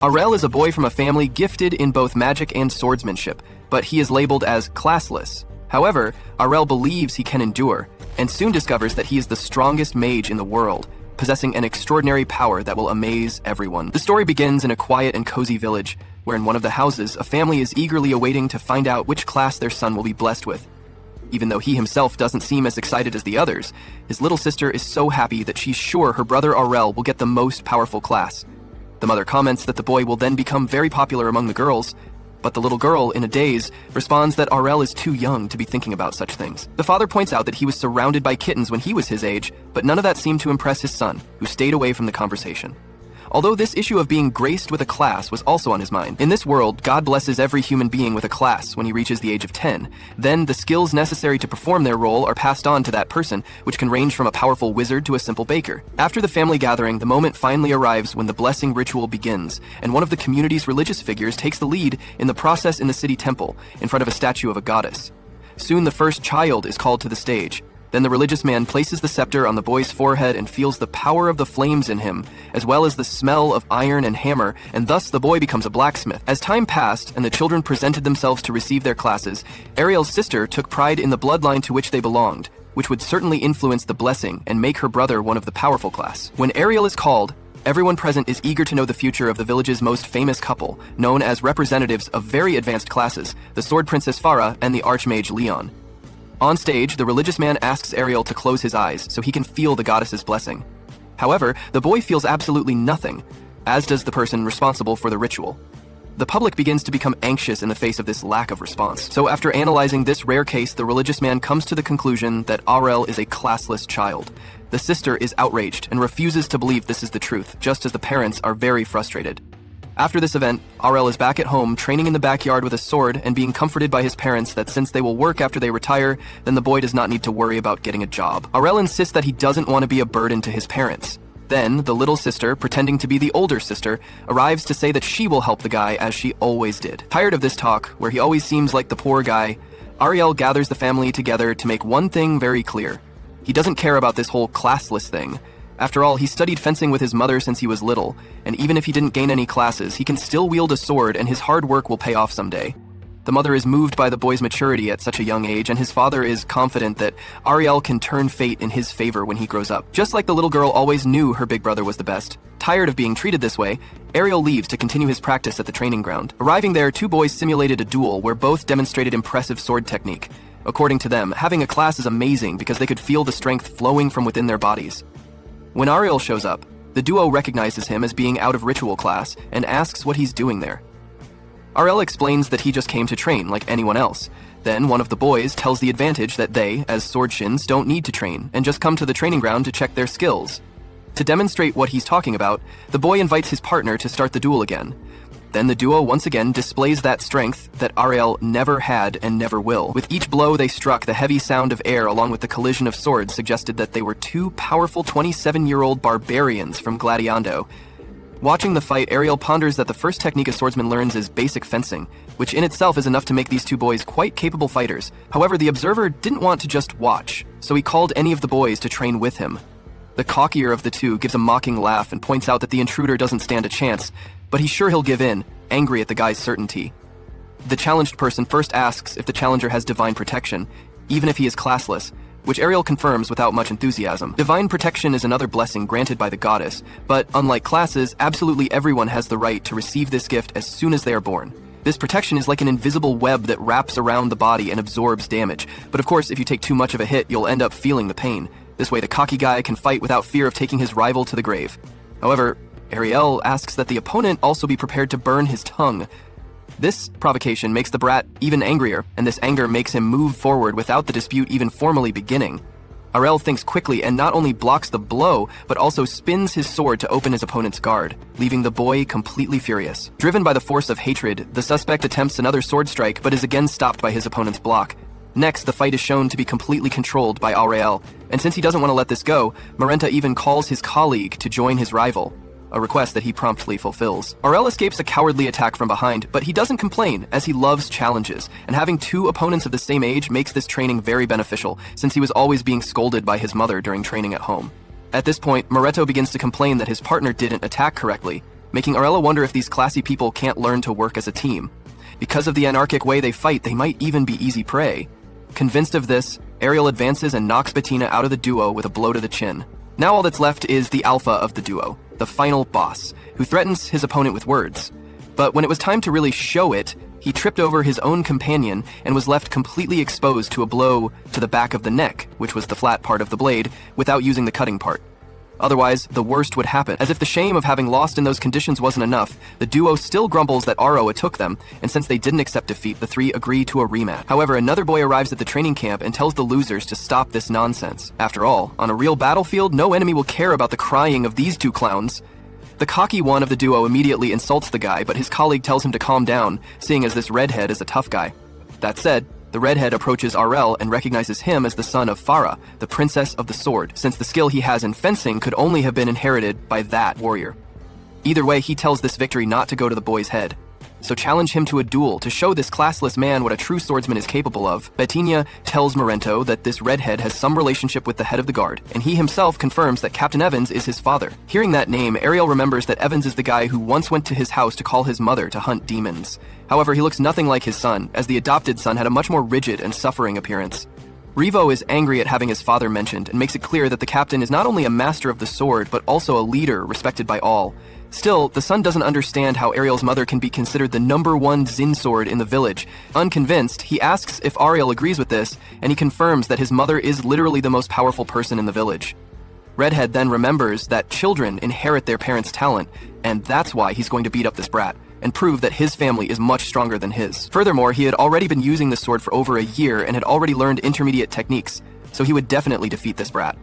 Arel is a boy from a family gifted in both magic and swordsmanship, but he is labeled as classless. However, Arel believes he can endure, and soon discovers that he is the strongest mage in the world, possessing an extraordinary power that will amaze everyone. The story begins in a quiet and cozy village, where in one of the houses, a family is eagerly awaiting to find out which class their son will be blessed with. Even though he himself doesn't seem as excited as the others, his little sister is so happy that she's sure her brother Arel will get the most powerful class. The mother comments that the boy will then become very popular among the girls, but the little girl, in a daze, responds that Arel is too young to be thinking about such things. The father points out that he was surrounded by kittens when he was his age, but none of that seemed to impress his son, who stayed away from the conversation. Although this issue of being graced with a class was also on his mind. In this world, God blesses every human being with a class when he reaches the age of 10. Then, the skills necessary to perform their role are passed on to that person, which can range from a powerful wizard to a simple baker. After the family gathering, the moment finally arrives when the blessing ritual begins, and one of the community's religious figures takes the lead in the process in the city temple, in front of a statue of a goddess. Soon the first child is called to the stage. Then the religious man places the scepter on the boy's forehead and feels the power of the flames in him, as well as the smell of iron and hammer, and thus the boy becomes a blacksmith. As time passed and the children presented themselves to receive their classes, Ariel's sister took pride in the bloodline to which they belonged, which would certainly influence the blessing and make her brother one of the powerful class. When Arel is called, everyone present is eager to know the future of the village's most famous couple, known as representatives of very advanced classes, the Sword Princess Farah and the Archmage Leon. On stage, the religious man asks Arel to close his eyes so he can feel the goddess's blessing. However, the boy feels absolutely nothing, as does the person responsible for the ritual. The public begins to become anxious in the face of this lack of response. So after analyzing this rare case, the religious man comes to the conclusion that Arel is a classless child. The sister is outraged and refuses to believe this is the truth, just as the parents are very frustrated. After this event, Arel is back at home, training in the backyard with a sword and being comforted by his parents that since they will work after they retire, then the boy does not need to worry about getting a job. Arel insists that he doesn't want to be a burden to his parents. Then, the little sister, pretending to be the older sister, arrives to say that she will help the guy as she always did. Tired of this talk, where he always seems like the poor guy, Arel gathers the family together to make one thing very clear. He doesn't care about this whole classless thing. After all, he studied fencing with his mother since he was little, and even if he didn't gain any classes, he can still wield a sword and his hard work will pay off someday. The mother is moved by the boy's maturity at such a young age, and his father is confident that Arel can turn fate in his favor when he grows up. Just like the little girl always knew her big brother was the best. Tired of being treated this way, Arel leaves to continue his practice at the training ground. Arriving there, two boys simulated a duel where both demonstrated impressive sword technique. According to them, having a class is amazing because they could feel the strength flowing from within their bodies. When Arel shows up, the duo recognizes him as being out of ritual class and asks what he's doing there. Arel explains that he just came to train like anyone else. Then one of the boys tells the advantage that they, as swordshins, don't need to train and just come to the training ground to check their skills. To demonstrate what he's talking about, the boy invites his partner to start the duel again. Then the duo once again displays that strength that Arel never had and never will. With each blow they struck, the heavy sound of air along with the collision of swords suggested that they were two powerful 27-year-old barbarians from Gladiando. Watching the fight, Arel ponders that the first technique a swordsman learns is basic fencing, which in itself is enough to make these two boys quite capable fighters. However, the observer didn't want to just watch, so he called any of the boys to train with him. The cockier of the two gives a mocking laugh and points out that the intruder doesn't stand a chance, but he's sure he'll give in, angry at the guy's certainty. The challenged person first asks if the challenger has divine protection, even if he is classless, which Arel confirms without much enthusiasm. Divine protection is another blessing granted by the goddess, but unlike classes, absolutely everyone has the right to receive this gift as soon as they are born. This protection is like an invisible web that wraps around the body and absorbs damage, but of course if you take too much of a hit, you'll end up feeling the pain. This way the cocky guy can fight without fear of taking his rival to the grave. However, Arel asks that the opponent also be prepared to burn his tongue. This provocation makes the brat even angrier, and this anger makes him move forward without the dispute even formally beginning. Arel thinks quickly and not only blocks the blow, but also spins his sword to open his opponent's guard, leaving the boy completely furious. Driven by the force of hatred, the suspect attempts another sword strike but is again stopped by his opponent's block. Next, the fight is shown to be completely controlled by Arel, and since he doesn't want to let this go, Marenta even calls his colleague to join his rival, a request that he promptly fulfills. Arel escapes a cowardly attack from behind, but he doesn't complain, as he loves challenges, and having two opponents of the same age makes this training very beneficial, since he was always being scolded by his mother during training at home. At this point, Moretto begins to complain that his partner didn't attack correctly, making Arel wonder if these classy people can't learn to work as a team. Because of the anarchic way they fight, they might even be easy prey. Convinced of this, Arel advances and knocks Bettina out of the duo with a blow to the chin. Now all that's left is the alpha of the duo, the final boss, who threatens his opponent with words. But when it was time to really show it, he tripped over his own companion and was left completely exposed to a blow to the back of the neck, which was the flat part of the blade, without using the cutting part. Otherwise, the worst would happen. As if the shame of having lost in those conditions wasn't enough, the duo still grumbles that Aroa took them, and since they didn't accept defeat, the three agree to a rematch. However, another boy arrives at the training camp and tells the losers to stop this nonsense. After all, on a real battlefield, no enemy will care about the crying of these two clowns. The cocky one of the duo immediately insults the guy, but his colleague tells him to calm down, seeing as this redhead is a tough guy. That said, the redhead approaches Arel and recognizes him as the son of Farah, the princess of the sword, since the skill he has in fencing could only have been inherited by that warrior. Either way, he tells this victory not to go to the boy's head. So challenge him to a duel to show this classless man what a true swordsman is capable of. Bettina tells Morento that this redhead has some relationship with the head of the guard, and he himself confirms that Captain Evans is his father. Hearing that name, Arel remembers that Evans is the guy who once went to his house to call his mother to hunt demons. However, he looks nothing like his son, as the adopted son had a much more rigid and suffering appearance. Revo is angry at having his father mentioned and makes it clear that the captain is not only a master of the sword, but also a leader respected by all. Still, the son doesn't understand how Ariel's mother can be considered the #1 Zin sword in the village. Unconvinced, he asks if Arel agrees with this, and he confirms that his mother is literally the most powerful person in the village. Redhead then remembers that children inherit their parents' talent, and that's why he's going to beat up this brat, and prove that his family is much stronger than his. Furthermore, he had already been using the sword for over a year and had already learned intermediate techniques, so he would definitely defeat this brat.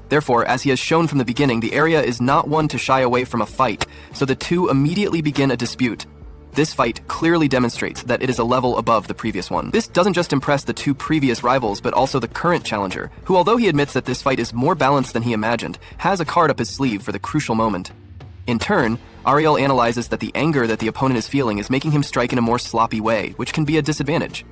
Therefore, as he has shown from the beginning, the area is not one to shy away from a fight, so the two immediately begin a dispute. This fight clearly demonstrates that it is a level above the previous one. This doesn't just impress the two previous rivals, but also the current challenger, who, although he admits that this fight is more balanced than he imagined, has a card up his sleeve for the crucial moment. In turn, Arel analyzes that the anger that the opponent is feeling is making him strike in a more sloppy way, which can be a disadvantage.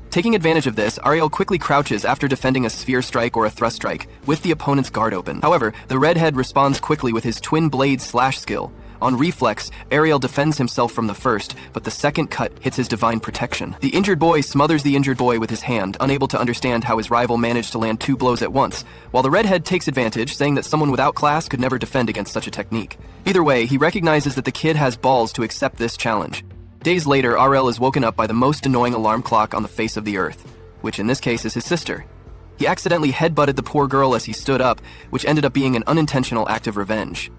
Taking advantage of this, Arel quickly crouches after defending a sphere strike or a thrust strike, with the opponent's guard open. However, the redhead responds quickly with his twin blade slash skill. On reflex, Arel defends himself from the first, but the second cut hits his divine protection. The injured boy smothers the injured boy with his hand, unable to understand how his rival managed to land 2 blows at once, while the redhead takes advantage, saying that someone without class could never defend against such a technique. Either way, he recognizes that the kid has balls to accept this challenge. Days later, Arel is woken up by the most annoying alarm clock on the face of the earth, which in this case is his sister. He accidentally headbutted the poor girl as he stood up, which ended up being an unintentional act of revenge.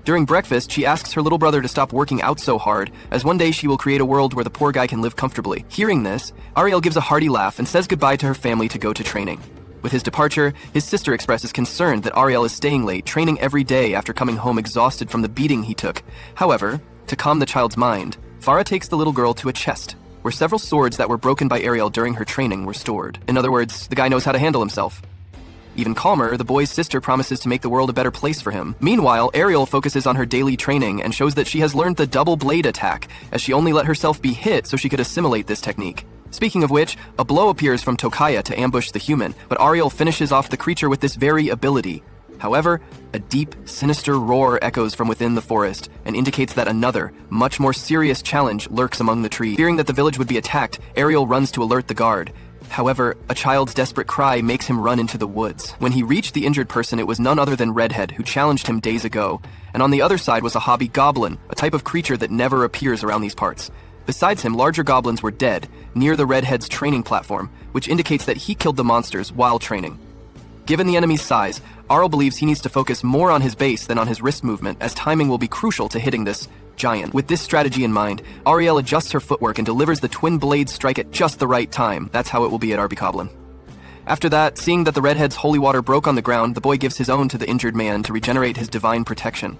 During breakfast, she asks her little brother to stop working out so hard, as one day she will create a world where the poor guy can live comfortably. Hearing this, Arel gives a hearty laugh and says goodbye to her family to go to training. With his departure, his sister expresses concern that Arel is staying late, training every day after coming home exhausted from the beating he took. However, to calm the child's mind, Farah takes the little girl to a chest, where several swords that were broken by Arel during her training were stored. In other words, the guy knows how to handle himself. Even calmer, the boy's sister promises to make the world a better place for him. Meanwhile, Arel focuses on her daily training and shows that she has learned the double blade attack, as she only let herself be hit so she could assimilate this technique. Speaking of which, a blow appears from Tokaya to ambush the human, but Arel finishes off the creature with this very ability. However, a deep, sinister roar echoes from within the forest and indicates that another, much more serious challenge lurks among the trees. Fearing that the village would be attacked, Arel runs to alert the guard. However, a child's desperate cry makes him run into the woods. When he reached the injured person, it was none other than Redhead, who challenged him days ago. And on the other side was a hobby goblin, a type of creature that never appears around these parts. Besides him, larger goblins were dead, near the Redhead's training platform, which indicates that he killed the monsters while training. Given the enemy's size, Arel believes he needs to focus more on his base than on his wrist movement, as timing will be crucial to hitting this giant. With this strategy in mind, Arel adjusts her footwork and delivers the twin blade strike at just the right time. That's how it will be at RB Coblin. After that, seeing that the redhead's holy water broke on the ground, the boy gives his own to the injured man to regenerate his divine protection.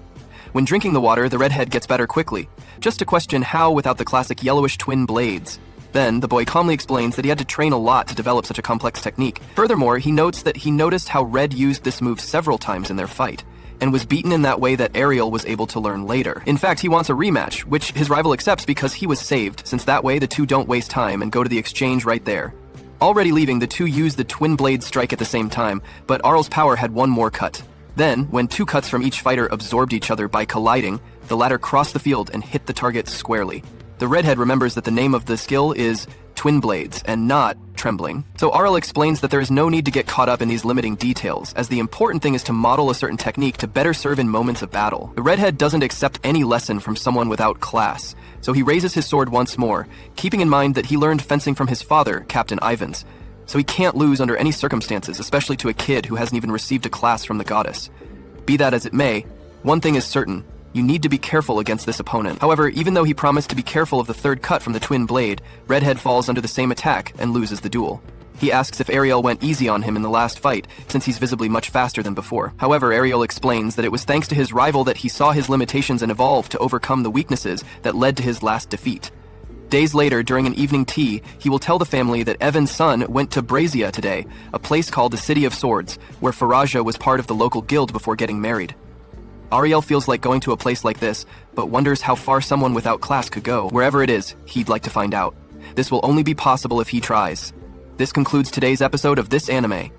When drinking the water, the redhead gets better quickly. Just to question how without the classic yellowish twin blades. Then, the boy calmly explains that he had to train a lot to develop such a complex technique. Furthermore, he notes that he noticed how Red used this move several times in their fight, and was beaten in that way that Arel was able to learn later. In fact, he wants a rematch, which his rival accepts because he was saved, since that way the two don't waste time and go to the exchange right there. Already leaving, the two use the twin blade strike at the same time, but Arel's power had one more cut. Then, when 2 cuts from each fighter absorbed each other by colliding, the latter cross the field and hit the target squarely. The redhead remembers that the name of the skill is Twin Blades and not Trembling. So Arel explains that there is no need to get caught up in these limiting details, as the important thing is to model a certain technique to better serve in moments of battle. The redhead doesn't accept any lesson from someone without class, so he raises his sword once more, keeping in mind that he learned fencing from his father, Captain Ivans. So he can't lose under any circumstances, especially to a kid who hasn't even received a class from the goddess. Be that as it may, one thing is certain: you need to be careful against this opponent. However, even though he promised to be careful of the third cut from the twin blade, Redhead falls under the same attack and loses the duel. He asks if Ariel went easy on him in the last fight, since he's visibly much faster than before. However, Ariel explains that it was thanks to his rival that he saw his limitations and evolved to overcome the weaknesses that led to his last defeat. Days later, during an evening tea, he will tell the family that Evan's son went to Brazia today, a place called the City of Swords, where Faraja was part of the local guild before getting married. Ariel feels like going to a place like this, but wonders how far someone without class could go. Wherever it is, he'd like to find out. This will only be possible if he tries. This concludes today's episode of this anime.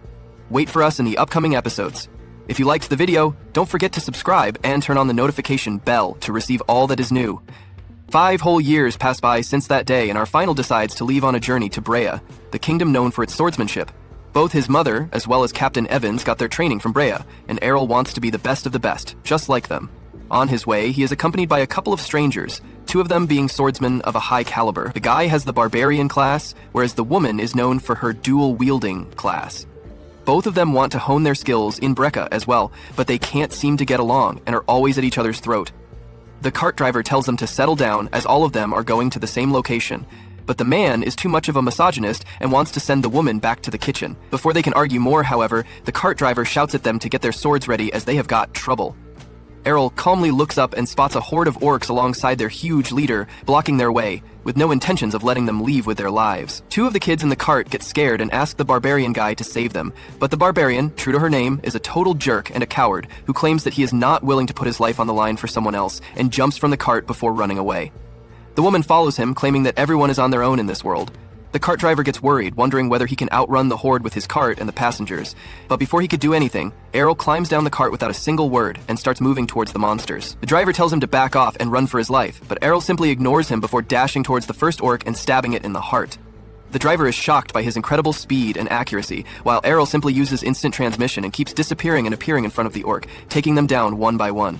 Wait for us in the upcoming episodes. If you liked the video, don't forget to subscribe and turn on the notification bell to receive all that is new. 5 whole years pass by since that day, and our final decides to leave on a journey to Brea, the kingdom known for its swordsmanship. Both his mother, as well as Captain Evans, got their training from Brea, and Arel wants to be the best of the best, just like them. On his way, he is accompanied by a couple of strangers, 2 of them being swordsmen of a high caliber. The guy has the barbarian class, whereas the woman is known for her dual-wielding class. Both of them want to hone their skills in Brecca as well, but they can't seem to get along and are always at each other's throat. The cart driver tells them to settle down, as all of them are going to the same location. But the man is too much of a misogynist and wants to send the woman back to the kitchen. Before they can argue more, however, the cart driver shouts at them to get their swords ready as they have got trouble. Arel calmly looks up and spots a horde of orcs alongside their huge leader, blocking their way, with no intentions of letting them leave with their lives. 2 of the kids in the cart get scared and ask the barbarian guy to save them, but the barbarian, true to her name, is a total jerk and a coward who claims that he is not willing to put his life on the line for someone else and jumps from the cart before running away. The woman follows him, claiming that everyone is on their own in this world. The cart driver gets worried, wondering whether he can outrun the horde with his cart and the passengers. But before he could do anything, Arel climbs down the cart without a single word and starts moving towards the monsters. The driver tells him to back off and run for his life, but Arel simply ignores him before dashing towards the first orc and stabbing it in the heart. The driver is shocked by his incredible speed and accuracy, while Arel simply uses instant transmission and keeps disappearing and appearing in front of the orc, taking them down one by one.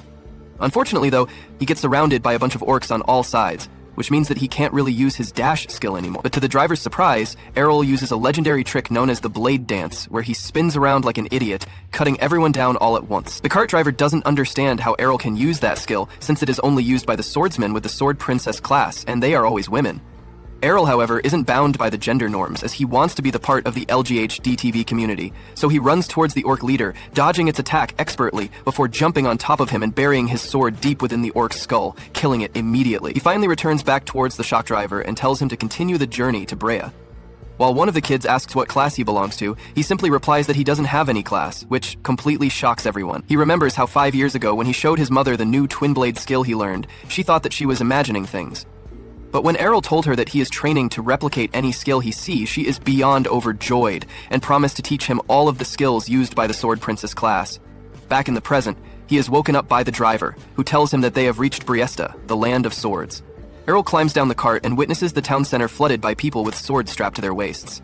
Unfortunately, though, he gets surrounded by a bunch of orcs on all sides, which means that he can't really use his dash skill anymore. But to the driver's surprise, Arel uses a legendary trick known as the Blade Dance, where he spins around like an idiot, cutting everyone down all at once. The cart driver doesn't understand how Arel can use that skill, since it is only used by the swordsmen with the Sword Princess class, and they are always women. Arel, however, isn't bound by the gender norms, as he wants to be the part of the LGH-DTV community, so he runs towards the orc leader, dodging its attack expertly before jumping on top of him and burying his sword deep within the orc's skull, killing it immediately. He finally returns back towards the shock driver and tells him to continue the journey to Brea. While one of the kids asks what class he belongs to, he simply replies that he doesn't have any class, which completely shocks everyone. He remembers how 5 years ago, when he showed his mother the new twin blade skill he learned, she thought that she was imagining things. But when Arel told her that he is training to replicate any skill he sees, she is beyond overjoyed and promised to teach him all of the skills used by the Sword Princess class. Back in the present, he is woken up by the driver, who tells him that they have reached Briesta, the land of swords. Arel climbs down the cart and witnesses the town center flooded by people with swords strapped to their waists.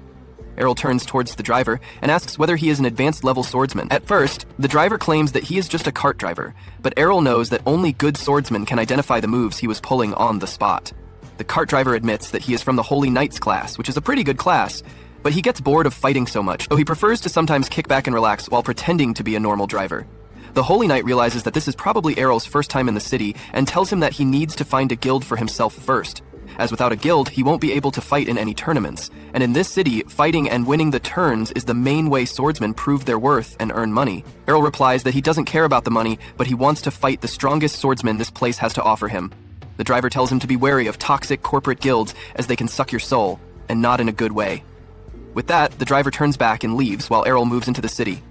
Arel turns towards the driver and asks whether he is an advanced level swordsman. At first, the driver claims that he is just a cart driver, but Arel knows that only good swordsmen can identify the moves he was pulling on the spot. The cart driver admits that he is from the Holy Knights class, which is a pretty good class, but he gets bored of fighting so much, so he prefers to sometimes kick back and relax while pretending to be a normal driver. The Holy Knight realizes that this is probably Arel's first time in the city and tells him that he needs to find a guild for himself first, as without a guild, he won't be able to fight in any tournaments. And in this city, fighting and winning the turns is the main way swordsmen prove their worth and earn money. Arel replies that he doesn't care about the money, but he wants to fight the strongest swordsman this place has to offer him. The driver tells him to be wary of toxic corporate guilds, as they can suck your soul, and not in a good way. With that, the driver turns back and leaves while Arel moves into the city.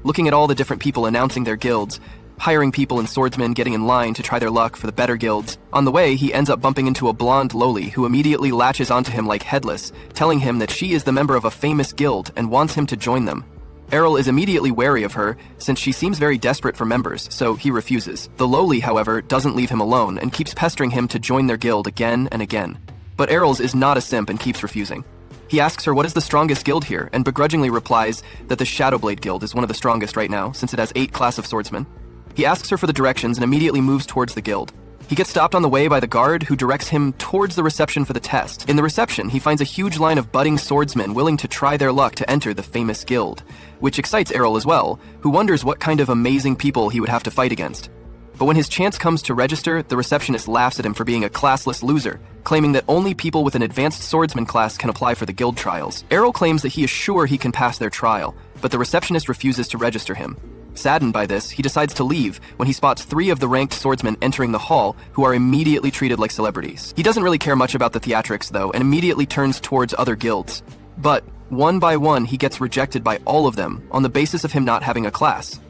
Looking at all the different people announcing their guilds, hiring people and swordsmen getting in line to try their luck for the better guilds. On the way, he ends up bumping into a blonde loli who immediately latches onto him like Headless, telling him that she is the member of a famous guild and wants him to join them. Arel is immediately wary of her, since she seems very desperate for members, so he refuses. The lowly, however, doesn't leave him alone and keeps pestering him to join their guild again and again. But Arel's is not a simp and keeps refusing. He asks her what is the strongest guild here, and begrudgingly replies that the Shadowblade Guild is one of the strongest right now, since it has 8 class of swordsmen. He asks her for the directions and immediately moves towards the guild. He gets stopped on the way by the guard, who directs him towards the reception for the test. In the reception, he finds a huge line of budding swordsmen willing to try their luck to enter the famous guild, which excites Arel as well, who wonders what kind of amazing people he would have to fight against. But when his chance comes to register, the receptionist laughs at him for being a classless loser, claiming that only people with an advanced swordsman class can apply for the guild trials. Arel claims that he is sure he can pass their trial, but the receptionist refuses to register him. Saddened by this, he decides to leave when he spots 3 of the ranked swordsmen entering the hall, who are immediately treated like celebrities. He doesn't really care much about the theatrics though, and immediately turns towards other guilds. But one by one, he gets rejected by all of them on the basis of him not having a class.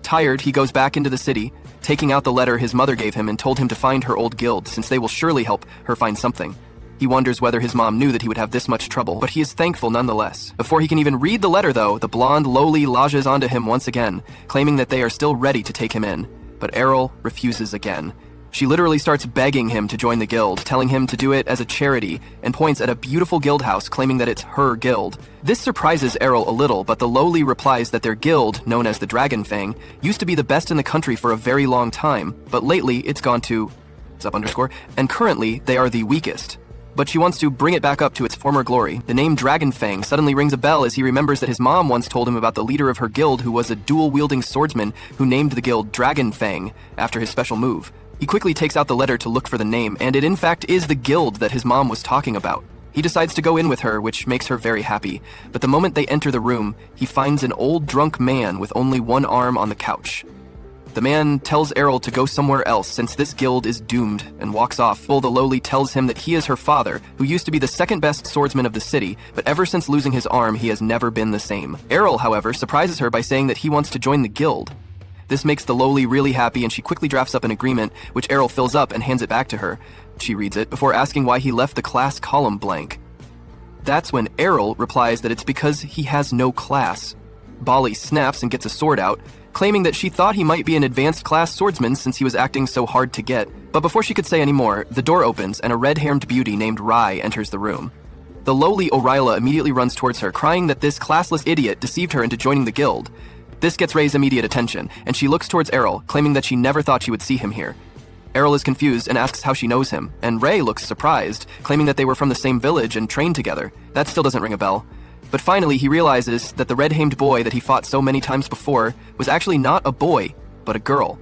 Tired, he goes back into the city, taking out the letter his mother gave him and told him to find her old guild, since they will surely help her find something. He wonders whether his mom knew that he would have this much trouble, but he is thankful nonetheless. Before he can even read the letter though, the blonde lowly lodges onto him once again, claiming that they are still ready to take him in. But Arel refuses again. She literally starts begging him to join the guild, telling him to do it as a charity, and points at a beautiful guild house claiming that it's her guild. This surprises Arel a little, but the lowly replies that their guild, known as the Dragon Fang, used to be the best in the country for a very long time, but lately it's gone to and currently they are the weakest. But she wants to bring it back up to its former glory. The name Dragon Fang suddenly rings a bell as he remembers that his mom once told him about the leader of her guild, who was a dual-wielding swordsman who named the guild Dragon Fang after his special move. He quickly takes out the letter to look for the name, and it in fact is the guild that his mom was talking about. He decides to go in with her, which makes her very happy. But the moment they enter the room, he finds an old drunk man with only one arm on the couch. The man tells Arel to go somewhere else since this guild is doomed, and walks off. The lowly tells him that he is her father, who used to be the second best swordsman of the city, but ever since losing his arm, he has never been the same. Arel, however, surprises her by saying that he wants to join the guild. This makes the lowly really happy, and she quickly drafts up an agreement, which Arel fills up and hands it back to her. She reads it before asking why he left the class column blank. That's when Arel replies that it's because he has no class. Bali snaps and gets a sword out, claiming that she thought he might be an advanced class swordsman since he was acting so hard to get. But before she could say any more, the door opens and a red-haired beauty named Rai enters the room. The lowly Orila immediately runs towards her, crying that this classless idiot deceived her into joining the guild. This gets Ray's immediate attention, and she looks towards Arel, claiming that she never thought she would see him here. Arel is confused and asks how she knows him, and Ray looks surprised, claiming that they were from the same village and trained together. That still doesn't ring a bell. But finally, he realizes that the red-hamed boy that he fought so many times before was actually not a boy, but a girl.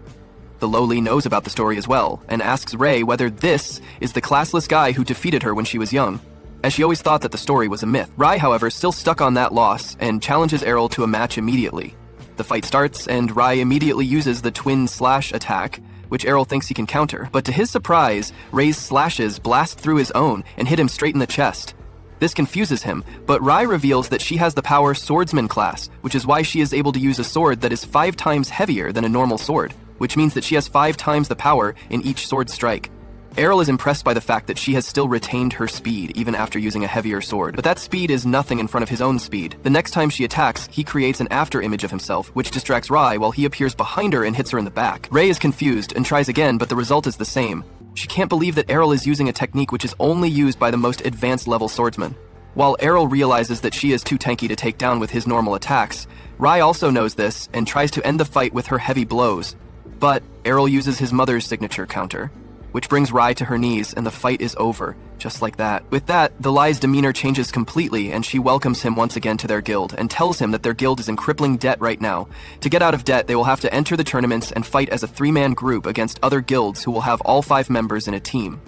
The lowly knows about the story as well, and asks Ray whether this is the classless guy who defeated her when she was young, as she always thought that the story was a myth. Rai, however, is still stuck on that loss, and challenges Arel to a match immediately. The fight starts, and Rai immediately uses the twin slash attack, which Arel thinks he can counter. But to his surprise, Ray's slashes blast through his own and hit him straight in the chest. This confuses him, but Rai reveals that she has the power swordsman class, which is why she is able to use a sword that is 5 times heavier than a normal sword, which means that she has 5 times the power in each sword strike. Arel is impressed by the fact that she has still retained her speed even after using a heavier sword, but that speed is nothing in front of his own speed. The next time she attacks, he creates an after image of himself, which distracts Rai while he appears behind her and hits her in the back. Ray is confused and tries again, but the result is the same. She can't believe that Arel is using a technique which is only used by the most advanced level swordsman. While Arel realizes that she is too tanky to take down with his normal attacks, Rai also knows this and tries to end the fight with her heavy blows. But Arel uses his mother's signature counter, which brings Rai to her knees, and the fight is over, just like that. With that, the Lai's demeanor changes completely, and she welcomes him once again to their guild, and tells him that their guild is in crippling debt right now. To get out of debt, they will have to enter the tournaments and fight as a 3-man group against other guilds who will have all 5 members in a team.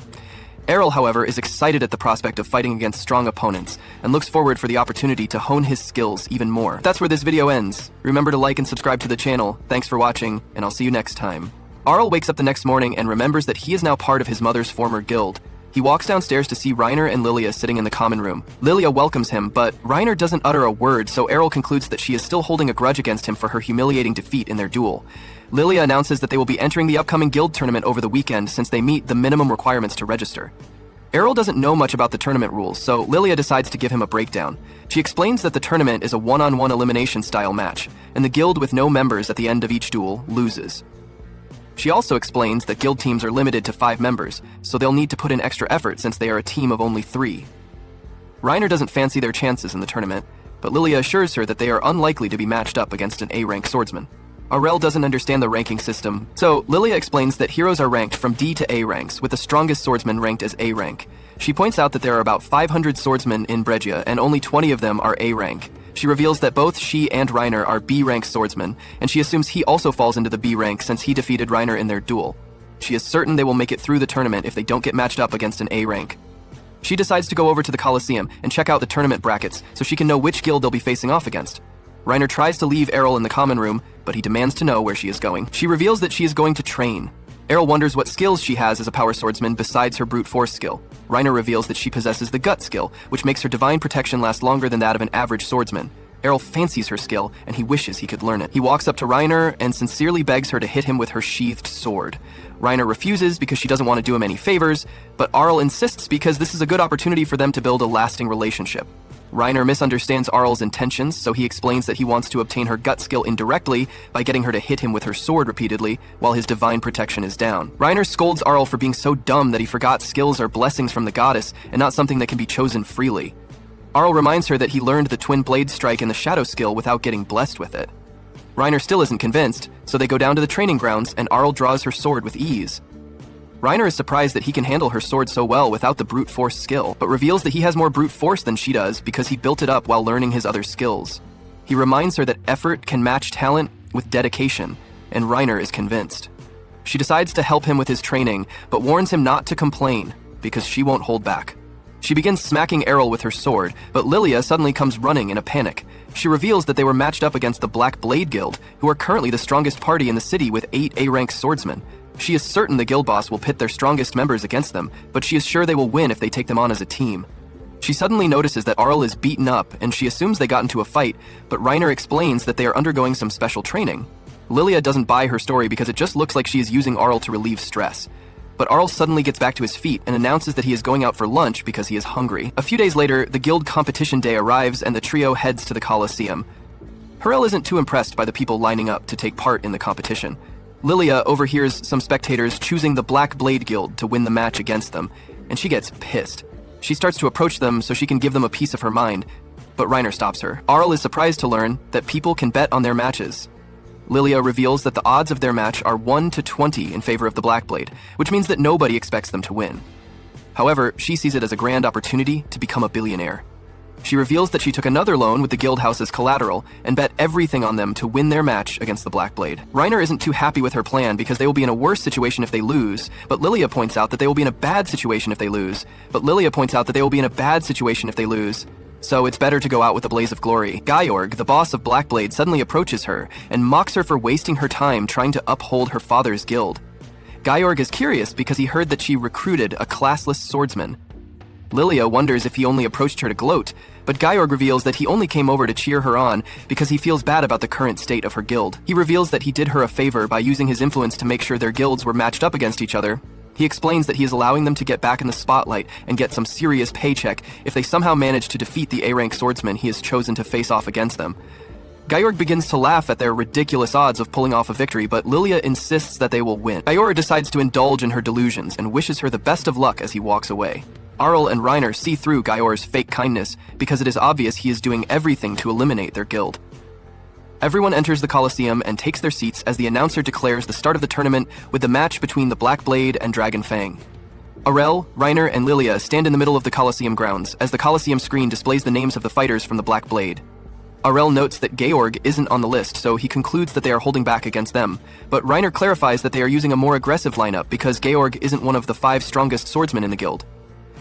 Arel, however, is excited at the prospect of fighting against strong opponents, and looks forward for the opportunity to hone his skills even more. That's where this video ends. Remember to like and subscribe to the channel. Thanks for watching, and I'll see you next time. Arel wakes up the next morning and remembers that he is now part of his mother's former guild. He walks downstairs to see Reiner and Lilia sitting in the common room. Lilia welcomes him, but Reiner doesn't utter a word, so Arel concludes that she is still holding a grudge against him for her humiliating defeat in their duel. Lilia announces that they will be entering the upcoming guild tournament over the weekend since they meet the minimum requirements to register. Arel doesn't know much about the tournament rules, so Lilia decides to give him a breakdown. She explains that the tournament is a one-on-one elimination style match, and the guild with no members at the end of each duel loses. She also explains that guild teams are limited to 5 members, so they'll need to put in extra effort since they are a team of only 3. Reiner doesn't fancy their chances in the tournament, but Lilia assures her that they are unlikely to be matched up against an A-rank swordsman. Arel doesn't understand the ranking system, so Lilia explains that heroes are ranked from D to A ranks, with the strongest swordsman ranked as A rank. She points out that there are about 500 swordsmen in Breggia, and only 20 of them are A rank. She reveals that both she and Reiner are B-rank swordsmen, and she assumes he also falls into the B rank since he defeated Reiner in their duel. She is certain they will make it through the tournament if they don't get matched up against an A rank. She decides to go over to the Colosseum and check out the tournament brackets so she can know which guild they'll be facing off against. Reiner tries to leave Arel in the common room, but he demands to know where she is going. She reveals that she is going to train. Arel wonders what skills she has as a power swordsman besides her brute force skill. Reiner reveals that she possesses the gut skill, which makes her divine protection last longer than that of an average swordsman. Arel fancies her skill, and he wishes he could learn it. He walks up to Reiner and sincerely begs her to hit him with her sheathed sword. Reiner refuses because she doesn't want to do him any favors, but Arel insists because this is a good opportunity for them to build a lasting relationship. Reiner misunderstands Arel's intentions, so he explains that he wants to obtain her gut skill indirectly by getting her to hit him with her sword repeatedly while his divine protection is down. Reiner scolds Arel for being so dumb that he forgot skills are blessings from the goddess and not something that can be chosen freely. Arel reminds her that he learned the twin blade strike and the shadow skill without getting blessed with it. Reiner still isn't convinced, so they go down to the training grounds and Arel draws her sword with ease. Reiner is surprised that he can handle her sword so well without the brute force skill, but reveals that he has more brute force than she does because he built it up while learning his other skills. He reminds her that effort can match talent with dedication, and Reiner is convinced. She decides to help him with his training, but warns him not to complain because she won't hold back. She begins smacking Arel with her sword, but Lilia suddenly comes running in a panic. She reveals that they were matched up against the Black Blade Guild, who are currently the strongest party in the city with 8 A-rank swordsmen. She is certain the guild boss will pit their strongest members against them, but she is sure they will win if they take them on as a team. She suddenly notices that Arel is beaten up, and she assumes they got into a fight, but Reiner explains that they are undergoing some special training. Lilia doesn't buy her story because it just looks like she is using Arel to relieve stress. But Arel suddenly gets back to his feet and announces that he is going out for lunch because he is hungry. A few days later, the guild competition day arrives and the trio heads to the Colosseum. Arel isn't too impressed by the people lining up to take part in the competition. Lilia overhears some spectators choosing the Black Blade Guild to win the match against them, and she gets pissed. She starts to approach them so she can give them a piece of her mind, but Reiner stops her. Arel is surprised to learn that people can bet on their matches. Lilia reveals that the odds of their match are 1 to 20 in favor of the Black Blade, which means that nobody expects them to win. However, she sees it as a grand opportunity to become a billionaire. She reveals that she took another loan with the guild house as collateral and bet everything on them to win their match against the Black Blade. Reiner isn't too happy with her plan because they will be in a worse situation if they lose, but Lilia points out that they will be in a bad situation if they lose. So it's better to go out with a blaze of glory. Georg, the boss of Black Blade, suddenly approaches her and mocks her for wasting her time trying to uphold her father's guild. Georg is curious because he heard that she recruited a classless swordsman. Lilia wonders if he only approached her to gloat, but Georg reveals that he only came over to cheer her on because he feels bad about the current state of her guild. He reveals that he did her a favor by using his influence to make sure their guilds were matched up against each other. He explains that he is allowing them to get back in the spotlight and get some serious paycheck if they somehow manage to defeat the A-rank swordsman he has chosen to face off against them. Georg begins to laugh at their ridiculous odds of pulling off a victory, but Lilia insists that they will win. Georg decides to indulge in her delusions and wishes her the best of luck as he walks away. Arel and Reiner see through Georg's fake kindness because it is obvious he is doing everything to eliminate their guild. Everyone enters the Colosseum and takes their seats as the announcer declares the start of the tournament with the match between the Black Blade and Dragon Fang. Arel, Reiner, and Lilia stand in the middle of the Colosseum grounds as the Colosseum screen displays the names of the fighters from the Black Blade. Arel notes that Georg isn't on the list, so he concludes that they are holding back against them, but Reiner clarifies that they are using a more aggressive lineup because Georg isn't one of the 5 strongest swordsmen in the guild.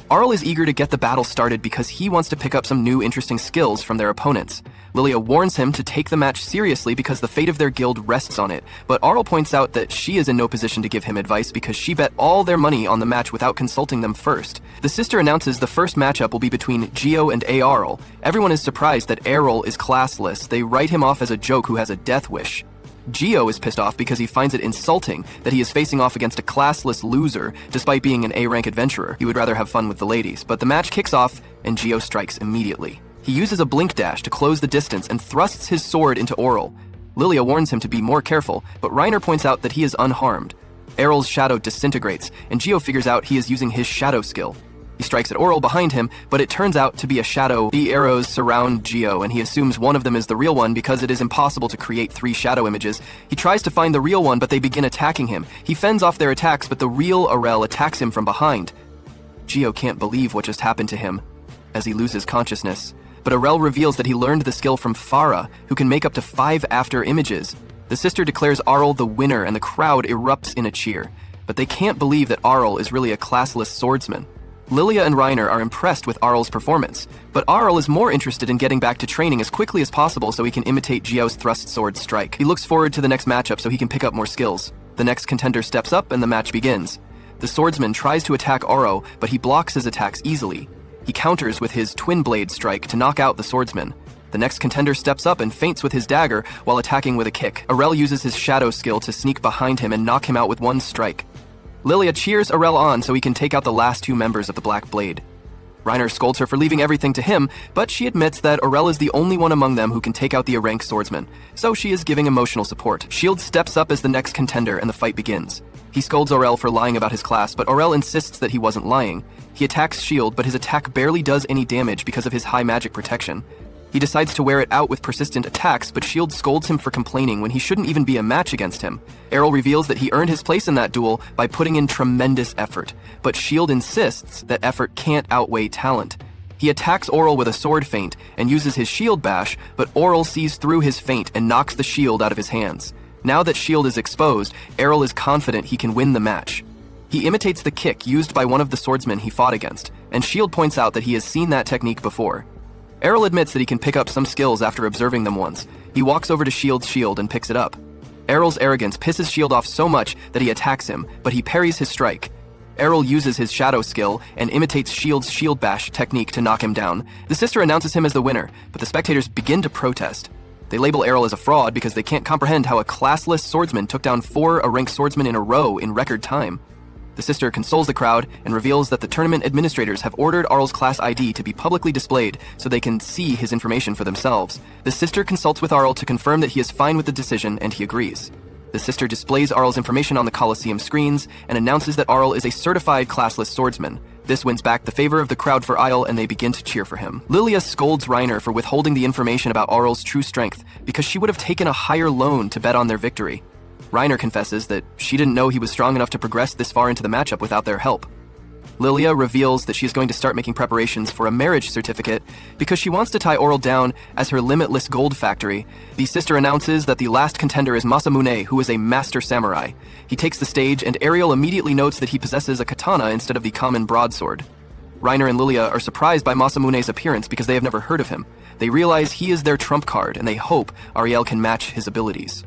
Arel is eager to get the battle started because he wants to pick up some new interesting skills from their opponents. Lilia warns him to take the match seriously because the fate of their guild rests on it, but Arel points out that she is in no position to give him advice because she bet all their money on the match without consulting them first. The sister announces the first matchup will be between Geo and Arel. Everyone is surprised that Arel is classless. They write him off as a joke who has a death wish. Gio is pissed off because he finds it insulting that he is facing off against a classless loser despite being an A-rank adventurer. He would rather have fun with the ladies, but the match kicks off and Gio strikes immediately. He uses a blink dash to close the distance and thrusts his sword into Arel. Lilia warns him to be more careful, but Reiner points out that he is unharmed. Arel's shadow disintegrates, and Gio figures out he is using his shadow skill. He strikes at Arel behind him, but it turns out to be a shadow. The arrows surround Gio, and he assumes one of them is the real one because it is impossible to create 3 shadow images. He tries to find the real one, but they begin attacking him. He fends off their attacks, but the real Arel attacks him from behind. Gio can't believe what just happened to him, as he loses consciousness. But Arel reveals that he learned the skill from Farah, who can make up to 5 after images. The sister declares Arel the winner, and the crowd erupts in a cheer. But they can't believe that Arel is really a classless swordsman. Lilia and Reiner are impressed with Arel's performance, but Arel is more interested in getting back to training as quickly as possible so he can imitate Gio's thrust sword strike. He looks forward to the next matchup so he can pick up more skills. The next contender steps up and the match begins. The swordsman tries to attack Arel, but he blocks his attacks easily. He counters with his twin blade strike to knock out the swordsman. The next contender steps up and feints with his dagger while attacking with a kick. Arel uses his shadow skill to sneak behind him and knock him out with one strike. Lilia cheers Arel on so he can take out the last 2 members of the Black Blade. Reiner scolds her for leaving everything to him, but she admits that Arel is the only one among them who can take out the A-rank swordsman, so she is giving emotional support. Shield steps up as the next contender and the fight begins. He scolds Arel for lying about his class, but Arel insists that he wasn't lying. He attacks Shield, but his attack barely does any damage because of his high magic protection. He decides to wear it out with persistent attacks, but Shield scolds him for complaining when he shouldn't even be a match against him. Arel reveals that he earned his place in that duel by putting in tremendous effort, but Shield insists that effort can't outweigh talent. He attacks Arel with a sword feint and uses his shield bash, but Arel sees through his feint and knocks the shield out of his hands. Now that Shield is exposed, Arel is confident he can win the match. He imitates the kick used by one of the swordsmen he fought against, and Shield points out that he has seen that technique before. Arel admits that he can pick up some skills after observing them once. He walks over to Shield's shield and picks it up. Arel's arrogance pisses Shield off so much that he attacks him, but he parries his strike. Arel uses his shadow skill and imitates Shield's shield bash technique to knock him down. The sister announces him as the winner, but the spectators begin to protest. They label Arel as a fraud because they can't comprehend how a classless swordsman took down 4 A-rank swordsmen in a row in record time. The sister consoles the crowd and reveals that the tournament administrators have ordered Arel's class ID to be publicly displayed so they can see his information for themselves. The sister consults with Arel to confirm that he is fine with the decision, and he agrees. The sister displays Arel's information on the Colosseum screens and announces that Arel is a certified classless swordsman. This wins back the favor of the crowd for Arel, and they begin to cheer for him. Lilia scolds Reiner for withholding the information about Arel's true strength because she would have taken a higher loan to bet on their victory. Reiner confesses that she didn't know he was strong enough to progress this far into the matchup without their help. Lilia reveals that she is going to start making preparations for a marriage certificate because she wants to tie Arel down as her limitless gold factory. The sister announces that the last contender is Masamune, who is a master samurai. He takes the stage, and Arel immediately notes that he possesses a katana instead of the common broadsword. Reiner and Lilia are surprised by Masamune's appearance because they have never heard of him. They realize he is their trump card, and they hope Arel can match his abilities.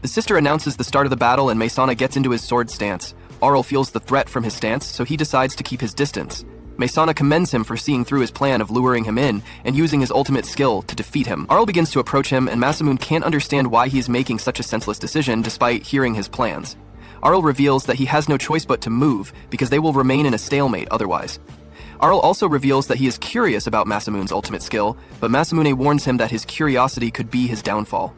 The sister announces the start of the battle, and Mesana gets into his sword stance. Arel feels the threat from his stance, so he decides to keep his distance. Mesana commends him for seeing through his plan of luring him in and using his ultimate skill to defeat him. Arel begins to approach him, and Masamune can't understand why he is making such a senseless decision despite hearing his plans. Arel reveals that he has no choice but to move because they will remain in a stalemate otherwise. Arel also reveals that he is curious about Masamune's ultimate skill, but Masamune warns him that his curiosity could be his downfall.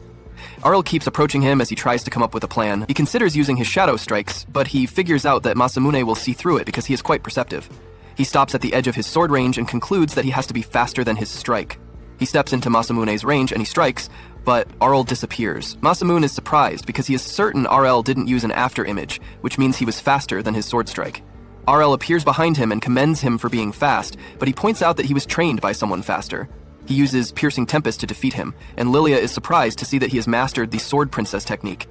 Arel keeps approaching him as he tries to come up with a plan. He considers using his shadow strikes, but he figures out that Masamune will see through it because he is quite perceptive. He stops at the edge of his sword range and concludes that he has to be faster than his strike. He steps into Masamune's range and he strikes, but Arel disappears. Masamune is surprised because he is certain Arel didn't use an after image, which means he was faster than his sword strike. Arel appears behind him and commends him for being fast, but he points out that he was trained by someone faster. He uses Piercing Tempest to defeat him, and Lilia is surprised to see that he has mastered the Sword Princess technique.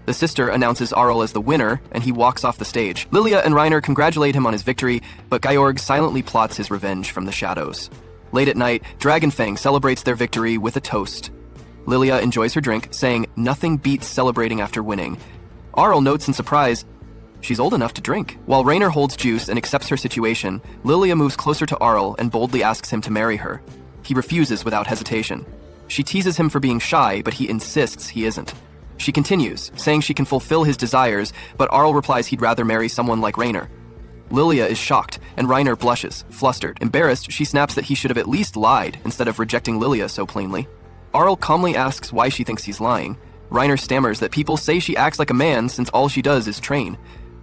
The sister announces Arel as the winner, and he walks off the stage. Lilia and Reiner congratulate him on his victory, but Georg silently plots his revenge from the shadows. Late at night, Dragonfang celebrates their victory with a toast. Lilia enjoys her drink, saying, "Nothing beats celebrating after winning." Arel notes in surprise, "She's old enough to drink." While Reiner holds juice and accepts her situation, Lilia moves closer to Arel and boldly asks him to marry her. He refuses without hesitation. She teases him for being shy, but he insists he isn't. She continues, saying she can fulfill his desires, but Arel replies he'd rather marry someone like Rainer. Lilia is shocked, and Rainer blushes, flustered. Embarrassed, she snaps that he should have at least lied instead of rejecting Lilia so plainly. Arel calmly asks why she thinks he's lying. Rainer stammers that people say she acts like a man since all she does is train.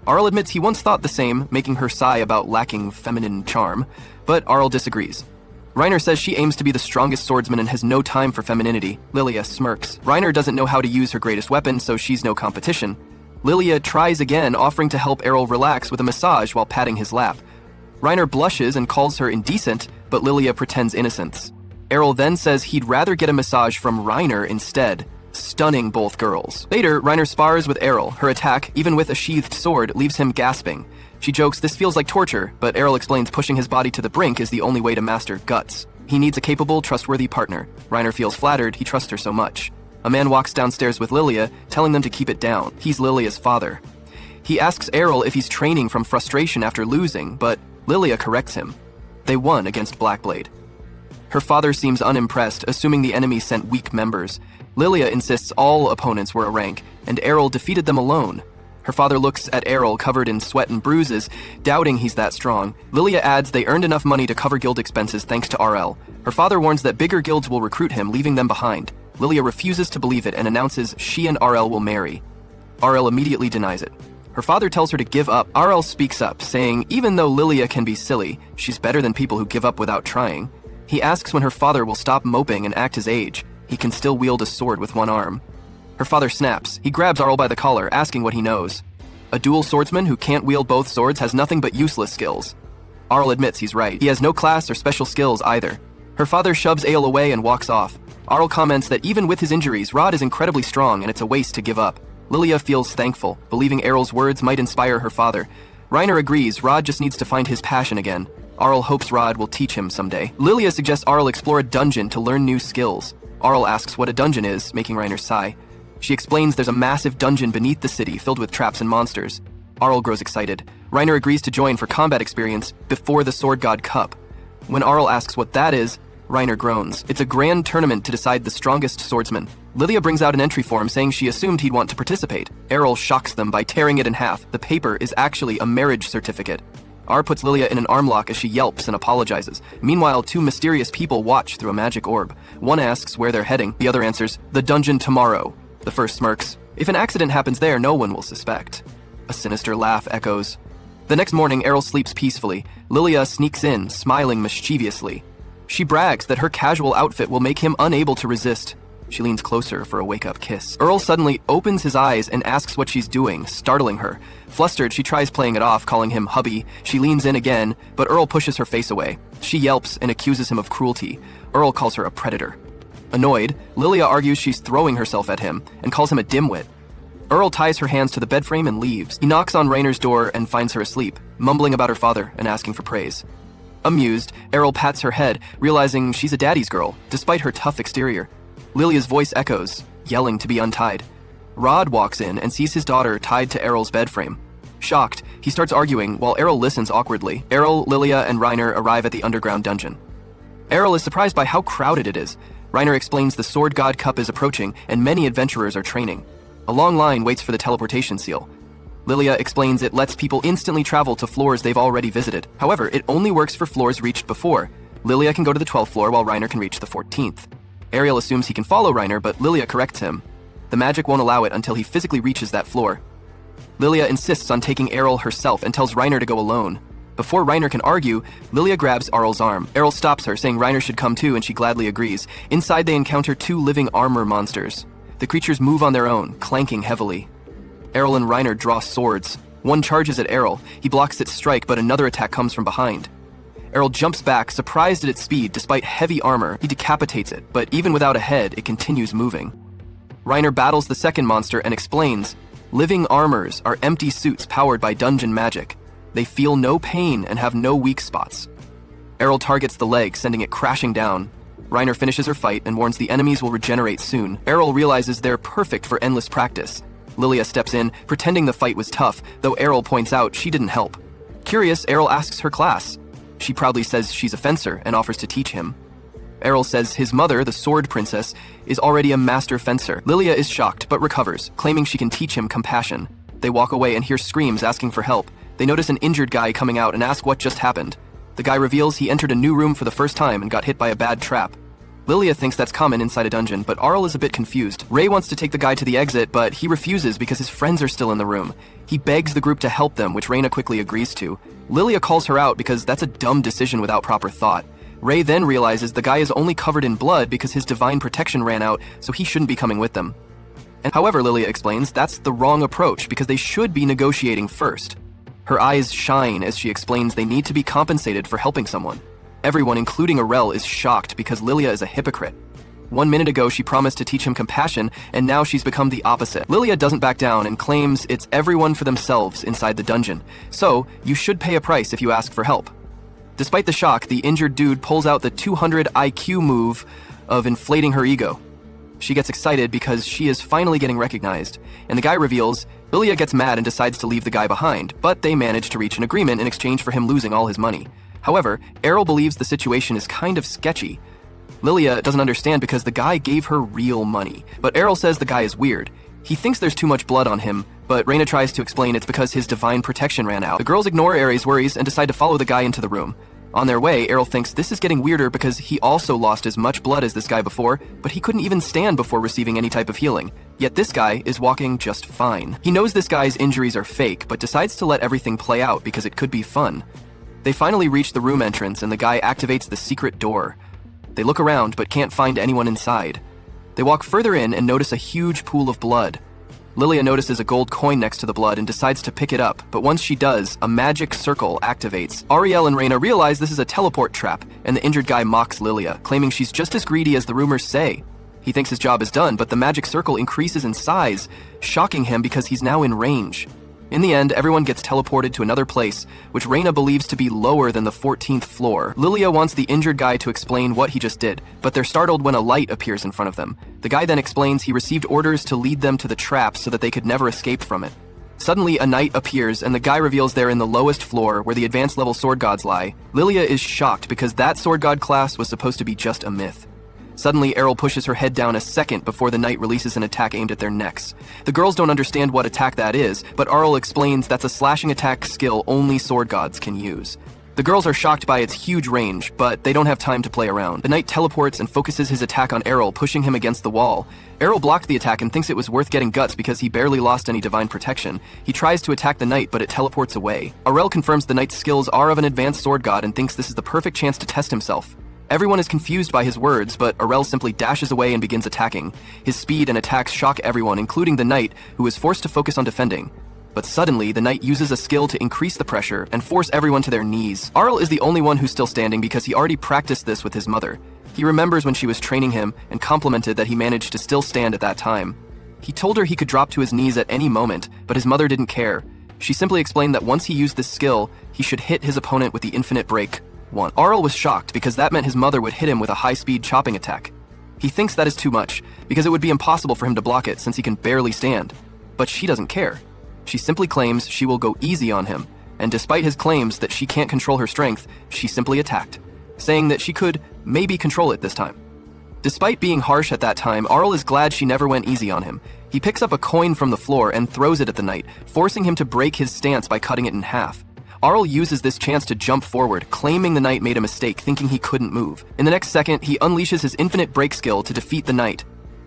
Arel admits he once thought the same, making her sigh about lacking feminine charm, but Arel disagrees. Rainer says she aims to be the strongest swordsman and has no time for femininity. Lilia smirks. Rainer doesn't know how to use her greatest weapon, so she's no competition. Lilia tries again, offering to help Arel relax with a massage while patting his lap. Rainer blushes and calls her indecent, but Lilia pretends innocence. Arel then says he'd rather get a massage from Rainer instead, stunning both girls. Later, Rainer spars with Arel. Her attack, even with a sheathed sword, leaves him gasping. She jokes this feels like torture, but Arel explains pushing his body to the brink is the only way to master guts. He needs a capable, trustworthy partner. Rainer feels flattered, he trusts her so much. A man walks downstairs with Lilia, telling them to keep it down. He's Lilia's father. He asks Arel if he's training from frustration after losing, but Lilia corrects him. They won against Blackblade. Her father seems unimpressed, assuming the enemy sent weak members. Lilia insists all opponents were a rank, and Arel defeated them alone. Her father looks at Arel covered in sweat and bruises, doubting he's that strong. Lilia adds they earned enough money to cover guild expenses thanks to Arel. Her father warns that bigger guilds will recruit him, leaving them behind. Lilia refuses to believe it and announces she and Arel will marry. Arel immediately denies it. Her father tells her to give up. Arel speaks up, saying even though Lilia can be silly, she's better than people who give up without trying. He asks when her father will stop moping and act his age. He can still wield a sword with one arm. Her father snaps. He grabs Arel by the collar, asking what he knows. A dual swordsman who can't wield both swords has nothing but useless skills. Arel admits he's right. He has no class or special skills either. Her father shoves Arel away and walks off. Arel comments that even with his injuries, Rod is incredibly strong and it's a waste to give up. Lilia feels thankful, believing Arel's words might inspire her father. Rainer agrees Rod just needs to find his passion again. Arel hopes Rod will teach him someday. Lilia suggests Arel explore a dungeon to learn new skills. Arel asks what a dungeon is, making Rainer sigh. She explains there's a massive dungeon beneath the city filled with traps and monsters. Arel grows excited. Rainer agrees to join for combat experience before the Sword God Cup. When Arel asks what that is, Rainer groans. It's a grand tournament to decide the strongest swordsman. Lilia brings out an entry form saying she assumed he'd want to participate. Arel shocks them by tearing it in half. The paper is actually a marriage certificate. Ar puts Lilia in an arm lock as she yelps and apologizes. Meanwhile, two mysterious people watch through a magic orb. One asks where they're heading. The other answers, the dungeon tomorrow. The first smirks. If an accident happens there, no one will suspect. A sinister laugh echoes. The next morning, Arel sleeps peacefully. Lilia sneaks in, smiling mischievously. She brags that her casual outfit will make him unable to resist. She leans closer for a wake-up kiss. Earl suddenly opens his eyes and asks what she's doing, startling her. Flustered, she tries playing it off, calling him hubby. She leans in again, but Earl pushes her face away. She yelps and accuses him of cruelty. Earl calls her a predator. Annoyed, Lilia argues she's throwing herself at him and calls him a dimwit. Earl ties her hands to the bed frame and leaves. He knocks on Rainer's door and finds her asleep, mumbling about her father and asking for praise. Amused, Arel pats her head, realizing she's a daddy's girl, despite her tough exterior. Lilia's voice echoes, yelling to be untied. Rod walks in and sees his daughter tied to Arel's bed frame. Shocked, he starts arguing while Arel listens awkwardly. Arel, Lilia, and Rainer arrive at the underground dungeon. Arel is surprised by how crowded it is. Rainer explains the Sword God Cup is approaching and many adventurers are training. A long line waits for the teleportation seal. Lilia explains it lets people instantly travel to floors they've already visited. However, it only works for floors reached before. Lilia can go to the 12th floor while Rainer can reach the 14th. Arel assumes he can follow Rainer, but Lilia corrects him. The magic won't allow it until he physically reaches that floor. Lilia insists on taking Arel herself and tells Rainer to go alone. Before Rainer can argue, Lilia grabs Arel's arm. Arel stops her, saying Rainer should come too, and she gladly agrees. Inside, they encounter two living armor monsters. The creatures move on their own, clanking heavily. Arel and Rainer draw swords. One charges at Arel. He blocks its strike, but another attack comes from behind. Arel jumps back, surprised at its speed despite heavy armor. He decapitates it, but even without a head, it continues moving. Rainer battles the second monster and explains, living armors are empty suits powered by dungeon magic. They feel no pain and have no weak spots. Arel targets the leg, sending it crashing down. Rainer finishes her fight and warns the enemies will regenerate soon. Arel realizes they're perfect for endless practice. Lilia steps in, pretending the fight was tough, though Arel points out she didn't help. Curious, Arel asks her class. She proudly says she's a fencer and offers to teach him. Arel says his mother, the sword princess, is already a master fencer. Lilia is shocked, but recovers, claiming she can teach him compassion. They walk away and hear screams asking for help. They notice an injured guy coming out and ask what just happened. The guy reveals he entered a new room for the first time and got hit by a bad trap. Lilia thinks that's common inside a dungeon, but Arel is a bit confused. Ray wants to take the guy to the exit, but he refuses because his friends are still in the room. He begs the group to help them, which Reyna quickly agrees to. Lilia calls her out because that's a dumb decision without proper thought. Ray then realizes the guy is only covered in blood because his divine protection ran out, so he shouldn't be coming with them. And however, Lilia explains, that's the wrong approach because they should be negotiating first. Her eyes shine as she explains they need to be compensated for helping someone. Everyone, including Arel, is shocked because Lilia is a hypocrite. 1 minute ago, she promised to teach him compassion, and now she's become the opposite. Lilia doesn't back down and claims it's everyone for themselves inside the dungeon. So, you should pay a price if you ask for help. Despite the shock, the injured dude pulls out the 200 IQ move of inflating her ego. She gets excited because she is finally getting recognized, and the guy reveals Lilia gets mad and decides to leave the guy behind, but they manage to reach an agreement in exchange for him losing all his money. However, Arel believes the situation is kind of sketchy. Lilia doesn't understand because the guy gave her real money, but Arel says the guy is weird. He thinks there's too much blood on him, but Reyna tries to explain it's because his divine protection ran out. The girls ignore Ares' worries and decide to follow the guy into the room. On their way, Arel thinks this is getting weirder because he also lost as much blood as this guy before, but he couldn't even stand before receiving any type of healing. Yet this guy is walking just fine. He knows this guy's injuries are fake, but decides to let everything play out because it could be fun. They finally reach the room entrance and the guy activates the secret door. They look around but can't find anyone inside. They walk further in and notice a huge pool of blood. Lilia notices a gold coin next to the blood and decides to pick it up, but once she does, a magic circle activates. Ariel and Reyna realize this is a teleport trap, and the injured guy mocks Lilia, claiming she's just as greedy as the rumors say. He thinks his job is done, but the magic circle increases in size, shocking him because he's now in range. In the end, everyone gets teleported to another place, which Reyna believes to be lower than the 14th floor. Lilia wants the injured guy to explain what he just did, but they're startled when a light appears in front of them. The guy then explains he received orders to lead them to the trap so that they could never escape from it. Suddenly, a knight appears, and the guy reveals they're in the lowest floor, where the advanced level sword gods lie. Lilia is shocked because that sword god class was supposed to be just a myth. Suddenly, Arel pushes her head down a second before the knight releases an attack aimed at their necks. The girls don't understand what attack that is, but Arel explains that's a slashing attack skill only sword gods can use. The girls are shocked by its huge range, but they don't have time to play around. The knight teleports and focuses his attack on Arel, pushing him against the wall. Arel blocked the attack and thinks it was worth getting guts because he barely lost any divine protection. He tries to attack the knight, but it teleports away. Arel confirms the knight's skills are of an advanced sword god and thinks this is the perfect chance to test himself. Everyone is confused by his words, but Arel simply dashes away and begins attacking. His speed and attacks shock everyone, including the knight, who is forced to focus on defending. But suddenly, the knight uses a skill to increase the pressure and force everyone to their knees. Arel is the only one who's still standing because he already practiced this with his mother. He remembers when she was training him and complimented that he managed to still stand at that time. He told her he could drop to his knees at any moment, but his mother didn't care. She simply explained that once he used this skill, he should hit his opponent with the infinite break. Arel was shocked because that meant his mother would hit him with a high-speed chopping attack. He thinks that is too much, because it would be impossible for him to block it since he can barely stand. But she doesn't care. She simply claims she will go easy on him, and despite his claims that she can't control her strength, she simply attacked, saying that she could maybe control it this time. Despite being harsh at that time, Arel is glad she never went easy on him. He picks up a coin from the floor and throws it at the knight, forcing him to break his stance by cutting it in half. Arel uses this chance to jump forward, claiming the knight made a mistake, thinking he couldn't move. In the next second, he unleashes his infinite break skill to defeat the knight.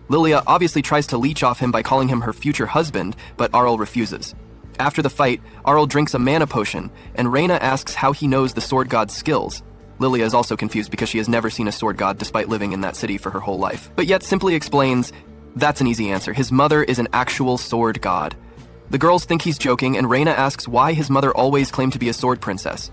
Lilia obviously tries to leech off him by calling him her future husband, but Arel refuses. After the fight, Arel drinks a mana potion, and Reyna asks how he knows the sword god's skills. Lilia is also confused because she has never seen a sword god despite living in that city for her whole life, but yet simply explains, that's an easy answer. His mother is an actual sword god. The girls think he's joking, and Reyna asks why his mother always claimed to be a sword princess.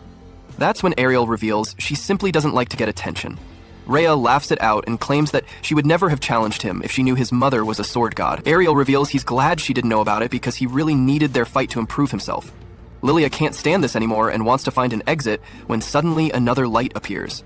That's when Ariel reveals she simply doesn't like to get attention. Rhea laughs it out and claims that she would never have challenged him if she knew his mother was a sword god. Ariel reveals he's glad she didn't know about it because he really needed their fight to improve himself. Lilia can't stand this anymore and wants to find an exit when suddenly another light appears.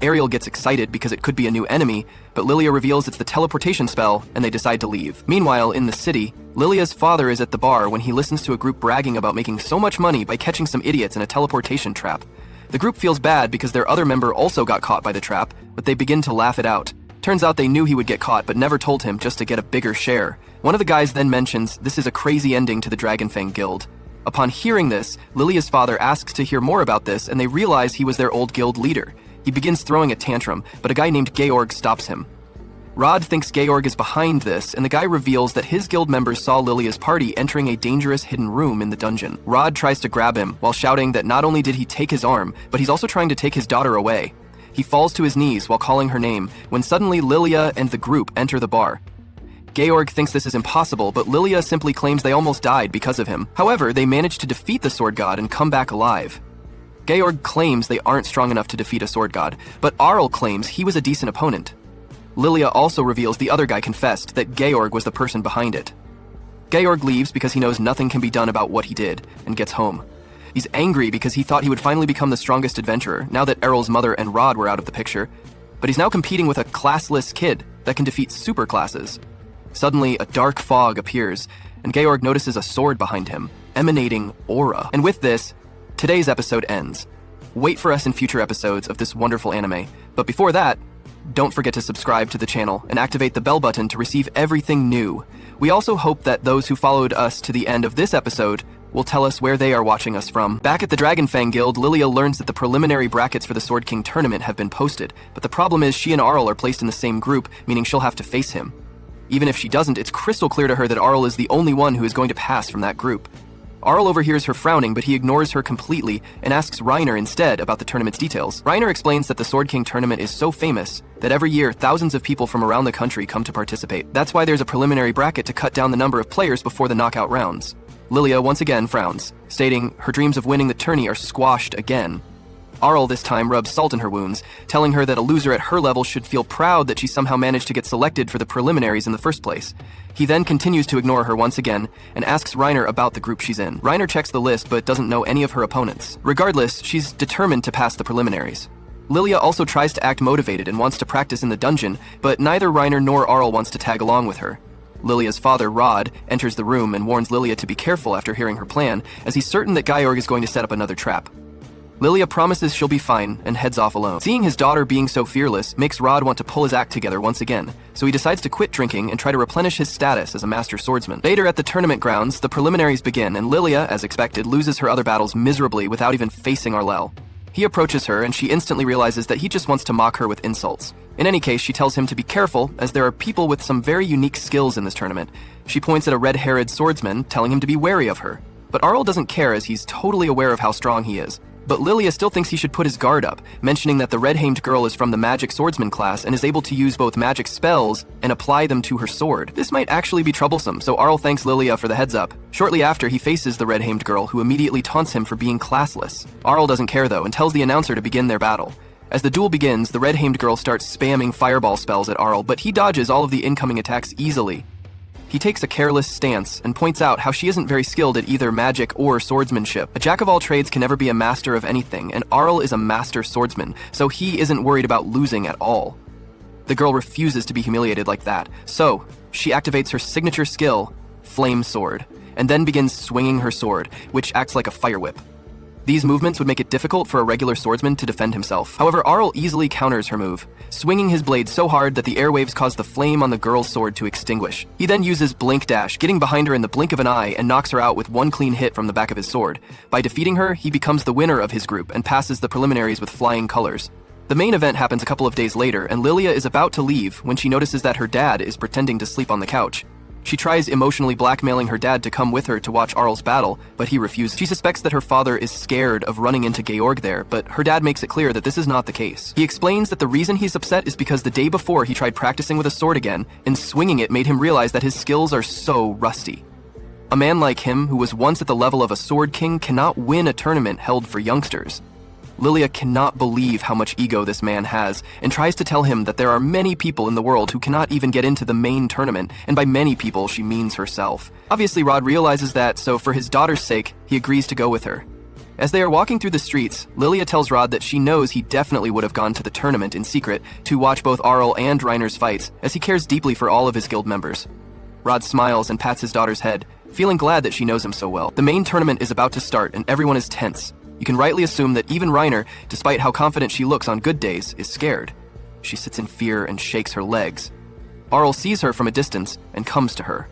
Ariel gets excited because it could be a new enemy, but Lilia reveals it's the teleportation spell, and they decide to leave. Meanwhile, in the city, Lilia's father is at the bar when he listens to a group bragging about making so much money by catching some idiots in a teleportation trap. The group feels bad because their other member also got caught by the trap, but they begin to laugh it out. Turns out they knew he would get caught but never told him just to get a bigger share. One of the guys then mentions this is a crazy ending to the Dragonfang Guild. Upon hearing this, Lilia's father asks to hear more about this and they realize he was their old guild leader. He begins throwing a tantrum, but a guy named Georg stops him. Rod thinks Georg is behind this, and the guy reveals that his guild members saw Lilia's party entering a dangerous hidden room in the dungeon. Rod tries to grab him, while shouting that not only did he take his arm, but he's also trying to take his daughter away. He falls to his knees while calling her name, when suddenly Lilia and the group enter the bar. Georg thinks this is impossible, but Lilia simply claims they almost died because of him. However, they manage to defeat the sword god and come back alive. Georg claims they aren't strong enough to defeat a sword god, but Arel claims he was a decent opponent. Lilia also reveals the other guy confessed that Georg was the person behind it. Georg leaves because he knows nothing can be done about what he did, and gets home. He's angry because he thought he would finally become the strongest adventurer, now that Arel's mother and Rod were out of the picture, but he's now competing with a classless kid that can defeat super classes. Suddenly, a dark fog appears, and Georg notices a sword behind him, emanating aura. And with this, today's episode ends. Wait for us in future episodes of this wonderful anime, but before that, don't forget to subscribe to the channel and activate the bell button to receive everything new. We also hope that those who followed us to the end of this episode will tell us where they are watching us from. Back at the Dragonfang Guild, Lilia learns that the preliminary brackets for the Sword King tournament have been posted, but the problem is she and Arel are placed in the same group, meaning she'll have to face him. Even if she doesn't, it's crystal clear to her that Arel is the only one who is going to pass from that group. Arel overhears her frowning, but he ignores her completely and asks Reiner instead about the tournament's details. Reiner explains that the Sword King tournament is so famous that every year thousands of people from around the country come to participate. That's why there's a preliminary bracket to cut down the number of players before the knockout rounds. Lilia once again frowns, stating her dreams of winning the tourney are squashed again. Arel this time rubs salt in her wounds, telling her that a loser at her level should feel proud that she somehow managed to get selected for the preliminaries in the first place. He then continues to ignore her once again and asks Reiner about the group she's in. Reiner checks the list but doesn't know any of her opponents. Regardless, she's determined to pass the preliminaries. Lilia also tries to act motivated and wants to practice in the dungeon, but neither Reiner nor Arel wants to tag along with her. Lilia's father, Rod, enters the room and warns Lilia to be careful after hearing her plan, as he's certain that Georg is going to set up another trap. Lilia promises she'll be fine and heads off alone. Seeing his daughter being so fearless makes Rod want to pull his act together once again, so he decides to quit drinking and try to replenish his status as a master swordsman. Later at the tournament grounds, the preliminaries begin, and Lilia, as expected, loses her other battles miserably without even facing Arel. He approaches her and she instantly realizes that he just wants to mock her with insults. In any case, she tells him to be careful, as there are people with some very unique skills in this tournament. She points at a red-haired swordsman, telling him to be wary of her. But Arel doesn't care, as he's totally aware of how strong he is. But Lilia still thinks he should put his guard up, mentioning that the red-hamed girl is from the magic swordsman class and is able to use both magic spells and apply them to her sword. This might actually be troublesome, so Arel thanks Lilia for the heads up. Shortly after, he faces the red-hamed girl, who immediately taunts him for being classless. Arel doesn't care though, and tells the announcer to begin their battle. As the duel begins, the red-hamed girl starts spamming fireball spells at Arel, but he dodges all of the incoming attacks easily. He takes a careless stance and points out how she isn't very skilled at either magic or swordsmanship. A jack of all trades can never be a master of anything, and Arel is a master swordsman, so he isn't worried about losing at all. The girl refuses to be humiliated like that, so she activates her signature skill, Flame Sword, and then begins swinging her sword, which acts like a fire whip. These movements would make it difficult for a regular swordsman to defend himself. However, Arel easily counters her move, swinging his blade so hard that the airwaves cause the flame on the girl's sword to extinguish. He then uses Blink Dash, getting behind her in the blink of an eye and knocks her out with one clean hit from the back of his sword. By defeating her, he becomes the winner of his group and passes the preliminaries with flying colors. The main event happens a couple of days later, and Lilia is about to leave when she notices that her dad is pretending to sleep on the couch. She tries emotionally blackmailing her dad to come with her to watch Arel's battle, but he refuses. She suspects that her father is scared of running into Georg there, but her dad makes it clear that this is not the case. He explains that the reason he's upset is because the day before he tried practicing with a sword again, and swinging it made him realize that his skills are so rusty. A man like him, who was once at the level of a sword king, cannot win a tournament held for youngsters. Lilia cannot believe how much ego this man has, and tries to tell him that there are many people in the world who cannot even get into the main tournament, and by many people she means herself. Obviously, Rod realizes that, so for his daughter's sake, he agrees to go with her. As they are walking through the streets, Lilia tells Rod that she knows he definitely would have gone to the tournament in secret to watch both Arel and Reiner's fights, as he cares deeply for all of his guild members. Rod smiles and pats his daughter's head, feeling glad that she knows him so well. The main tournament is about to start, and everyone is tense. You can rightly assume that even Reiner, despite how confident she looks on good days, is scared. She sits in fear and shakes her legs. Arel sees her from a distance and comes to her.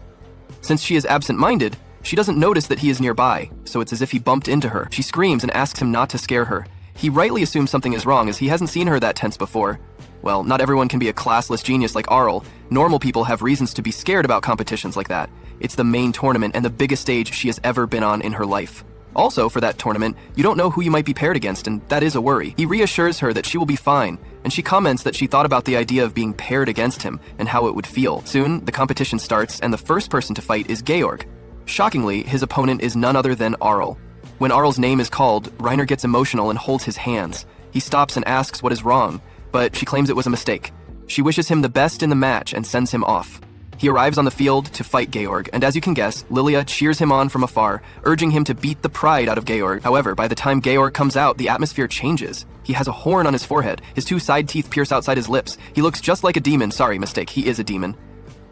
Since she is absent-minded, she doesn't notice that he is nearby, so it's as if he bumped into her. She screams and asks him not to scare her. He rightly assumes something is wrong, as he hasn't seen her that tense before. Well, not everyone can be a classless genius like Arel. Normal people have reasons to be scared about competitions like that. It's the main tournament and the biggest stage she has ever been on in her life. Also, for that tournament, you don't know who you might be paired against, and that is a worry. He reassures her that she will be fine, and she comments that she thought about the idea of being paired against him and how it would feel. Soon, the competition starts, and the first person to fight is Georg. Shockingly, his opponent is none other than Arel. When Arel's name is called, Reiner gets emotional and holds his hands. He stops and asks what is wrong, but she claims it was a mistake. She wishes him the best in the match and sends him off. He arrives on the field to fight Georg, and as you can guess, Lilia cheers him on from afar, urging him to beat the pride out of Georg. However, by the time Georg comes out, the atmosphere changes. He has a horn on his forehead, his two side teeth pierce outside his lips. He looks just like a demon. Sorry, mistake, he is a demon.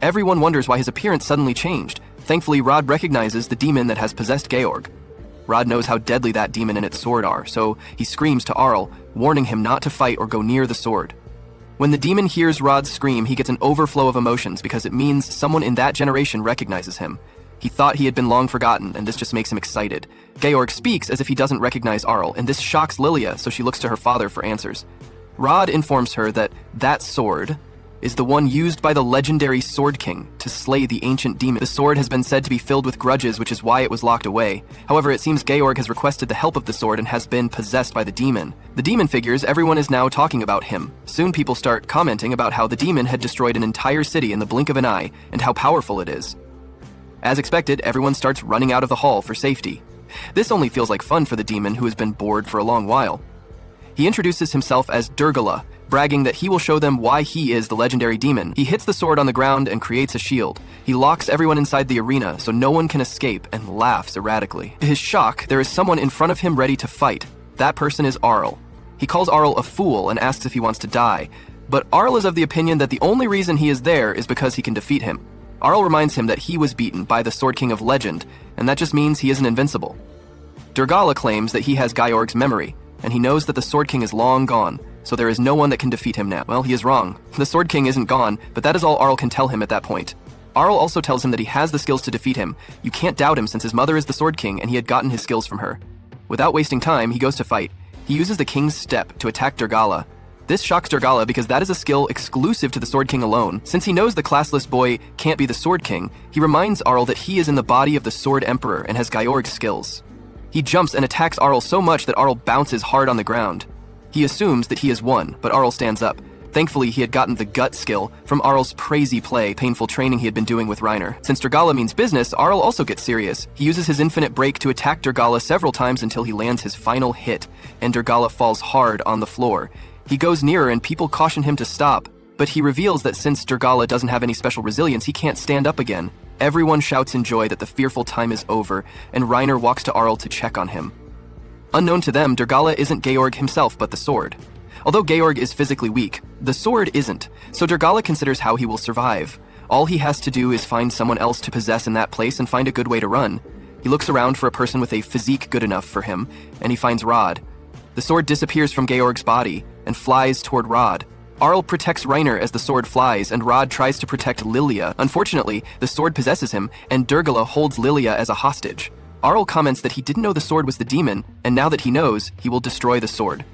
Everyone wonders why his appearance suddenly changed. Thankfully, Rod recognizes the demon that has possessed Georg. Rod knows how deadly that demon and its sword are, so he screams to Arel, warning him not to fight or go near the sword. When the demon hears Rod scream, he gets an overflow of emotions because it means someone in that generation recognizes him. He thought he had been long forgotten, and this just makes him excited. Georg speaks as if he doesn't recognize Arel, and this shocks Lilia, so she looks to her father for answers. Rod informs her that that sword is the one used by the legendary Sword King to slay the ancient demon. The sword has been said to be filled with grudges, which is why it was locked away. However, it seems Georg has requested the help of the sword and has been possessed by the demon. The demon figures, everyone is now talking about him. Soon people start commenting about how the demon had destroyed an entire city in the blink of an eye and how powerful it is. As expected, everyone starts running out of the hall for safety. This only feels like fun for the demon who has been bored for a long while. He introduces himself as Durgala, bragging that he will show them why he is the legendary demon. He hits the sword on the ground and creates a shield. He locks everyone inside the arena so no one can escape and laughs erratically. To his shock, there is someone in front of him ready to fight. That person is Arel. He calls Arel a fool and asks if he wants to die, but Arel is of the opinion that the only reason he is there is because he can defeat him. Arel reminds him that he was beaten by the Sword King of Legend, and that just means he isn't invincible. Durgala claims that he has Georg's memory, and he knows that the Sword King is long gone, so there is no one that can defeat him now. Well, he is wrong. The Sword King isn't gone, but that is all Arel can tell him at that point. Arel also tells him that he has the skills to defeat him. You can't doubt him since his mother is the Sword King and he had gotten his skills from her. Without wasting time, he goes to fight. He uses the King's Step to attack Durgala. This shocks Durgala because that is a skill exclusive to the Sword King alone. Since he knows the classless boy can't be the Sword King, he reminds Arel that he is in the body of the Sword Emperor and has Georg's skills. He jumps and attacks Arel so much that Arel bounces hard on the ground. He assumes that he has won, but Arel stands up. Thankfully, he had gotten the gut skill from Arel's crazy play, painful training he had been doing with Reiner. Since Durgala means business, Arel also gets serious. He uses his infinite break to attack Durgala several times until he lands his final hit, and Durgala falls hard on the floor. He goes nearer and people caution him to stop, but he reveals that since Durgala doesn't have any special resilience, he can't stand up again. Everyone shouts in joy that the fearful time is over, and Reiner walks to Arel to check on him. Unknown to them, Durgala isn't Georg himself, but the sword. Although Georg is physically weak, the sword isn't, so Durgala considers how he will survive. All he has to do is find someone else to possess in that place and find a good way to run. He looks around for a person with a physique good enough for him, and he finds Rod. The sword disappears from Georg's body and flies toward Rod. Arel protects Reiner as the sword flies, and Rod tries to protect Lilia. Unfortunately, the sword possesses him, and Durgala holds Lilia as a hostage. Arel comments that he didn't know the sword was the demon, and now that he knows, he will destroy the sword.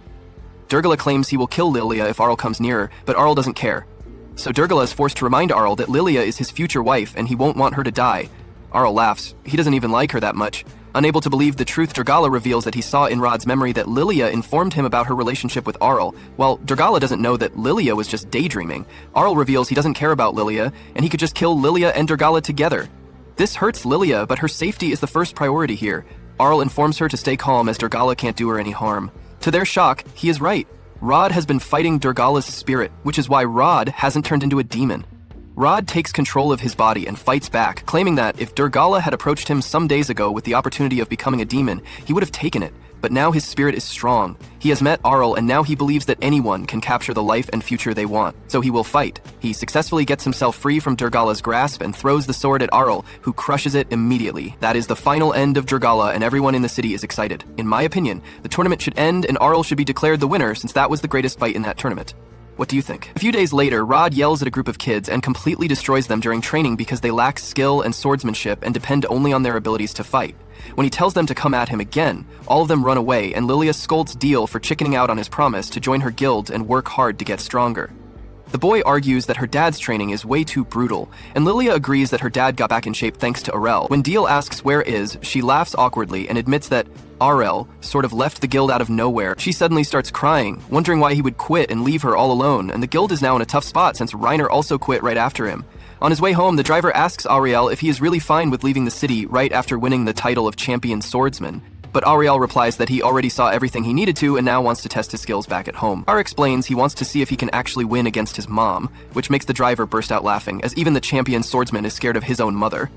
Durgala claims he will kill Lilia if Arel comes nearer, but Arel doesn't care. So Durgala is forced to remind Arel that Lilia is his future wife and he won't want her to die. Arel laughs. He doesn't even like her that much. Unable to believe the truth, Durgala reveals that he saw in Rod's memory that Lilia informed him about her relationship with Arel, while Durgala doesn't know that Lilia was just daydreaming. Arel reveals he doesn't care about Lilia, and he could just kill Lilia and Durgala together. This hurts Lilia, but her safety is the first priority here. Arel informs her to stay calm as Durgala can't do her any harm. To their shock, he is right. Rod has been fighting Durgala's spirit, which is why Rod hasn't turned into a demon. Rod takes control of his body and fights back, claiming that if Durgala had approached him some days ago with the opportunity of becoming a demon, he would have taken it. But now his spirit is strong. He has met Arel, and now he believes that anyone can capture the life and future they want. So he will fight. He successfully gets himself free from Durgala's grasp and throws the sword at Arel, who crushes it immediately. That is the final end of Durgala, and everyone in the city is excited. In my opinion, the tournament should end and Arel should be declared the winner, since that was the greatest fight in that tournament. What do you think? A few days later, Rod yells at a group of kids and completely destroys them during training because they lack skill and swordsmanship and depend only on their abilities to fight. When he tells them to come at him again, all of them run away, and Lilia scolds Deal for chickening out on his promise to join her guild and work hard to get stronger. The boy argues that her dad's training is way too brutal, and Lilia agrees that her dad got back in shape thanks to Arel. When Deal asks where is, she laughs awkwardly and admits that Arel sort of left the guild out of nowhere. She suddenly starts crying, wondering why he would quit and leave her all alone, and the guild is now in a tough spot since Reiner also quit right after him. On his way home, the driver asks Ariel if he is really fine with leaving the city right after winning the title of champion swordsman. But Ariel replies that he already saw everything he needed to and now wants to test his skills back at home. Ar explains he wants to see if he can actually win against his mom, which makes the driver burst out laughing, as even the champion swordsman is scared of his own mother.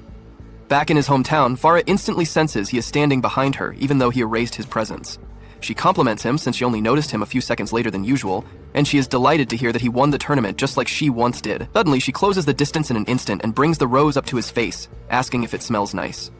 Back in his hometown, Farah instantly senses he is standing behind her, even though he erased his presence. She compliments him since she only noticed him a few seconds later than usual, and she is delighted to hear that he won the tournament just like she once did. Suddenly, she closes the distance in an instant and brings the rose up to his face, asking if it smells nice.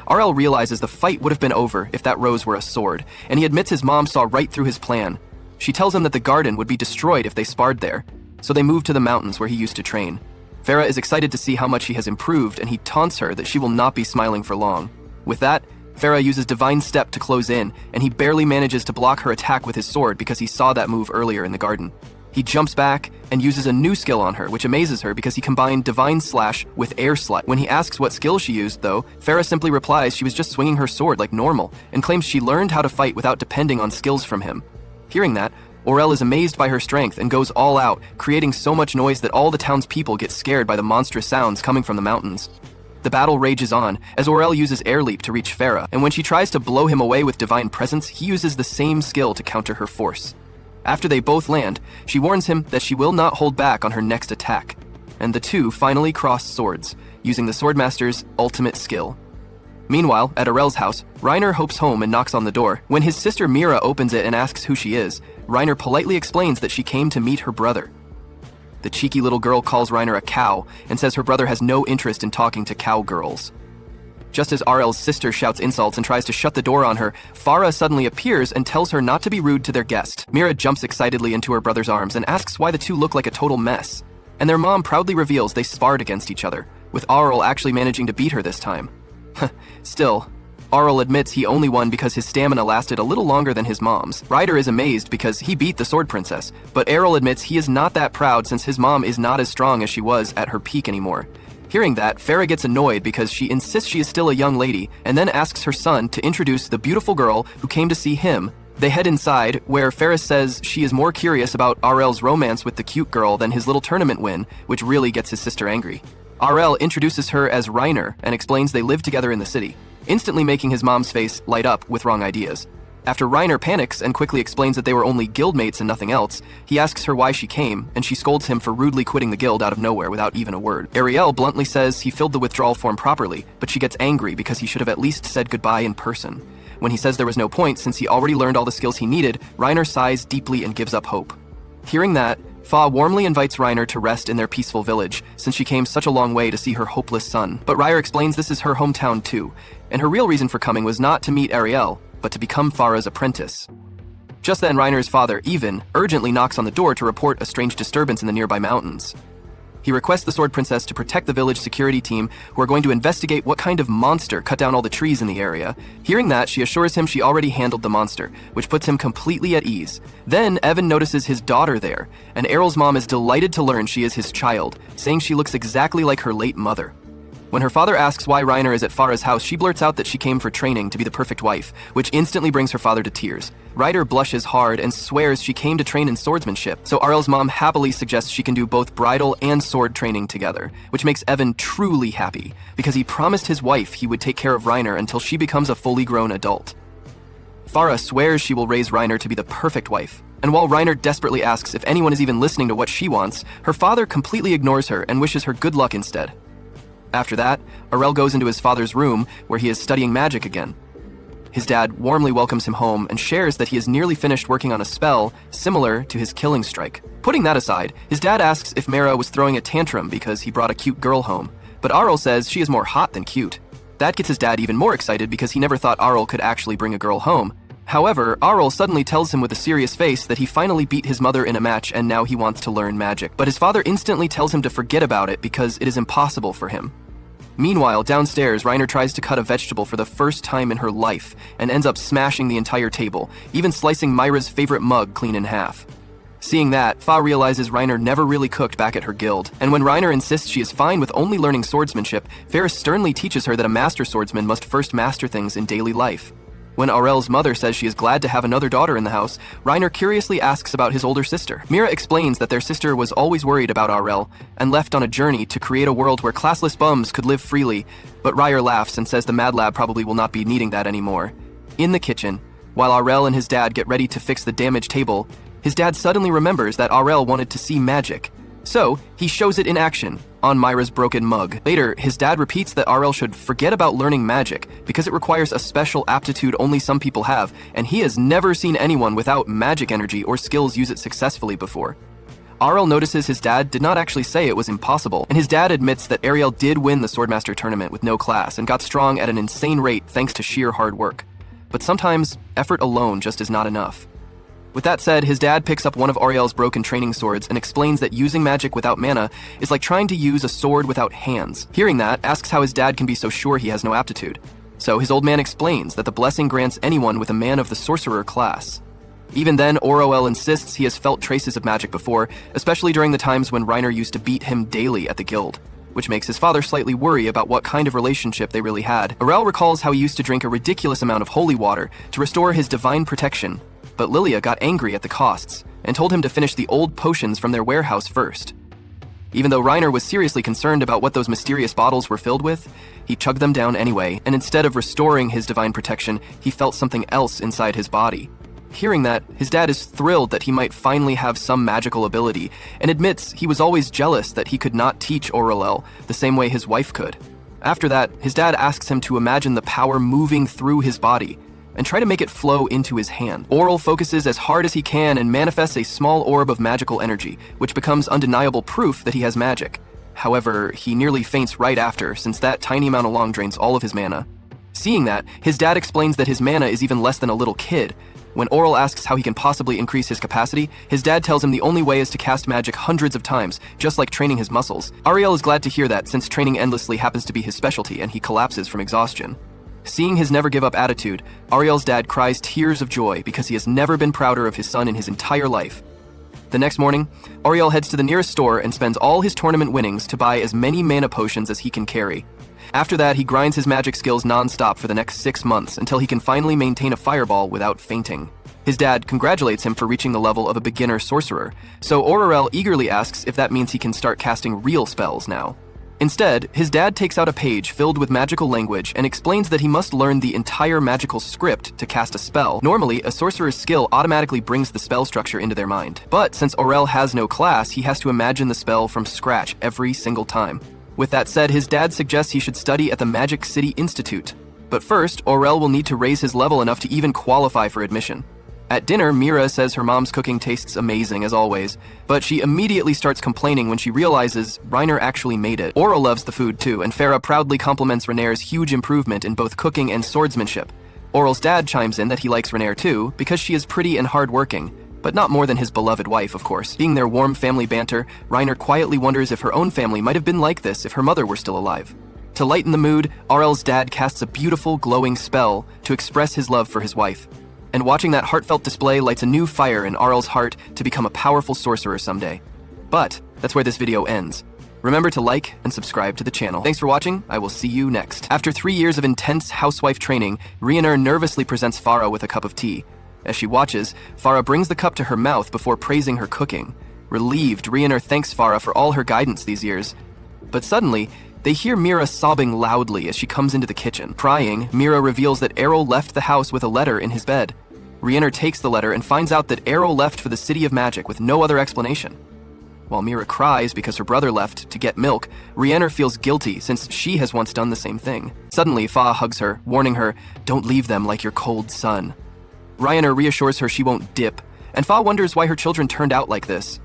Arel realizes the fight would have been over if that rose were a sword, and he admits his mom saw right through his plan. She tells him that the garden would be destroyed if they sparred there, so they move to the mountains where he used to train. Farah is excited to see how much he has improved, and he taunts her that she will not be smiling for long. With that, Farah uses Divine Step to close in, and he barely manages to block her attack with his sword because he saw that move earlier in the garden. He jumps back and uses a new skill on her, which amazes her because he combined Divine Slash with Air Slut. When he asks what skill she used, though, Farah simply replies she was just swinging her sword like normal, and claims she learned how to fight without depending on skills from him. Hearing that, Arel is amazed by her strength and goes all out, creating so much noise that all the townspeople get scared by the monstrous sounds coming from the mountains. The battle rages on, as Arel uses Air Leap to reach Farah, and when she tries to blow him away with Divine Presence, he uses the same skill to counter her force. After they both land, she warns him that she will not hold back on her next attack, and the two finally cross swords, using the Swordmaster's ultimate skill. Meanwhile, at Arel's house, Reiner hopes home and knocks on the door. When his sister Mira opens it and asks who she is, Reiner politely explains that she came to meet her brother. The cheeky little girl calls Reiner a cow and says her brother has no interest in talking to cowgirls. Just as Arel's sister shouts insults and tries to shut the door on her, Farah suddenly appears and tells her not to be rude to their guest. Mira jumps excitedly into her brother's arms and asks why the two look like a total mess. And their mom proudly reveals they sparred against each other, with Arel actually managing to beat her this time. Still, Arel admits he only won because his stamina lasted a little longer than his mom's. Ryder is amazed because he beat the Sword Princess, but Arel admits he is not that proud since his mom is not as strong as she was at her peak anymore. Hearing that, Farah gets annoyed because she insists she is still a young lady and then asks her son to introduce the beautiful girl who came to see him. They head inside, where Farah says she is more curious about Arel's romance with the cute girl than his little tournament win, which really gets his sister angry. Arel introduces her as Reiner and explains they live together in the city, instantly making his mom's face light up with wrong ideas. After Reiner panics and quickly explains that they were only guildmates and nothing else, he asks her why she came, and she scolds him for rudely quitting the guild out of nowhere without even a word. Ariel bluntly says he filled the withdrawal form properly, but she gets angry because he should have at least said goodbye in person. When he says there was no point since he already learned all the skills he needed, Reiner sighs deeply and gives up hope. Hearing that, Fa warmly invites Reiner to rest in their peaceful village, since she came such a long way to see her hopeless son. But Reiner explains this is her hometown too, and her real reason for coming was not to meet Ariel, but to become Farah's apprentice. Just then, Reiner's father, Even, urgently knocks on the door to report a strange disturbance in the nearby mountains. He requests the Sword Princess to protect the village security team, who are going to investigate what kind of monster cut down all the trees in the area. Hearing that, she assures him she already handled the monster, which puts him completely at ease. Then, Evan notices his daughter there, and Errol's mom is delighted to learn she is his child, saying she looks exactly like her late mother. When her father asks why Reiner is at Farah's house, she blurts out that she came for training to be the perfect wife, which instantly brings her father to tears. Ryder blushes hard and swears she came to train in swordsmanship, so Arel's mom happily suggests she can do both bridal and sword training together, which makes Evan truly happy, because he promised his wife he would take care of Reiner until she becomes a fully grown adult. Farah swears she will raise Reiner to be the perfect wife, And while Reiner desperately asks if anyone is even listening to what she wants, her father completely ignores her and wishes her good luck instead. After that, Arel goes into his father's room where he is studying magic again. His dad warmly welcomes him home and shares that he has nearly finished working on a spell similar to his killing strike. Putting that aside, his dad asks if Mira was throwing a tantrum because he brought a cute girl home, but Arel says she is more hot than cute. That gets his dad even more excited because he never thought Arel could actually bring a girl home. However, Arel suddenly tells him with a serious face that he finally beat his mother in a match and now he wants to learn magic. But his father instantly tells him to forget about it because it is impossible for him. Meanwhile, downstairs, Reiner tries to cut a vegetable for the first time in her life and ends up smashing the entire table, even slicing Myra's favorite mug clean in half. Seeing that, Fa realizes Reiner never really cooked back at her guild, and when Reiner insists she is fine with only learning swordsmanship, Ferris sternly teaches her that a master swordsman must first master things in daily life. When Arel's mother says she is glad to have another daughter in the house, Reiner curiously asks about his older sister. Mira explains that their sister was always worried about Arel and left on a journey to create a world where classless bums could live freely, but Reiner laughs and says the Mad Lab probably will not be needing that anymore. In the kitchen, while Arel and his dad get ready to fix the damaged table, his dad suddenly remembers that Arel wanted to see magic. So, he shows it in action, on Myra's broken mug. Later, his dad repeats that Arel should forget about learning magic because it requires a special aptitude only some people have, and he has never seen anyone without magic energy or skills use it successfully before. Arel notices his dad did not actually say it was impossible, and his dad admits that Ariel did win the Swordmaster tournament with no class and got strong at an insane rate thanks to sheer hard work. But sometimes, effort alone just is not enough. With that said, his dad picks up one of Ariel's broken training swords and explains that using magic without mana is like trying to use a sword without hands. Hearing that, asks how his dad can be so sure he has no aptitude. So his old man explains that the blessing grants anyone with a man of the sorcerer class. Even then, Oroel insists he has felt traces of magic before, especially during the times when Reiner used to beat him daily at the guild, which makes his father slightly worry about what kind of relationship they really had. Arel recalls how he used to drink a ridiculous amount of holy water to restore his divine protection, but Lilia got angry at the costs and told him to finish the old potions from their warehouse first. Even though Reiner was seriously concerned about what those mysterious bottles were filled with, he chugged them down anyway, and instead of restoring his divine protection, he felt something else inside his body. Hearing that, his dad is thrilled that he might finally have some magical ability, and admits he was always jealous that he could not teach Orelel the same way his wife could. After that, his dad asks him to imagine the power moving through his body, and try to make it flow into his hand. Orel focuses as hard as he can and manifests a small orb of magical energy, which becomes undeniable proof that he has magic. However, he nearly faints right after, since that tiny amount alone drains all of his mana. Seeing that, his dad explains that his mana is even less than a little kid. When Orel asks how he can possibly increase his capacity, his dad tells him the only way is to cast magic hundreds of times, just like training his muscles. Ariel is glad to hear that, since training endlessly happens to be his specialty and he collapses from exhaustion. Seeing his never-give-up attitude, Ariel's dad cries tears of joy because he has never been prouder of his son in his entire life. The next morning, Ariel heads to the nearest store and spends all his tournament winnings to buy as many mana potions as he can carry. After that, he grinds his magic skills non-stop for the next 6 months until he can finally maintain a fireball without fainting. His dad congratulates him for reaching the level of a beginner sorcerer, so Orel eagerly asks if that means he can start casting real spells now. Instead, his dad takes out a page filled with magical language and explains that he must learn the entire magical script to cast a spell. Normally, a sorcerer's skill automatically brings the spell structure into their mind. But since Arel has no class, he has to imagine the spell from scratch every single time. With that said, his dad suggests he should study at the Magic City Institute. But first, Arel will need to raise his level enough to even qualify for admission. At dinner, Mira says her mom's cooking tastes amazing as always, but she immediately starts complaining when she realizes Reiner actually made it. Orel loves the food too, and Farah proudly compliments Rener's huge improvement in both cooking and swordsmanship. Orel's dad chimes in that he likes Rener too, because she is pretty and hardworking, but not more than his beloved wife, of course. Being their warm family banter, Reiner quietly wonders if her own family might have been like this if her mother were still alive. To lighten the mood, Arel's dad casts a beautiful, glowing spell to express his love for his wife. And watching that heartfelt display lights a new fire in Arel's heart to become a powerful sorcerer someday. But that's where this video ends. Remember to like and subscribe to the channel. Thanks for watching, I will see you next. After 3 years of intense housewife training, Rhaenyra nervously presents Farah with a cup of tea. As she watches, Farah brings the cup to her mouth before praising her cooking. Relieved, Rhaenyra thanks Farah for all her guidance these years. But suddenly, they hear Mira sobbing loudly as she comes into the kitchen. Crying, Mira reveals that Arel left the house with a letter in his bed. Riener takes the letter and finds out that Arel left for the City of Magic with no other explanation. While Mira cries because her brother left to get milk, Riener feels guilty since she has once done the same thing. Suddenly, Fa hugs her, warning her, "Don't leave them like your cold son." Riener reassures her she won't dip, and Fa wonders why her children turned out like this.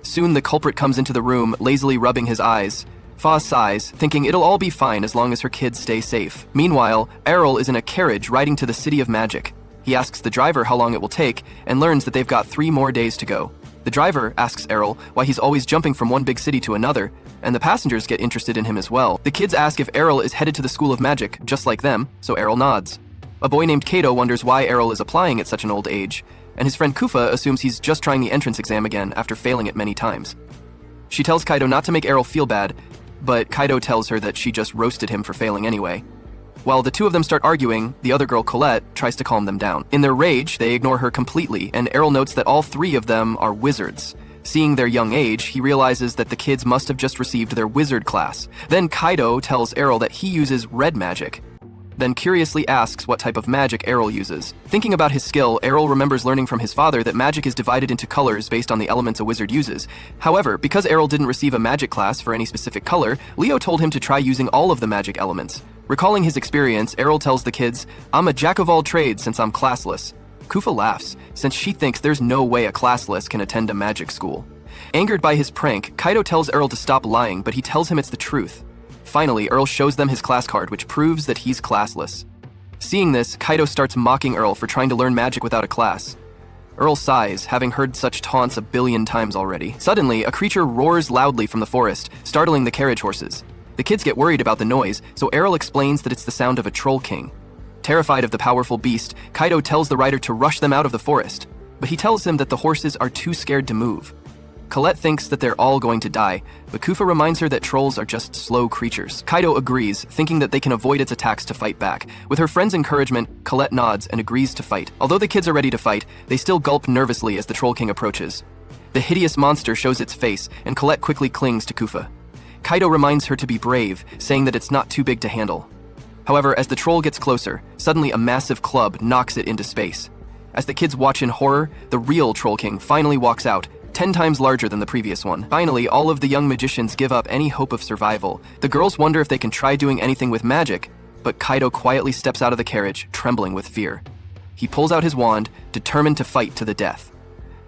Soon the culprit comes into the room, lazily rubbing his eyes. Fa sighs, thinking it'll all be fine as long as her kids stay safe. Meanwhile, Arel is in a carriage riding to the City of Magic. He asks the driver how long it will take, and learns that they've got 3 more days to go. The driver asks Arel why he's always jumping from one big city to another, and the passengers get interested in him as well. The kids ask if Arel is headed to the School of Magic, just like them, so Arel nods. A boy named Kato wonders why Arel is applying at such an old age, and his friend Kufa assumes he's just trying the entrance exam again after failing it many times. She tells Kaito not to make Arel feel bad, but Kaito tells her that she just roasted him for failing anyway. While the two of them start arguing, the other girl, Colette, tries to calm them down. In their rage, they ignore her completely, and Arel notes that all 3 of them are wizards. Seeing their young age, he realizes that the kids must have just received their wizard class. Then Kaito tells Arel that he uses red magic, then curiously asks what type of magic Arel uses. Thinking about his skill, Arel remembers learning from his father that magic is divided into colors based on the elements a wizard uses. However, because Arel didn't receive a magic class for any specific color, Leo told him to try using all of the magic elements. Recalling his experience, Arel tells the kids, "I'm a jack of all trades since I'm classless." Kufa laughs, since she thinks there's no way a classless can attend a magic school. Angered by his prank, Kaito tells Arel to stop lying, but he tells him it's the truth. Finally, Arel shows them his class card, which proves that he's classless. Seeing this, Kaito starts mocking Arel for trying to learn magic without a class. Arel sighs, having heard such taunts a billion times already. Suddenly, a creature roars loudly from the forest, startling the carriage horses. The kids get worried about the noise, so Arel explains that it's the sound of a troll king. Terrified of the powerful beast, Kaito tells the rider to rush them out of the forest, but he tells him that the horses are too scared to move. Colette thinks that they're all going to die, but Kufa reminds her that trolls are just slow creatures. Kaito agrees, thinking that they can avoid its attacks to fight back. With her friend's encouragement, Colette nods and agrees to fight. Although the kids are ready to fight, they still gulp nervously as the Troll King approaches. The hideous monster shows its face, and Colette quickly clings to Kufa. Kaito reminds her to be brave, saying that it's not too big to handle. However, as the troll gets closer, suddenly a massive club knocks it into space. As the kids watch in horror, the real Troll King finally walks out, 10 times larger than the previous one. Finally, all of the young magicians give up any hope of survival. The girls wonder if they can try doing anything with magic, but Kaito quietly steps out of the carriage, trembling with fear. He pulls out his wand, determined to fight to the death.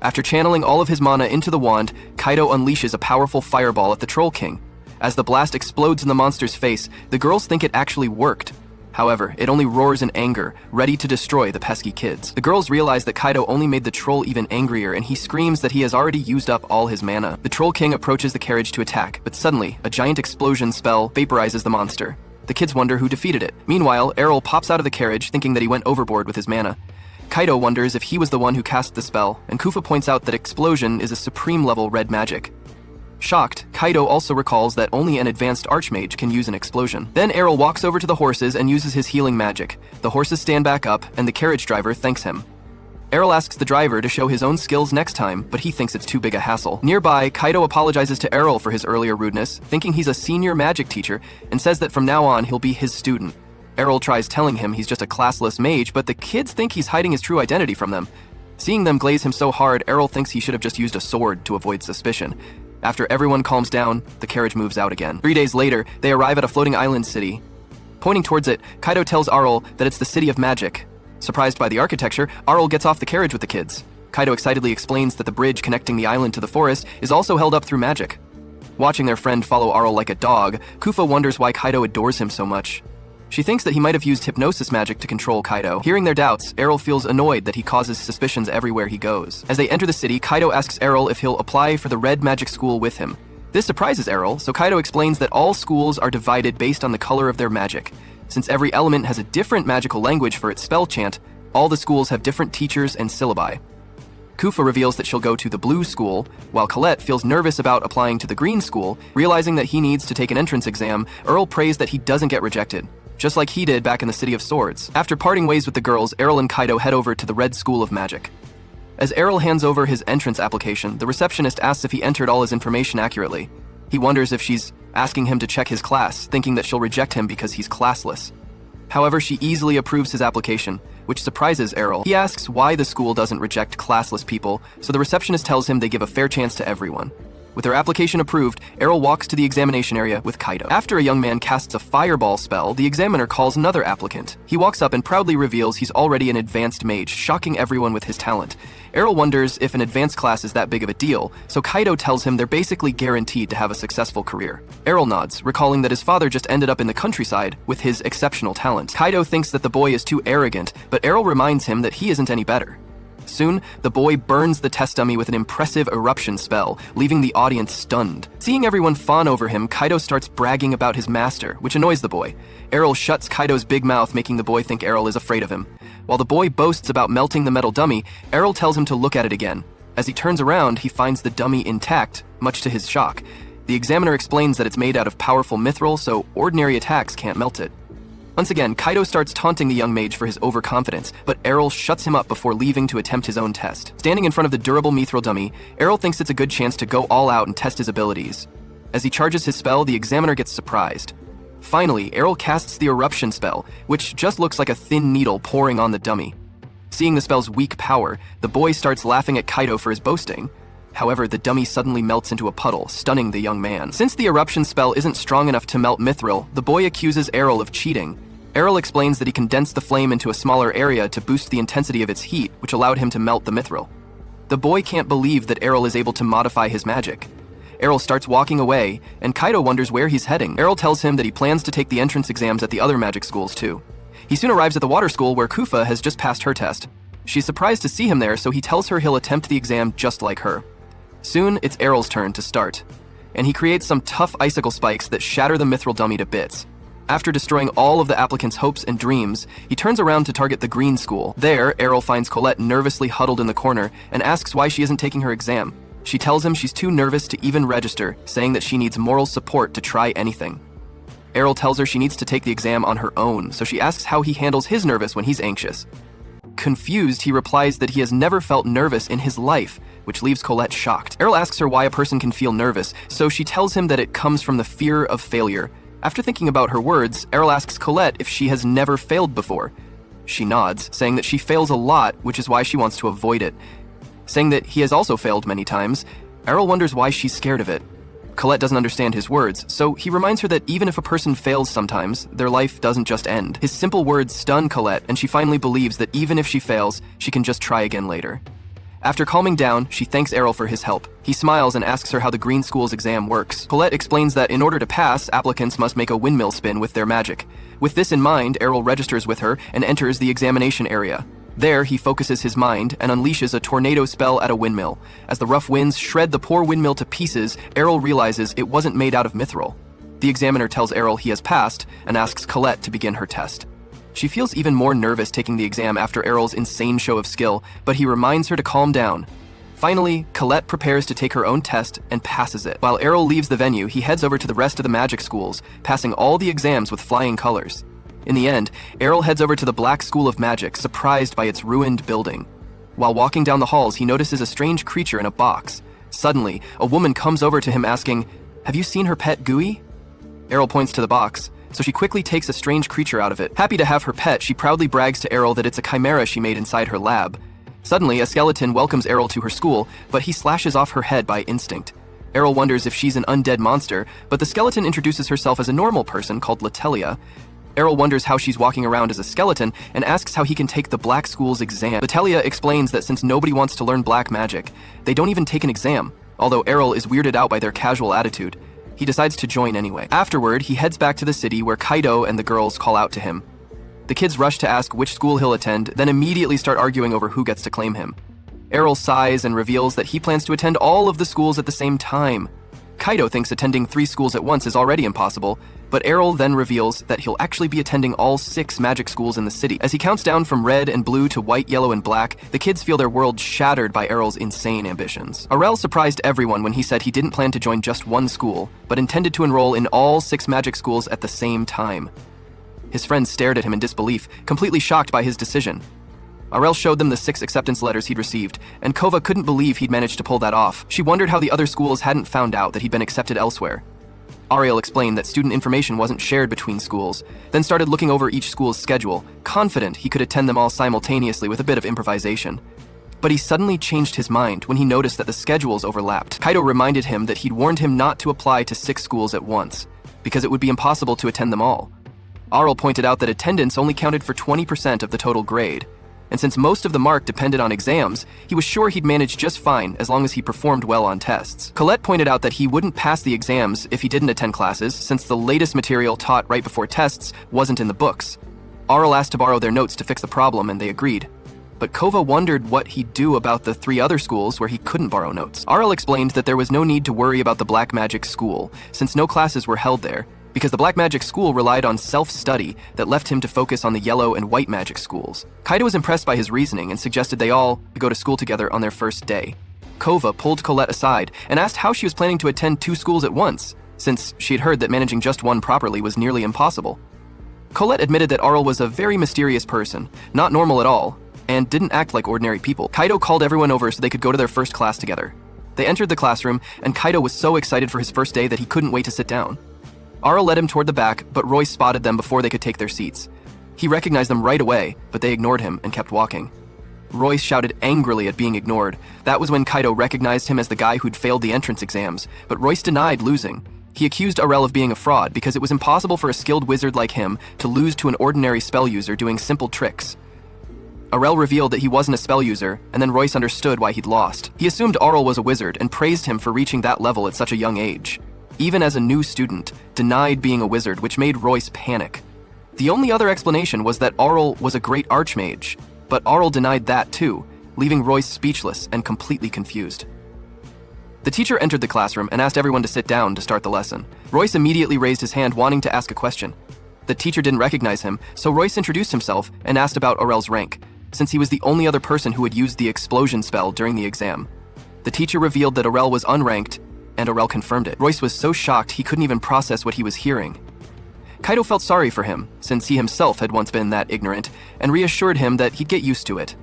After channeling all of his mana into the wand, Kaito unleashes a powerful fireball at the Troll King. As the blast explodes in the monster's face, the girls think it actually worked. However, it only roars in anger, ready to destroy the pesky kids. The girls realize that Kaito only made the troll even angrier, and he screams that he has already used up all his mana. The Troll King approaches the carriage to attack, but suddenly, a giant explosion spell vaporizes the monster. The kids wonder who defeated it. Meanwhile, Arel pops out of the carriage, thinking that he went overboard with his mana. Kaito wonders if he was the one who cast the spell, and Kufa points out that explosion is a supreme-level red magic. Shocked, Kaito also recalls that only an advanced archmage can use an explosion. Then Arel walks over to the horses and uses his healing magic. The horses stand back up, and the carriage driver thanks him. Arel asks the driver to show his own skills next time, but he thinks it's too big a hassle. Nearby, Kaito apologizes to Arel for his earlier rudeness, thinking he's a senior magic teacher, and says that from now on he'll be his student. Arel tries telling him he's just a classless mage, but the kids think he's hiding his true identity from them. Seeing them glaze him so hard, Arel thinks he should have just used a sword to avoid suspicion. After everyone calms down, the carriage moves out again. 3 days later, they arrive at a floating island city. Pointing towards it, Kaito tells Arel that it's the City of Magic. Surprised by the architecture, Arel gets off the carriage with the kids. Kaito excitedly explains that the bridge connecting the island to the forest is also held up through magic. Watching their friend follow Arel like a dog, Kufa wonders why Kaito adores him so much. She thinks that he might have used hypnosis magic to control Kaito. Hearing their doubts, Arel feels annoyed that he causes suspicions everywhere he goes. As they enter the city, Kaito asks Arel if he'll apply for the Red Magic School with him. This surprises Arel, so Kaito explains that all schools are divided based on the color of their magic. Since every element has a different magical language for its spell chant, all the schools have different teachers and syllabi. Kufa reveals that she'll go to the Blue School, while Colette feels nervous about applying to the Green School. Realizing that he needs to take an entrance exam, Arel prays that he doesn't get rejected, just like he did back in the City of Swords. After parting ways with the girls, Arel and Kaito head over to the Red School of Magic. As Arel hands over his entrance application, the receptionist asks if he entered all his information accurately. He wonders if she's asking him to check his class, thinking that she'll reject him because he's classless. However, she easily approves his application, which surprises Arel. He asks why the school doesn't reject classless people, so the receptionist tells him they give a fair chance to everyone. With her application approved, Arel walks to the examination area with Kaido. After a young man casts a fireball spell, the examiner calls another applicant. He walks up and proudly reveals he's already an advanced mage, shocking everyone with his talent. Arel wonders if an advanced class is that big of a deal, so Kaido tells him they're basically guaranteed to have a successful career. Arel nods, recalling that his father just ended up in the countryside with his exceptional talent. Kaido thinks that the boy is too arrogant, but Arel reminds him that he isn't any better. Soon, the boy burns the test dummy with an impressive eruption spell, leaving the audience stunned. Seeing everyone fawn over him, Kaido starts bragging about his master, which annoys the boy. Arel shuts Kaido's big mouth, making the boy think Arel is afraid of him. While the boy boasts about melting the metal dummy, Arel tells him to look at it again. As he turns around, he finds the dummy intact, much to his shock. The examiner explains that it's made out of powerful mithril, so ordinary attacks can't melt it. Once again, Kaido starts taunting the young mage for his overconfidence, but Arel shuts him up before leaving to attempt his own test. Standing in front of the durable mithril dummy, Arel thinks it's a good chance to go all out and test his abilities. As he charges his spell, the examiner gets surprised. Finally, Arel casts the eruption spell, which just looks like a thin needle pouring on the dummy. Seeing the spell's weak power, the boy starts laughing at Kaido for his boasting. However, the dummy suddenly melts into a puddle, stunning the young man. Since the eruption spell isn't strong enough to melt mithril, the boy accuses Arel of cheating. Arel explains that he condensed the flame into a smaller area to boost the intensity of its heat, which allowed him to melt the mithril. The boy can't believe that Arel is able to modify his magic. Arel starts walking away, and Kaido wonders where he's heading. Arel tells him that he plans to take the entrance exams at the other magic schools too. He soon arrives at the water school where Kufa has just passed her test. She's surprised to see him there, so he tells her he'll attempt the exam just like her. Soon, it's Arel's turn to start, and he creates some tough icicle spikes that shatter the mithril dummy to bits. After destroying all of the applicants' hopes and dreams, he turns around to target the green school. There, Arel finds Colette nervously huddled in the corner and asks why she isn't taking her exam. She tells him she's too nervous to even register, saying that she needs moral support to try anything. Arel tells her she needs to take the exam on her own, so she asks how he handles his nervous when he's anxious. Confused, he replies that he has never felt nervous in his life, which leaves Colette shocked. Arel asks her why a person can feel nervous, so she tells him that it comes from the fear of failure. After thinking about her words, Arel asks Colette if she has never failed before. She nods, saying that she fails a lot, which is why she wants to avoid it. Saying that he has also failed many times, Arel wonders why she's scared of it. Colette doesn't understand his words, so he reminds her that even if a person fails sometimes, their life doesn't just end. His simple words stun Colette, and she finally believes that even if she fails, she can just try again later. After calming down, she thanks Arel for his help. He smiles and asks her how the green school's exam works. Colette explains that in order to pass, applicants must make a windmill spin with their magic. With this in mind, Arel registers with her and enters the examination area. There, he focuses his mind and unleashes a tornado spell at a windmill. As the rough winds shred the poor windmill to pieces, Arel realizes it wasn't made out of mithril. The examiner tells Arel he has passed and asks Colette to begin her test. She feels even more nervous taking the exam after Arel's insane show of skill, but he reminds her to calm down. Finally, Colette prepares to take her own test and passes it. While Arel leaves the venue, he heads over to the rest of the magic schools, passing all the exams with flying colors. In the end, Arel heads over to the Black School of Magic, surprised by its ruined building. While walking down the halls, he notices a strange creature in a box. Suddenly, a woman comes over to him asking, "Have you seen her pet Gui?" Arel points to the box, so she quickly takes a strange creature out of it. Happy to have her pet, she proudly brags to Arel that it's a chimera she made inside her lab. Suddenly, a skeleton welcomes Arel to her school, but he slashes off her head by instinct. Arel wonders if she's an undead monster, but the skeleton introduces herself as a normal person called Latelia. Arel wonders how she's walking around as a skeleton and asks how he can take the Black School's exam. Latelia explains that since nobody wants to learn black magic, they don't even take an exam, although Arel is weirded out by their casual attitude. He decides to join anyway. Afterward, he heads back to the city where Kaido and the girls call out to him. The kids rush to ask which school he'll attend, then immediately start arguing over who gets to claim him. Arel sighs and reveals that he plans to attend all of the schools at the same time. Kaido thinks attending 3 schools at once is already impossible, but Arel then reveals that he'll actually be attending all 6 magic schools in the city. As he counts down from red and blue to white, yellow, and black, the kids feel their world shattered by Arel's insane ambitions. Arel surprised everyone when he said he didn't plan to join just one school, but intended to enroll in all 6 magic schools at the same time. His friends stared at him in disbelief, completely shocked by his decision. Arel showed them the 6 acceptance letters he'd received, and Kova couldn't believe he'd managed to pull that off. She wondered how the other schools hadn't found out that he'd been accepted elsewhere. Arel explained that student information wasn't shared between schools, then started looking over each school's schedule, confident he could attend them all simultaneously with a bit of improvisation. But he suddenly changed his mind when he noticed that the schedules overlapped. Kaido reminded him that he'd warned him not to apply to 6 schools at once, because it would be impossible to attend them all. Arel pointed out that attendance only counted for 20% of the total grade, and since most of the mark depended on exams, he was sure he'd manage just fine as long as he performed well on tests. Colette pointed out that he wouldn't pass the exams if he didn't attend classes, since the latest material taught right before tests wasn't in the books. Arel asked to borrow their notes to fix the problem, and they agreed. But Kova wondered what he'd do about the 3 other schools where he couldn't borrow notes. Arel explained that there was no need to worry about the Black Magic School, since no classes were held there, because the Black Magic School relied on self-study that left him to focus on the Yellow and White Magic schools. Kaido was impressed by his reasoning and suggested they all go to school together on their first day. Kova pulled Colette aside and asked how she was planning to attend 2 schools at once, since she had heard that managing just one properly was nearly impossible. Colette admitted that Arel was a very mysterious person, not normal at all, and didn't act like ordinary people. Kaido called everyone over so they could go to their first class together. They entered the classroom, and Kaido was so excited for his first day that he couldn't wait to sit down. Arel led him toward the back, but Royce spotted them before they could take their seats. He recognized them right away, but they ignored him and kept walking. Royce shouted angrily at being ignored. That was when Kaido recognized him as the guy who'd failed the entrance exams, but Royce denied losing. He accused Arel of being a fraud because it was impossible for a skilled wizard like him to lose to an ordinary spell user doing simple tricks. Arel revealed that he wasn't a spell user, and then Royce understood why he'd lost. He assumed Arel was a wizard and praised him for reaching that level at such a young age. Even as a new student, denied being a wizard, which made Royce panic. The only other explanation was that Arel was a great archmage, but Arel denied that too, leaving Royce speechless and completely confused. The teacher entered the classroom and asked everyone to sit down to start the lesson. Royce immediately raised his hand wanting to ask a question. The teacher didn't recognize him, so Royce introduced himself and asked about Arel's rank, since he was the only other person who had used the explosion spell during the exam. The teacher revealed that Arel was unranked, and Arel confirmed it. Royce was so shocked he couldn't even process what he was hearing. Kaido felt sorry for him, since he himself had once been that ignorant, and reassured him that he'd get used to it.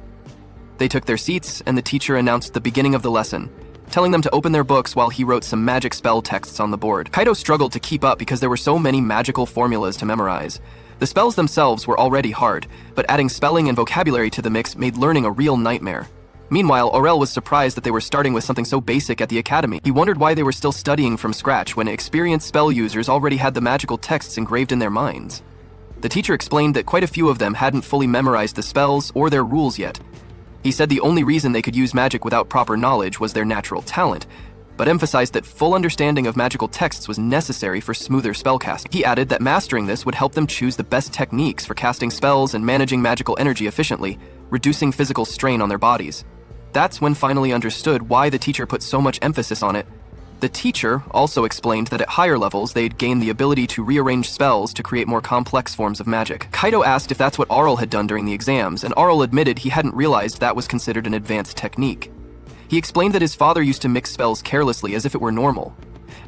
They took their seats, and the teacher announced the beginning of the lesson, telling them to open their books while he wrote some magic spell texts on the board. Kaido struggled to keep up because there were so many magical formulas to memorize. The spells themselves were already hard, but adding spelling and vocabulary to the mix made learning a real nightmare. Meanwhile, Arel was surprised that they were starting with something so basic at the academy. He wondered why they were still studying from scratch when experienced spell users already had the magical texts engraved in their minds. The teacher explained that quite a few of them hadn't fully memorized the spells or their rules yet. He said the only reason they could use magic without proper knowledge was their natural talent, but emphasized that full understanding of magical texts was necessary for smoother spellcasting. He added that mastering this would help them choose the best techniques for casting spells and managing magical energy efficiently, reducing physical strain on their bodies. That's when finally understood why the teacher put so much emphasis on it. The teacher also explained that at higher levels they'd gain the ability to rearrange spells to create more complex forms of magic. Kaido asked if that's what Arel had done during the exams, and Arel admitted he hadn't realized that was considered an advanced technique. He explained that his father used to mix spells carelessly as if it were normal.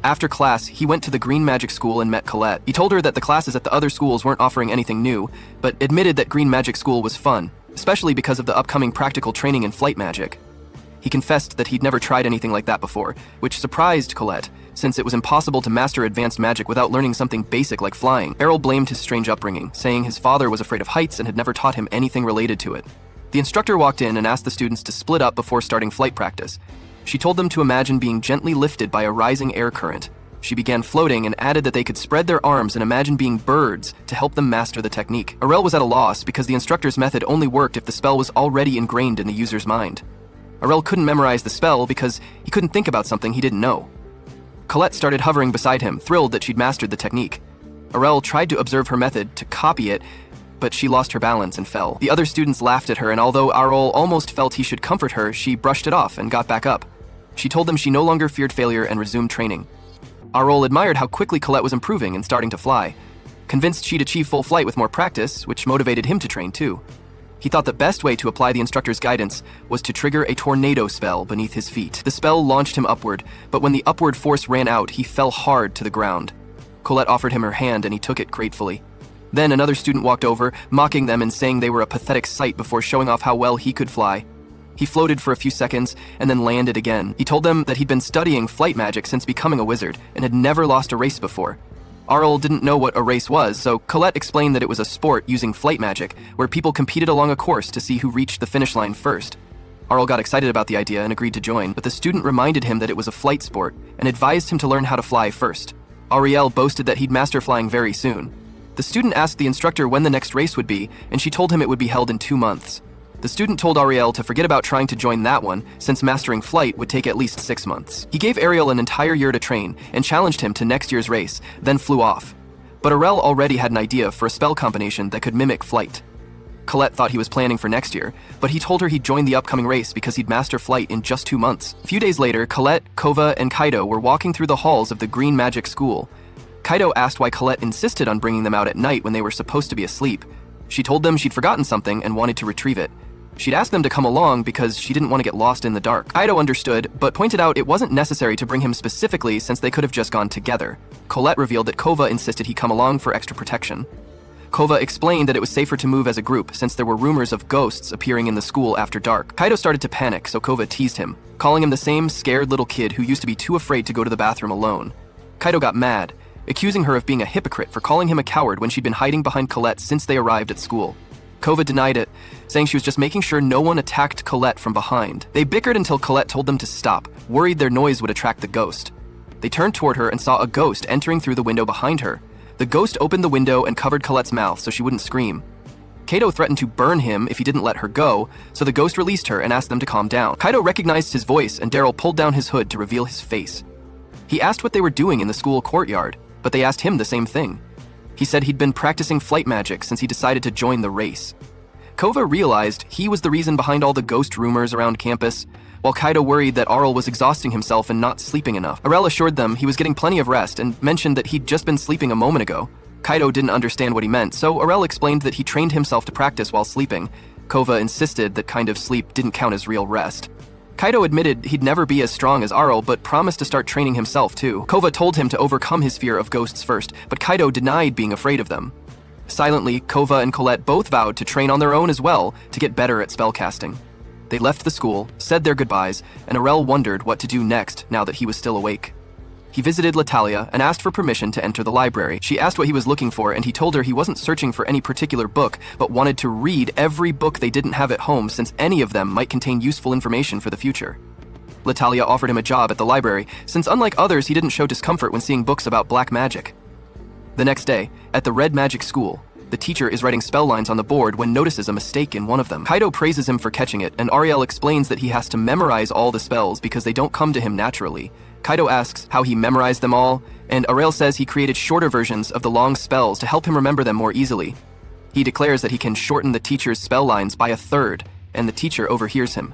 After class, he went to the Green Magic School and met Colette. He told her that the classes at the other schools weren't offering anything new, but admitted that Green Magic School was fun, especially because of the upcoming practical training in flight magic. He confessed that he'd never tried anything like that before, which surprised Colette, since it was impossible to master advanced magic without learning something basic like flying. Arel blamed his strange upbringing, saying his father was afraid of heights and had never taught him anything related to it. The instructor walked in and asked the students to split up before starting flight practice. She told them to imagine being gently lifted by a rising air current. She began floating and added that they could spread their arms and imagine being birds to help them master the technique. Arel was at a loss because the instructor's method only worked if the spell was already ingrained in the user's mind. Arel couldn't memorize the spell because he couldn't think about something he didn't know. Colette started hovering beside him, thrilled that she'd mastered the technique. Arel tried to observe her method to copy it, but she lost her balance and fell. The other students laughed at her, and although Arel almost felt he should comfort her, she brushed it off and got back up. She told them she no longer feared failure and resumed training. Arel admired how quickly Colette was improving and starting to fly, convinced she'd achieve full flight with more practice, which motivated him to train too. He thought the best way to apply the instructor's guidance was to trigger a tornado spell beneath his feet. The spell launched him upward, but when the upward force ran out, he fell hard to the ground. Colette offered him her hand and he took it gratefully. Then another student walked over, mocking them and saying they were a pathetic sight before showing off how well he could fly. He floated for a few seconds and then landed again. He told them that he'd been studying flight magic since becoming a wizard and had never lost a race before. Arel didn't know what a race was, so Colette explained that it was a sport using flight magic where people competed along a course to see who reached the finish line first. Arel got excited about the idea and agreed to join, but the student reminded him that it was a flight sport and advised him to learn how to fly first. Arel boasted that he'd master flying very soon. The student asked the instructor when the next race would be, and she told him it would be held in 2 months. The student told Arel to forget about trying to join that one, since mastering flight would take at least 6 months. He gave Arel an entire year to train and challenged him to next year's race, then flew off. But Arel already had an idea for a spell combination that could mimic flight. Colette thought he was planning for next year, but he told her he'd join the upcoming race because he'd master flight in just 2 months. A few days later, Colette, Kova, and Kaido were walking through the halls of the Green Magic School. Kaido asked why Colette insisted on bringing them out at night when they were supposed to be asleep. She told them she'd forgotten something and wanted to retrieve it. She'd asked them to come along because she didn't want to get lost in the dark. Kaido understood, but pointed out it wasn't necessary to bring him specifically since they could have just gone together. Colette revealed that Kova insisted he come along for extra protection. Kova explained that it was safer to move as a group since there were rumors of ghosts appearing in the school after dark. Kaido started to panic, so Kova teased him, calling him the same scared little kid who used to be too afraid to go to the bathroom alone. Kaido got mad, accusing her of being a hypocrite for calling him a coward when she'd been hiding behind Colette since they arrived at school. Kova denied it, saying she was just making sure no one attacked Colette from behind. They bickered until Colette told them to stop, worried their noise would attract the ghost. They turned toward her and saw a ghost entering through the window behind her. The ghost opened the window and covered Colette's mouth so she wouldn't scream. Kaido threatened to burn him if he didn't let her go, so the ghost released her and asked them to calm down. Kaido recognized his voice and Daryl pulled down his hood to reveal his face. He asked what they were doing in the school courtyard, but they asked him the same thing. He said he'd been practicing flight magic since he decided to join the race. Kova realized he was the reason behind all the ghost rumors around campus, while Kaido worried that Arel was exhausting himself and not sleeping enough. Arel assured them he was getting plenty of rest and mentioned that he'd just been sleeping a moment ago. Kaido didn't understand what he meant, so Arel explained that he trained himself to practice while sleeping. Kova insisted that kind of sleep didn't count as real rest. Kaido admitted he'd never be as strong as Arel, but promised to start training himself too. Kova told him to overcome his fear of ghosts first, but Kaido denied being afraid of them. Silently, Kova and Colette both vowed to train on their own as well to get better at spellcasting. They left the school, said their goodbyes, and Arel wondered what to do next now that he was still awake. He visited Latalia and asked for permission to enter the library. She asked what he was looking for, and he told her he wasn't searching for any particular book, but wanted to read every book they didn't have at home since any of them might contain useful information for the future. Latalia offered him a job at the library, since unlike others, he didn't show discomfort when seeing books about black magic. The next day, at the Red Magic School, the teacher is writing spell lines on the board when notices a mistake in one of them. Kaido praises him for catching it, and Arel explains that he has to memorize all the spells because they don't come to him naturally. Kaido asks how he memorized them all, and Arel says he created shorter versions of the long spells to help him remember them more easily. He declares that he can shorten the teacher's spell lines by 1/3, and the teacher overhears him.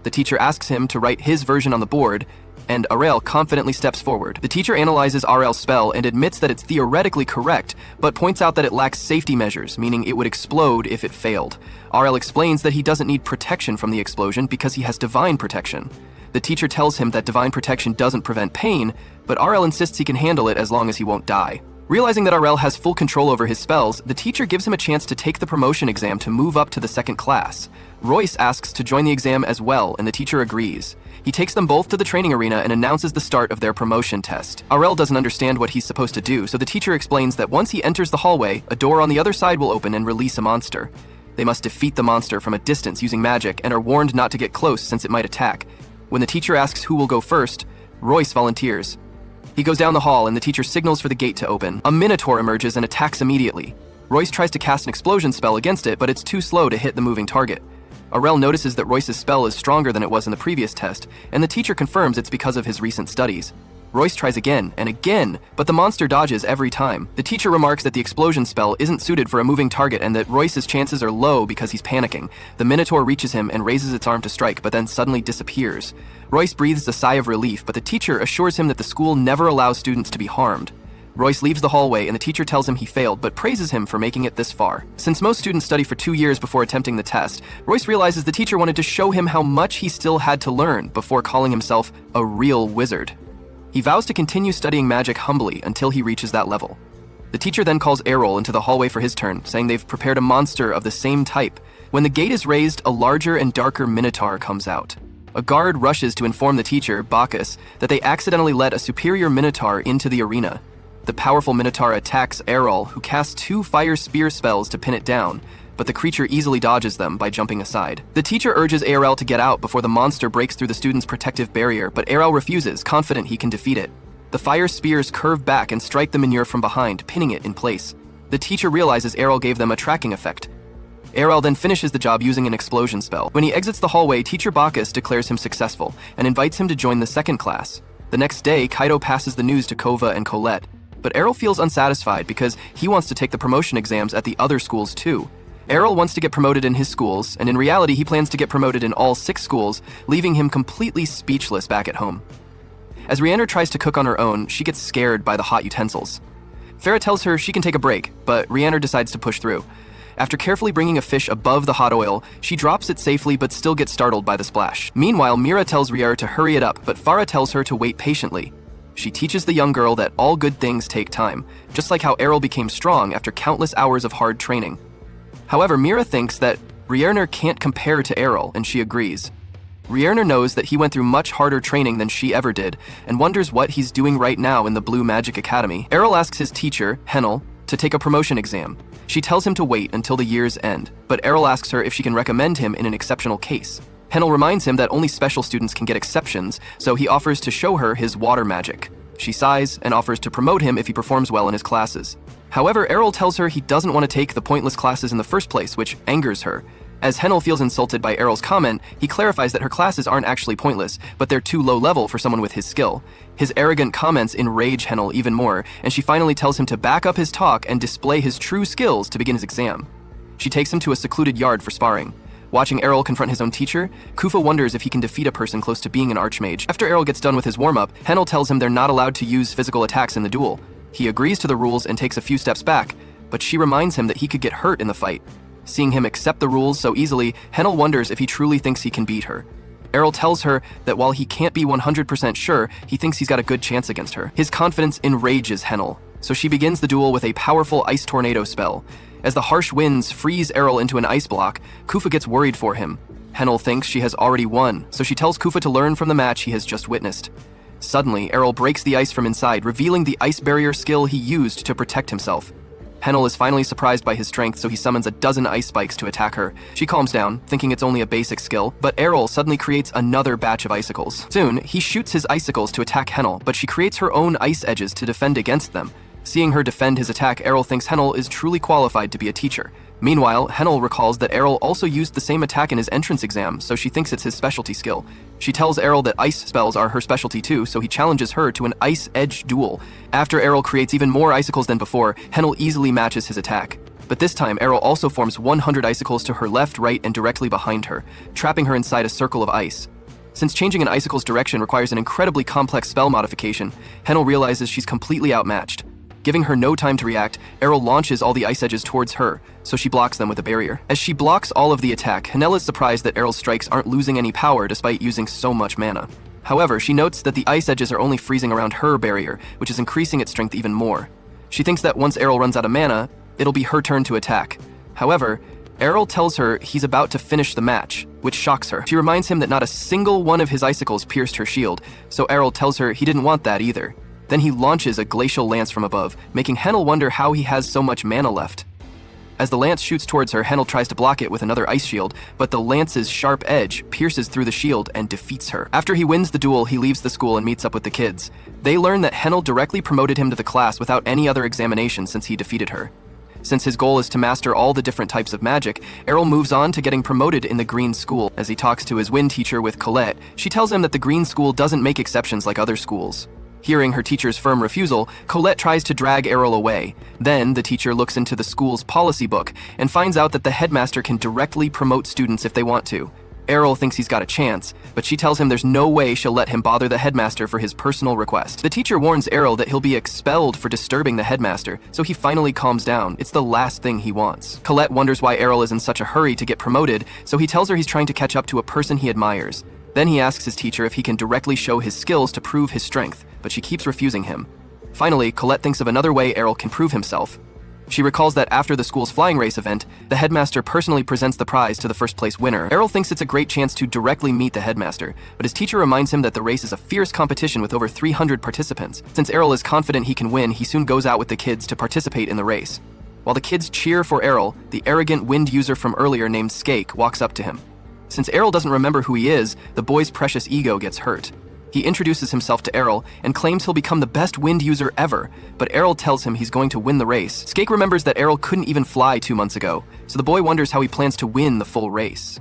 The teacher asks him to write his version on the board, and Arel confidently steps forward. The teacher analyzes Arel's spell and admits that it's theoretically correct, but points out that it lacks safety measures, meaning it would explode if it failed. Arel explains that he doesn't need protection from the explosion because he has divine protection. The teacher tells him that divine protection doesn't prevent pain, but Arel insists he can handle it as long as he won't die. Realizing that Arel has full control over his spells, the teacher gives him a chance to take the promotion exam to move up to the 2nd class. Royce asks to join the exam as well, and the teacher agrees. He takes them both to the training arena and announces the start of their promotion test. Arel doesn't understand what he's supposed to do, so the teacher explains that once he enters the hallway, a door on the other side will open and release a monster. They must defeat the monster from a distance using magic and are warned not to get close since it might attack. When the teacher asks who will go first, Royce volunteers. He goes down the hall and the teacher signals for the gate to open. A minotaur emerges and attacks immediately. Royce tries to cast an explosion spell against it, but it's too slow to hit the moving target. Arel notices that Royce's spell is stronger than it was in the previous test, and the teacher confirms it's because of his recent studies. Royce tries again and again, but the monster dodges every time. The teacher remarks that the explosion spell isn't suited for a moving target and that Royce's chances are low because he's panicking. The minotaur reaches him and raises its arm to strike, but then suddenly disappears. Royce breathes a sigh of relief, but the teacher assures him that the school never allows students to be harmed. Royce leaves the hallway and the teacher tells him he failed, but praises him for making it this far. Since most students study for 2 years before attempting the test, Royce realizes the teacher wanted to show him how much he still had to learn before calling himself a real wizard. He vows to continue studying magic humbly until he reaches that level. The teacher then calls Arel into the hallway for his turn, saying they've prepared a monster of the same type. When the gate is raised, a larger and darker minotaur comes out. A guard rushes to inform the teacher, Bacchus, that they accidentally let a superior minotaur into the arena. The powerful minotaur attacks Arel, who casts 2 fire spear spells to pin it down, but the creature easily dodges them by jumping aside. The teacher urges Arel to get out before the monster breaks through the student's protective barrier, but Arel refuses, confident he can defeat it. The fire spears curve back and strike the manure from behind, pinning it in place. The teacher realizes Arel gave them a tracking effect. Arel then finishes the job using an explosion spell. When he exits the hallway, teacher Bacchus declares him successful and invites him to join the second class. The next day, Kaido passes the news to Kova and Colette, but Arel feels unsatisfied because he wants to take the promotion exams at the other schools too. Arel wants to get promoted in his schools, and in reality he plans to get promoted in all 6 schools, leaving him completely speechless back at home. As Rhiannon tries to cook on her own, she gets scared by the hot utensils. Farah tells her she can take a break, but Rhiannon decides to push through. After carefully bringing a fish above the hot oil, she drops it safely but still gets startled by the splash. Meanwhile, Mira tells Rhiannon to hurry it up, but Farah tells her to wait patiently. She teaches the young girl that all good things take time, just like how Arel became strong after countless hours of hard training. However, Mira thinks that Rhiannon can't compare to Arel, and she agrees. Rhiannon knows that he went through much harder training than she ever did, and wonders what he's doing right now in the Blue Magic Academy. Arel asks his teacher, Henel, to take a promotion exam. She tells him to wait until the year's end, but Arel asks her if she can recommend him in an exceptional case. Henel reminds him that only special students can get exceptions, so he offers to show her his water magic. She sighs and offers to promote him if he performs well in his classes. However, Arel tells her he doesn't want to take the pointless classes in the first place, which angers her. As Henel feels insulted by Arel's comment, he clarifies that her classes aren't actually pointless, but they're too low level for someone with his skill. His arrogant comments enrage Henel even more, and she finally tells him to back up his talk and display his true skills to begin his exam. She takes him to a secluded yard for sparring. Watching Arel confront his own teacher, Kufa wonders if he can defeat a person close to being an archmage. After Arel gets done with his warm-up, Henel tells him they're not allowed to use physical attacks in the duel. He agrees to the rules and takes a few steps back, but she reminds him that he could get hurt in the fight. Seeing him accept the rules so easily, Henel wonders if he truly thinks he can beat her. Arel tells her that while he can't be 100% sure, he thinks he's got a good chance against her. His confidence enrages Henel, so she begins the duel with a powerful ice tornado spell. As the harsh winds freeze Arel into an ice block, Kufa gets worried for him. Henel thinks she has already won, so she tells Kufa to learn from the match he has just witnessed. Suddenly, Arel breaks the ice from inside, revealing the ice barrier skill he used to protect himself. Henel is finally surprised by his strength, so he summons a dozen ice spikes to attack her. She calms down, thinking it's only a basic skill, but Arel suddenly creates another batch of icicles. Soon, he shoots his icicles to attack Henel, but she creates her own ice edges to defend against them. Seeing her defend his attack, Arel thinks Henel is truly qualified to be a teacher. Meanwhile, Henel recalls that Arel also used the same attack in his entrance exam, so she thinks it's his specialty skill. She tells Arel that ice spells are her specialty too, so he challenges her to an ice edge duel. After Arel creates even more icicles than before, Henel easily matches his attack. But this time, Arel also forms 100 icicles to her left, right, and directly behind her, trapping her inside a circle of ice. Since changing an icicle's direction requires an incredibly complex spell modification, Henel realizes she's completely outmatched. Giving her no time to react, Arel launches all the ice edges towards her, so she blocks them with a barrier. As she blocks all of the attack, Henel is surprised that Arel's strikes aren't losing any power despite using so much mana. However, she notes that the ice edges are only freezing around her barrier, which is increasing its strength even more. She thinks that once Arel runs out of mana, it'll be her turn to attack. However, Arel tells her he's about to finish the match, which shocks her. She reminds him that not a single one of his icicles pierced her shield, so Arel tells her he didn't want that either. Then he launches a glacial lance from above, making Henel wonder how he has so much mana left. As the lance shoots towards her, Henel tries to block it with another ice shield, but the lance's sharp edge pierces through the shield and defeats her. After he wins the duel, he leaves the school and meets up with the kids. They learn that Henel directly promoted him to the class without any other examination since he defeated her. Since his goal is to master all the different types of magic, Arel moves on to getting promoted in the Green School. As he talks to his wind teacher with Colette, she tells him that the Green School doesn't make exceptions like other schools. Hearing her teacher's firm refusal, Colette tries to drag Arel away. Then, the teacher looks into the school's policy book and finds out that the headmaster can directly promote students if they want to. Arel thinks he's got a chance, but she tells him there's no way she'll let him bother the headmaster for his personal request. The teacher warns Arel that he'll be expelled for disturbing the headmaster, so he finally calms down. It's the last thing he wants. Colette wonders why Arel is in such a hurry to get promoted, so he tells her he's trying to catch up to a person he admires. Then he asks his teacher if he can directly show his skills to prove his strength, but she keeps refusing him. Finally, Colette thinks of another way Arel can prove himself. She recalls that after the school's flying race event, the headmaster personally presents the prize to the first place winner. Arel thinks it's a great chance to directly meet the headmaster, but his teacher reminds him that the race is a fierce competition with over 300 participants. Since Arel is confident he can win, he soon goes out with the kids to participate in the race. While the kids cheer for Arel, the arrogant wind user from earlier named Skake walks up to him. Since Arel doesn't remember who he is, the boy's precious ego gets hurt. He introduces himself to Arel and claims he'll become the best wind user ever, but Arel tells him he's going to win the race. Skake remembers that Arel couldn't even fly 2 months ago, so the boy wonders how he plans to win the full race.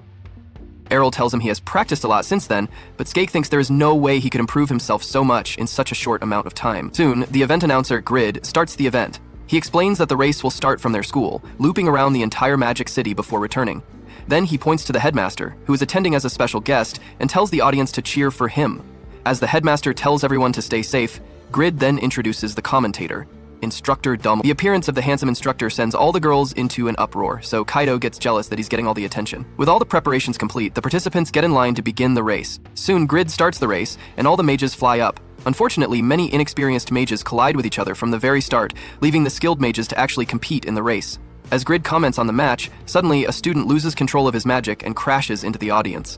Arel tells him he has practiced a lot since then, but Skake thinks there is no way he could improve himself so much in such a short amount of time. Soon, the event announcer, Grid, starts the event. He explains that the race will start from their school, looping around the entire Magic City before returning. Then he points to the headmaster, who is attending as a special guest, and tells the audience to cheer for him. As the headmaster tells everyone to stay safe, Grid then introduces the commentator, Instructor Dummel. The appearance of the handsome instructor sends all the girls into an uproar, so Kaido gets jealous that he's getting all the attention. With all the preparations complete, the participants get in line to begin the race. Soon, Grid starts the race, and all the mages fly up. Unfortunately, many inexperienced mages collide with each other from the very start, leaving the skilled mages to actually compete in the race. As Grid comments on the match, suddenly a student loses control of his magic and crashes into the audience.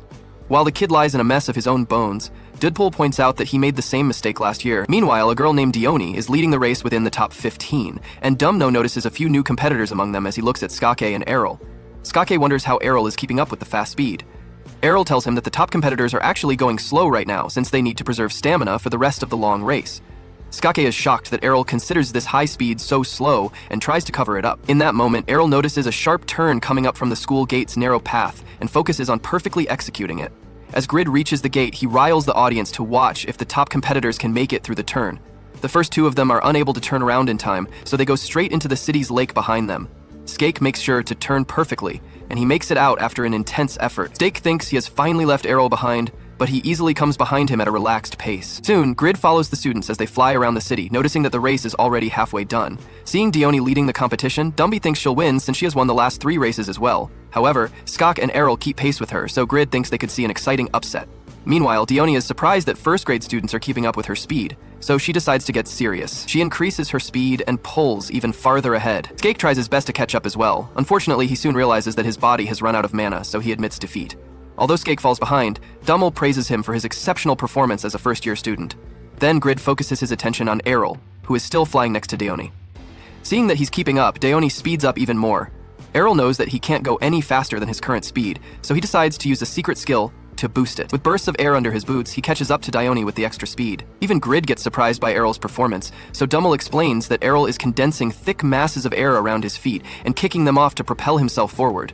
While the kid lies in a mess of his own bones, Deadpool points out that he made the same mistake last year. Meanwhile, a girl named Dione is leading the race within the top 15, and Dumno notices a few new competitors among them as he looks at Skake and Arel. Skake wonders how Arel is keeping up with the fast speed. Arel tells him that the top competitors are actually going slow right now since they need to preserve stamina for the rest of the long race. Skake is shocked that Arel considers this high speed so slow and tries to cover it up. In that moment, Arel notices a sharp turn coming up from the school gate's narrow path and focuses on perfectly executing it. As Grid reaches the gate, he riles the audience to watch if the top competitors can make it through the turn. The first two of them are unable to turn around in time, so they go straight into the city's lake behind them. Skake makes sure to turn perfectly, and he makes it out after an intense effort. Skake thinks he has finally left Arel behind, but he easily comes behind him at a relaxed pace. Soon, Grid follows the students as they fly around the city, noticing that the race is already halfway done. Seeing Dione leading the competition, Dumby thinks she'll win since she has won the last 3 races as well. However, Skak and Arel keep pace with her, so Grid thinks they could see an exciting upset. Meanwhile, Dione is surprised that first-grade students are keeping up with her speed, so she decides to get serious. She increases her speed and pulls even farther ahead. Skake tries his best to catch up as well. Unfortunately, he soon realizes that his body has run out of mana, so he admits defeat. Although Skake falls behind, Dummel praises him for his exceptional performance as a first-year student. Then Grid focuses his attention on Arel, who is still flying next to Dione. Seeing that he's keeping up, Dione speeds up even more. Arel knows that he can't go any faster than his current speed, so he decides to use a secret skill to boost it. With bursts of air under his boots, he catches up to Dione with the extra speed. Even Grid gets surprised by Arel's performance, so Dummel explains that Arel is condensing thick masses of air around his feet and kicking them off to propel himself forward.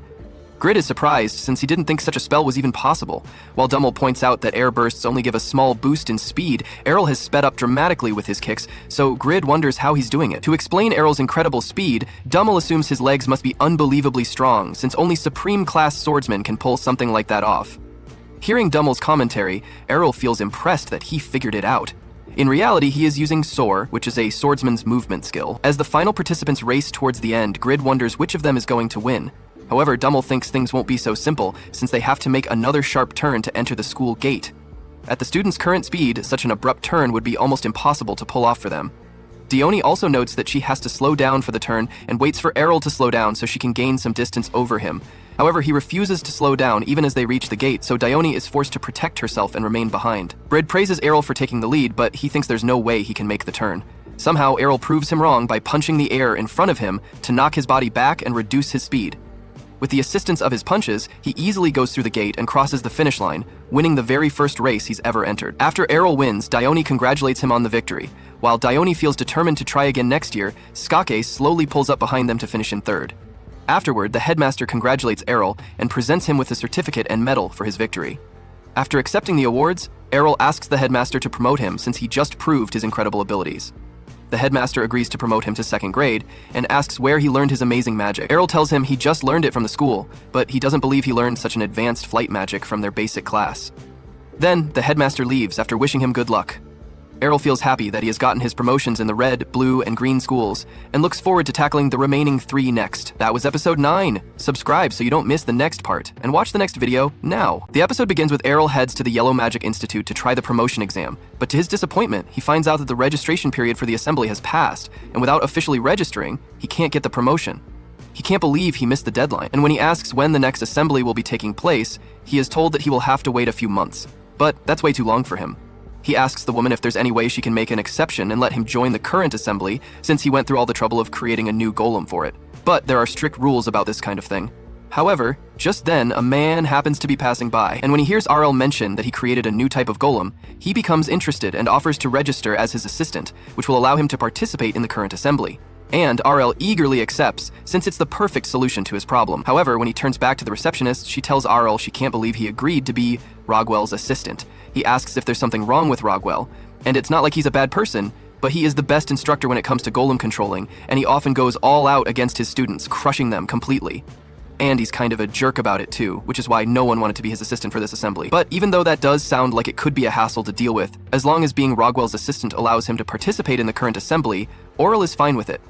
Grid is surprised since he didn't think such a spell was even possible. While Dummel points out that air bursts only give a small boost in speed, Arel has sped up dramatically with his kicks, so Grid wonders how he's doing it. To explain Arel's incredible speed, Dummel assumes his legs must be unbelievably strong, since only supreme-class swordsmen can pull something like that off. Hearing Dummel's commentary, Arel feels impressed that he figured it out. In reality, he is using Soar, which is a swordsman's movement skill. As the final participants race towards the end, Grid wonders which of them is going to win. However, Dummel thinks things won't be so simple since they have to make another sharp turn to enter the school gate. At the student's current speed, such an abrupt turn would be almost impossible to pull off for them. Dione also notes that she has to slow down for the turn and waits for Arel to slow down so she can gain some distance over him. However, he refuses to slow down even as they reach the gate, so Dione is forced to protect herself and remain behind. Grid praises Arel for taking the lead, but he thinks there's no way he can make the turn. Somehow, Arel proves him wrong by punching the air in front of him to knock his body back and reduce his speed. With the assistance of his punches, he easily goes through the gate and crosses the finish line, winning the very first race he's ever entered. After Arel wins, Dione congratulates him on the victory. While Dione feels determined to try again next year, Skake slowly pulls up behind them to finish in third. Afterward, the headmaster congratulates Arel and presents him with a certificate and medal for his victory. After accepting the awards, Arel asks the headmaster to promote him since he just proved his incredible abilities. The headmaster agrees to promote him to 2nd grade and asks where he learned his amazing magic. Arel tells him he just learned it from the school, but he doesn't believe he learned such an advanced flight magic from their basic class. Then, the headmaster leaves after wishing him good luck. Arel feels happy that he has gotten his promotions in the red, blue, and green schools, and looks forward to tackling the remaining 3 next. That was episode 9. Subscribe so you don't miss the next part, and watch the next video now. The episode begins with Arel heads to the Yellow Magic Institute to try the promotion exam, but to his disappointment, he finds out that the registration period for the assembly has passed, and without officially registering, he can't get the promotion. He can't believe he missed the deadline, and when he asks when the next assembly will be taking place, he is told that he will have to wait a few months. But that's way too long for him. He asks the woman if there's any way she can make an exception and let him join the current assembly, since he went through all the trouble of creating a new golem for it. But there are strict rules about this kind of thing. However, just then, a man happens to be passing by, and when he hears Arel mention that he created a new type of golem, he becomes interested and offers to register as his assistant, which will allow him to participate in the current assembly. And Arel eagerly accepts, since it's the perfect solution to his problem. However, when he turns back to the receptionist, she tells Arel she can't believe he agreed to be Rogwell's assistant. He asks if there's something wrong with Rogwell, and it's not like he's a bad person, but he is the best instructor when it comes to golem controlling, and he often goes all out against his students, crushing them completely. And he's kind of a jerk about it too, which is why no one wanted to be his assistant for this assembly. But even though that does sound like it could be a hassle to deal with, as long as being Rogwell's assistant allows him to participate in the current assembly, Arel is fine with it.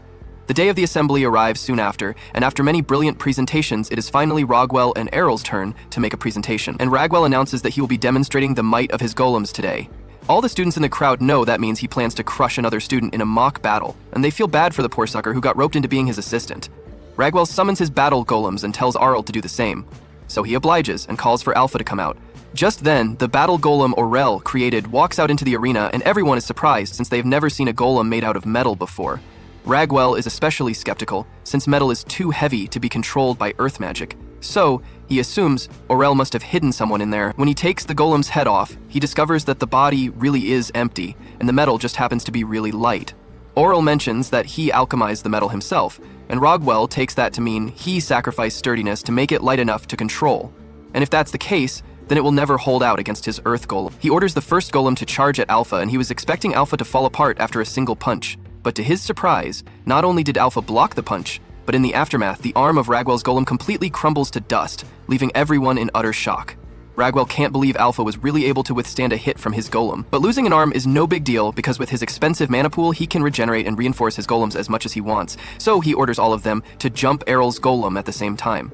The day of the assembly arrives soon after, and after many brilliant presentations, it is finally Rogwell and Arel's turn to make a presentation. And Rogwell announces that he will be demonstrating the might of his golems today. All the students in the crowd know that means he plans to crush another student in a mock battle, and they feel bad for the poor sucker who got roped into being his assistant. Rogwell summons his battle golems and tells Arel to do the same. So he obliges and calls for Alpha to come out. Just then, the battle golem Arel created walks out into the arena, and everyone is surprised since they've never seen a golem made out of metal before. Rogwell is especially skeptical, since metal is too heavy to be controlled by earth magic. So, he assumes Arel must have hidden someone in there. When he takes the golem's head off, he discovers that the body really is empty, and the metal just happens to be really light. Arel mentions that he alchemized the metal himself, and Rogwell takes that to mean he sacrificed sturdiness to make it light enough to control. And if that's the case, then it will never hold out against his earth golem. He orders the first golem to charge at Alpha, and he was expecting Alpha to fall apart after a single punch. But to his surprise, not only did Alpha block the punch, but in the aftermath, the arm of Rogwell's golem completely crumbles to dust, leaving everyone in utter shock. Rogwell can't believe Alpha was really able to withstand a hit from his golem. But losing an arm is no big deal because with his expensive mana pool, he can regenerate and reinforce his golems as much as he wants, so he orders all of them to jump Arel's golem at the same time.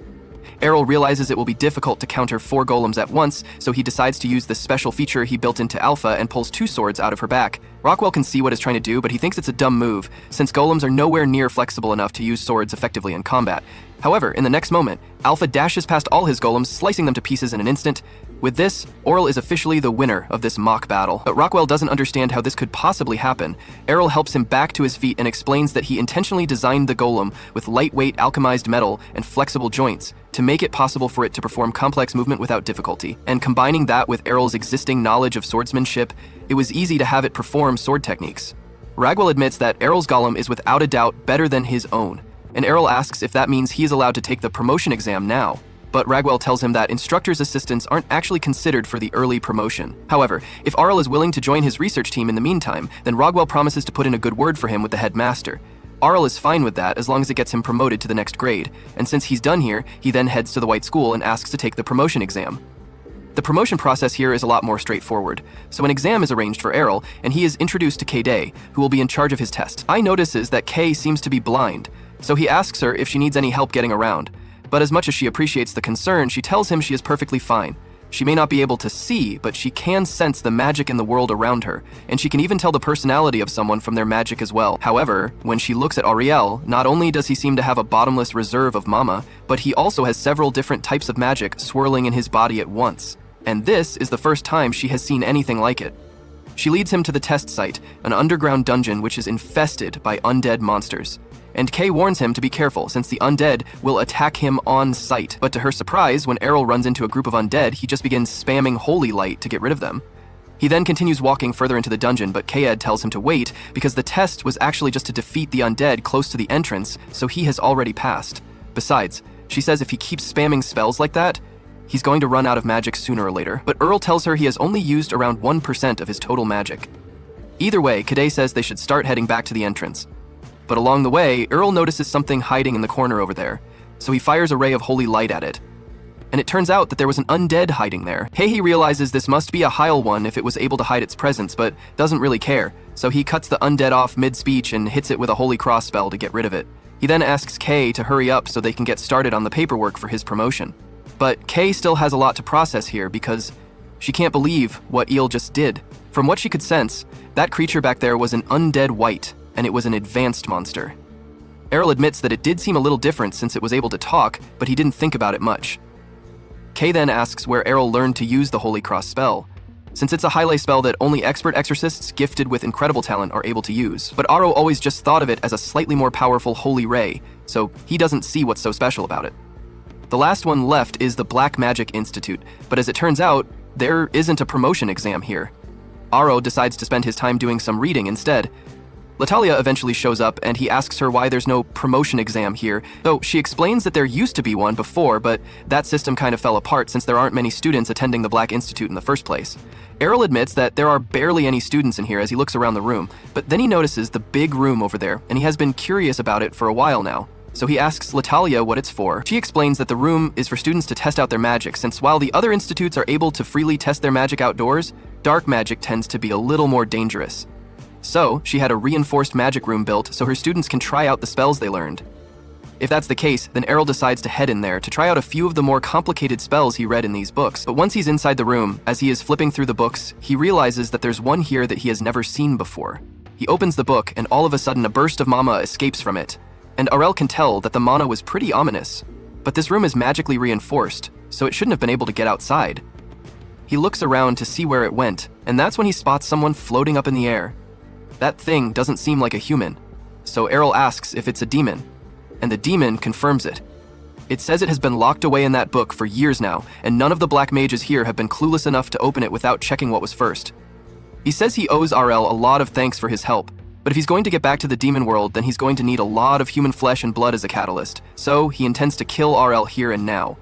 Arel realizes it will be difficult to counter 4 golems at once, so he decides to use the special feature he built into Alpha and pulls 2 swords out of her back. Rogwell can see what he's trying to do, but he thinks it's a dumb move, since golems are nowhere near flexible enough to use swords effectively in combat. However, in the next moment, Alpha dashes past all his golems, slicing them to pieces in an instant. With this, Arel is officially the winner of this mock battle. But Rogwell doesn't understand how this could possibly happen. Arel helps him back to his feet and explains that he intentionally designed the golem with lightweight alchemized metal and flexible joints to make it possible for it to perform complex movement without difficulty. And combining that with Arel's existing knowledge of swordsmanship, it was easy to have it perform sword techniques. Rogwell admits that Arel's golem is without a doubt better than his own, and Arel asks if that means he is allowed to take the promotion exam now. But Rogwell tells him that instructor's assistants aren't actually considered for the early promotion. However, if Arel is willing to join his research team in the meantime, then Rogwell promises to put in a good word for him with the headmaster. Arel is fine with that as long as it gets him promoted to the next grade, and since he's done here, he then heads to the White School and asks to take the promotion exam. The promotion process here is a lot more straightforward, so an exam is arranged for Arel, and he is introduced to Kay, who will be in charge of his test. Ai notices that Kay seems to be blind, so he asks her if she needs any help getting around. But as much as she appreciates the concern, she tells him she is perfectly fine. She may not be able to see, but she can sense the magic in the world around her, and she can even tell the personality of someone from their magic as well. However, when she looks at Arel, not only does he seem to have a bottomless reserve of mana, but he also has several different types of magic swirling in his body at once. And this is the first time she has seen anything like it. She leads him to the test site, an underground dungeon which is infested by undead monsters. And Kay warns him to be careful since the undead will attack him on sight. But to her surprise, when Arel runs into a group of undead, he just begins spamming Holy Light to get rid of them. He then continues walking further into the dungeon, but Kayed tells him to wait because the test was actually just to defeat the undead close to the entrance, so he has already passed. Besides, she says if he keeps spamming spells like that, he's going to run out of magic sooner or later. But Arel tells her he has only used around 1% of his total magic. Either way, Kade says they should start heading back to the entrance. But along the way, Arel notices something hiding in the corner over there, so he fires a ray of holy light at it. and it turns out that there was an undead hiding there. Heihi realizes this must be a Heil one if it was able to hide its presence, but doesn't really care, so he cuts the undead off mid-speech and hits it with a Holy Cross spell to get rid of it. He then asks Kay to hurry up so they can get started on the paperwork for his promotion. But Kay still has a lot to process here because she can't believe what Eiyuu just did. From what she could sense, that creature back there was an undead wight, and it was an advanced monster. Arel admits that it did seem a little different since it was able to talk, but he didn't think about it much. Kay then asks where Arel learned to use the Holy Cross spell, since it's a highlight spell that only expert exorcists gifted with incredible talent are able to use. But Arel always just thought of it as a slightly more powerful holy ray, so he doesn't see what's so special about it. The last one left is the Black Magic Institute, but as it turns out, there isn't a promotion exam here. Arel decides to spend his time doing some reading instead. Latalia eventually shows up and he asks her why there's no promotion exam here, though she explains that there used to be one before, but that system kind of fell apart since there aren't many students attending the Black Institute in the first place. Arel admits that there are barely any students in here as he looks around the room, but then he notices the big room over there, and he has been curious about it for a while now. So he asks Latalia what it's for. She explains that the room is for students to test out their magic, since while the other institutes are able to freely test their magic outdoors, dark magic tends to be a little more dangerous. So she had a reinforced magic room built so her students can try out the spells they learned. If that's the case, then Arel decides to head in there to try out a few of the more complicated spells he read in these books. But once he's inside the room, as he is flipping through the books, he realizes that there's one here that he has never seen before. He opens the book, and all of a sudden a burst of mana escapes from it. And Arel can tell that the mana was pretty ominous. But this room is magically reinforced, so it shouldn't have been able to get outside. He looks around to see where it went, and that's when he spots someone floating up in the air. That thing doesn't seem like a human, so Arel asks if it's a demon, and the demon confirms it. It says it has been locked away in that book for years now, and none of the black mages here have been clueless enough to open it without checking what was first. He says he owes Arel a lot of thanks for his help, but if he's going to get back to the demon world, then he's going to need a lot of human flesh and blood as a catalyst, so he intends to kill Arel here and now.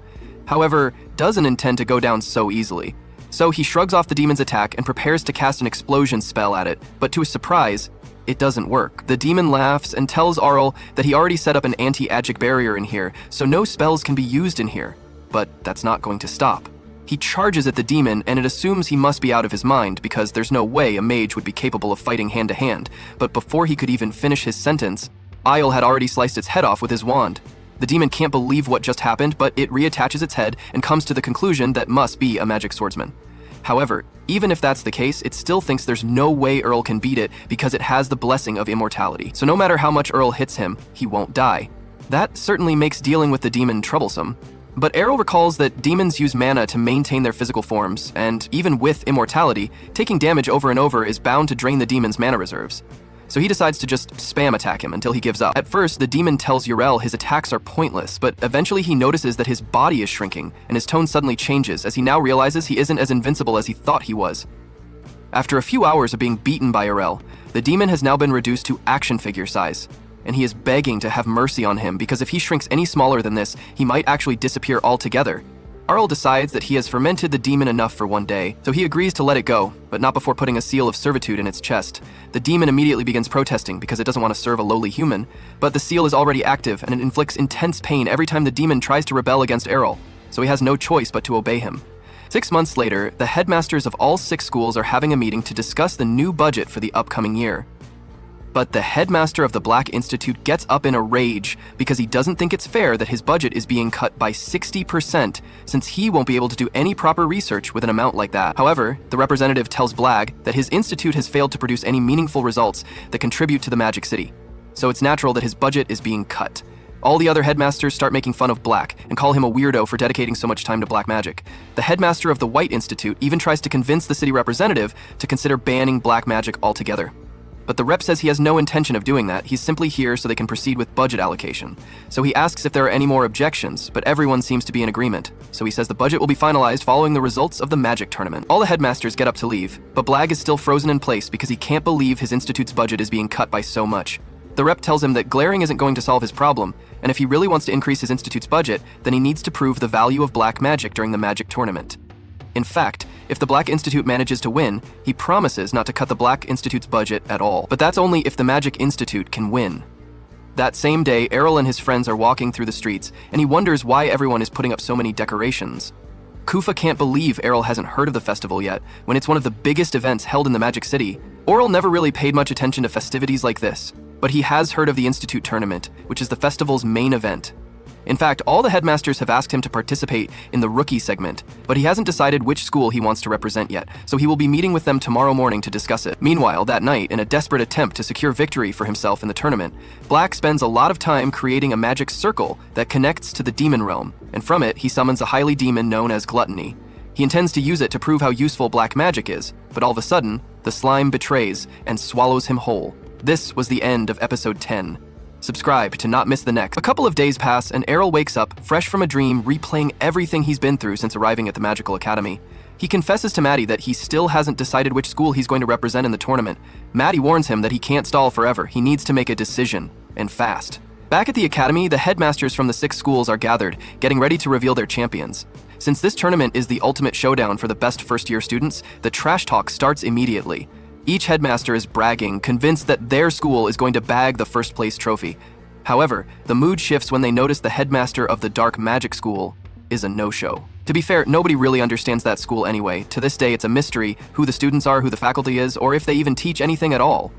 However, doesn't intend to go down so easily. So he shrugs off the demon's attack and prepares to cast an explosion spell at it, but to his surprise, it doesn't work. The demon laughs and tells Arel that he already set up an anti-magic barrier in here, so no spells can be used in here. But that's not going to stop. He charges at the demon, and it assumes he must be out of his mind because there's no way a mage would be capable of fighting hand to hand. But before he could even finish his sentence, Eiyuu had already sliced its head off with his wand. The demon can't believe what just happened, but it reattaches its head and comes to the conclusion that must be a magic swordsman. However, even if that's the case, it still thinks there's no way Arel can beat it because it has the blessing of immortality. So no matter how much Arel hits him, he won't die. That certainly makes dealing with the demon troublesome. But Arel recalls that demons use mana to maintain their physical forms, and even with immortality, taking damage over and over is bound to drain the demon's mana reserves. So he decides to just spam attack him until he gives up. At first, the demon tells Arel his attacks are pointless, but eventually he notices that his body is shrinking, and his tone suddenly changes as he now realizes he isn't as invincible as he thought he was. After a few hours of being beaten by Arel, the demon has now been reduced to action figure size, and he is begging to have mercy on him because if he shrinks any smaller than this, he might actually disappear altogether. Arel decides that he has fermented the demon enough for one day, so he agrees to let it go, but not before putting a seal of servitude in its chest. The demon immediately begins protesting because it doesn't want to serve a lowly human, but the seal is already active and it inflicts intense pain every time the demon tries to rebel against Arel, so he has no choice but to obey him. 6 months later, the headmasters of all 6 schools are having a meeting to discuss the new budget for the upcoming year. But the headmaster of the Black Institute gets up in a rage because he doesn't think it's fair that his budget is being cut by 60% since he won't be able to do any proper research with an amount like that. However, the representative tells Blag that his institute has failed to produce any meaningful results that contribute to the Magic City, so it's natural that his budget is being cut. All the other headmasters start making fun of Black and call him a weirdo for dedicating so much time to black magic. The headmaster of the White Institute even tries to convince the city representative to consider banning black magic altogether. But the rep says he has no intention of doing that, he's simply here so they can proceed with budget allocation. So he asks if there are any more objections, but everyone seems to be in agreement. So he says the budget will be finalized following the results of the magic tournament. All the headmasters get up to leave, but Blag is still frozen in place because he can't believe his institute's budget is being cut by so much. The rep tells him that glaring isn't going to solve his problem, and if he really wants to increase his institute's budget, then he needs to prove the value of black magic during the magic tournament. In fact, if the Black Institute manages to win, he promises not to cut the Black Institute's budget at all. But that's only if the Magic Institute can win. That same day, Arel and his friends are walking through the streets, and he wonders why everyone is putting up so many decorations. Kufa can't believe Arel hasn't heard of the festival yet, when it's one of the biggest events held in the Magic City. Arel never really paid much attention to festivities like this, but he has heard of the Institute Tournament, which is the festival's main event. In fact, all the headmasters have asked him to participate in the rookie segment, but he hasn't decided which school he wants to represent yet, so he will be meeting with them tomorrow morning to discuss it. Meanwhile, that night, in a desperate attempt to secure victory for himself in the tournament, Black spends a lot of time creating a magic circle that connects to the demon realm, and from it, he summons a highly demon known as Gluttony. He intends to use it to prove how useful black magic is, but all of a sudden, the slime betrays and swallows him whole. This was the end of episode 10. Subscribe to not miss the next. A couple of days pass and Arel wakes up, fresh from a dream, replaying everything he's been through since arriving at the Magical Academy. He confesses to Maddie that he still hasn't decided which school he's going to represent in the tournament. Maddie warns him that he can't stall forever. He needs to make a decision, and fast. Back at the academy, the headmasters from the 6 schools are gathered, getting ready to reveal their champions. Since this tournament is the ultimate showdown for the best first-year students, the trash talk starts immediately. Each headmaster is bragging, convinced that their school is going to bag the first-place trophy. However, the mood shifts when they notice the headmaster of the Dark Magic School is a no-show. To be fair, nobody really understands that school anyway. To this day, it's a mystery who the students are, who the faculty is, or if they even teach anything at all.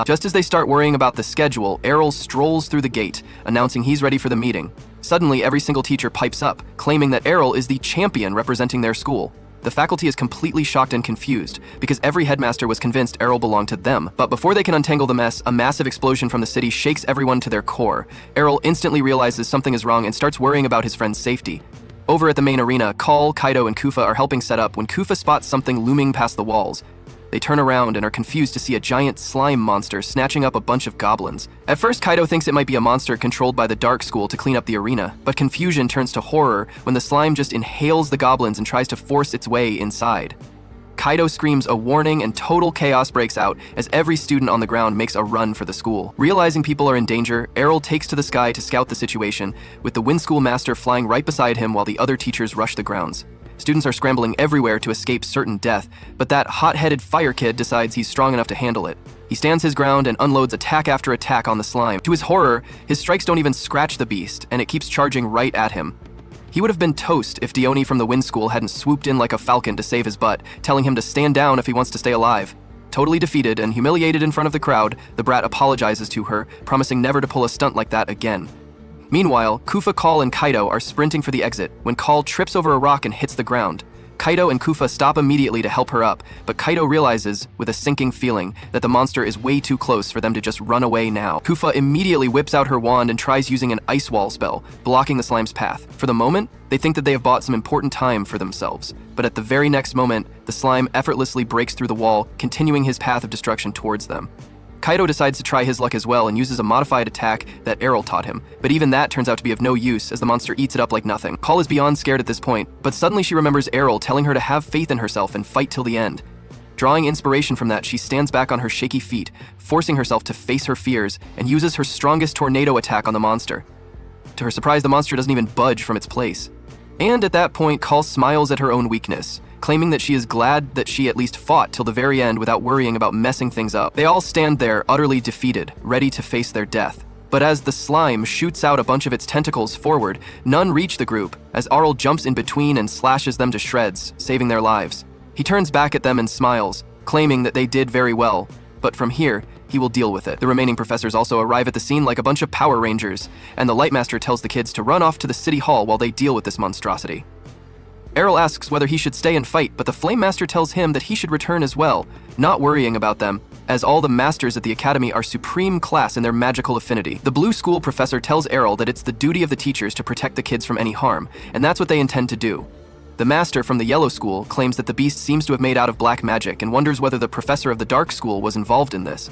Just as they start worrying about the schedule, Arel strolls through the gate, announcing he's ready for the meeting. Suddenly, every single teacher pipes up, claiming that Arel is the champion representing their school. The faculty is completely shocked and confused, because every headmaster was convinced Arel belonged to them. But before they can untangle the mess, a massive explosion from the city shakes everyone to their core. Arel instantly realizes something is wrong and starts worrying about his friend's safety. Over at the main arena, Call, Kaido, and Kufa are helping set up when Kufa spots something looming past the walls. They turn around and are confused to see a giant slime monster snatching up a bunch of goblins. At first, Kaido thinks it might be a monster controlled by the Dark School to clean up the arena, but confusion turns to horror when the slime just inhales the goblins and tries to force its way inside. Kaido screams a warning and total chaos breaks out as every student on the ground makes a run for the school. Realizing people are in danger, Arel takes to the sky to scout the situation, with the Wind School Master flying right beside him while the other teachers rush the grounds. Students are scrambling everywhere to escape certain death, but that hot-headed fire kid decides he's strong enough to handle it. He stands his ground and unloads attack after attack on the slime. To his horror, his strikes don't even scratch the beast, and it keeps charging right at him. He would have been toast if Dione from the Wind School hadn't swooped in like a falcon to save his butt, telling him to stand down if he wants to stay alive. Totally defeated and humiliated in front of the crowd, the brat apologizes to her, promising never to pull a stunt like that again. Meanwhile, Kufa, Call, and Kaido are sprinting for the exit when Call trips over a rock and hits the ground. Kaido and Kufa stop immediately to help her up, but Kaido realizes, with a sinking feeling, that the monster is way too close for them to just run away now. Kufa immediately whips out her wand and tries using an ice wall spell, blocking the slime's path. For the moment, they think that they have bought some important time for themselves, but at the very next moment, the slime effortlessly breaks through the wall, continuing his path of destruction towards them. Kaido decides to try his luck as well and uses a modified attack that Arel taught him, but even that turns out to be of no use as the monster eats it up like nothing. Call is beyond scared at this point, but suddenly she remembers Arel telling her to have faith in herself and fight till the end. Drawing inspiration from that, she stands back on her shaky feet, forcing herself to face her fears, and uses her strongest tornado attack on the monster. To her surprise, the monster doesn't even budge from its place. And at that point, Call smiles at her own weakness, claiming that she is glad that she at least fought till the very end without worrying about messing things up. They all stand there, utterly defeated, ready to face their death. But as the slime shoots out a bunch of its tentacles forward, none reach the group, as Arel jumps in between and slashes them to shreds, saving their lives. He turns back at them and smiles, claiming that they did very well, but from here, he will deal with it. The remaining professors also arrive at the scene like a bunch of Power Rangers, and the Lightmaster tells the kids to run off to the city hall while they deal with this monstrosity. Arel asks whether he should stay and fight, but the Flame Master tells him that he should return as well, not worrying about them, as all the masters at the academy are supreme class in their magical affinity. The Blue School professor tells Arel that it's the duty of the teachers to protect the kids from any harm, and that's what they intend to do. The master from the Yellow School claims that the beast seems to have made out of black magic and wonders whether the professor of the Dark School was involved in this.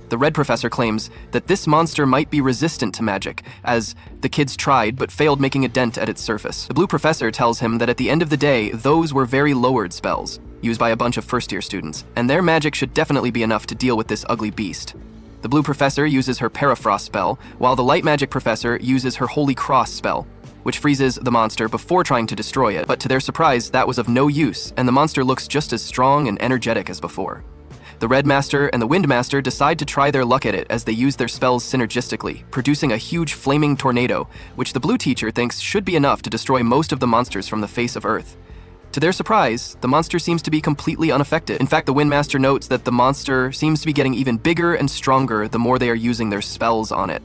The Red Professor claims that this monster might be resistant to magic, as the kids tried but failed making a dent at its surface. The Blue Professor tells him that at the end of the day, those were very lowered spells, used by a bunch of first-year students, and their magic should definitely be enough to deal with this ugly beast. The Blue Professor uses her Perafrost spell, while the Light Magic Professor uses her Holy Cross spell, which freezes the monster before trying to destroy it, but to their surprise, that was of no use, and the monster looks just as strong and energetic as before. The Red Master and the Wind Master decide to try their luck at it as they use their spells synergistically, producing a huge flaming tornado, which the Blue teacher thinks should be enough to destroy most of the monsters from the face of Earth. To their surprise, the monster seems to be completely unaffected. In fact, the Wind Master notes that the monster seems to be getting even bigger and stronger the more they are using their spells on it.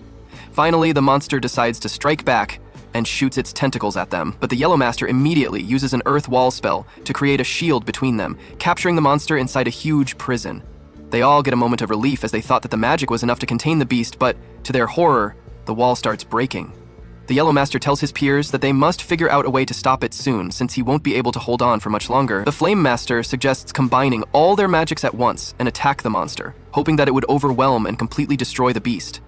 Finally, the monster decides to strike back and shoots its tentacles at them, but the Yellow Master immediately uses an Earth Wall spell to create a shield between them, capturing the monster inside a huge prison. They all get a moment of relief as they thought that the magic was enough to contain the beast, but to their horror, the wall starts breaking. The Yellow Master tells his peers that they must figure out a way to stop it soon, since he won't be able to hold on for much longer. The Flame Master suggests combining all their magics at once and attack the monster, hoping that it would overwhelm and completely destroy the beast.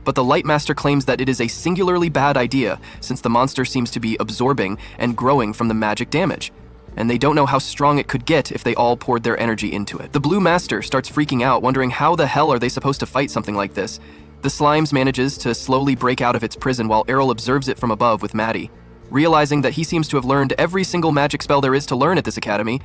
But the Light Master claims that it is a singularly bad idea, since the monster seems to be absorbing and growing from the magic damage, and they don't know how strong it could get if they all poured their energy into it. The Blue Master starts freaking out, wondering how the hell are they supposed to fight something like this. The Slimes manages to slowly break out of its prison while Arel observes it from above with Maddie. Realizing that he seems to have learned every single magic spell there is to learn at this academy,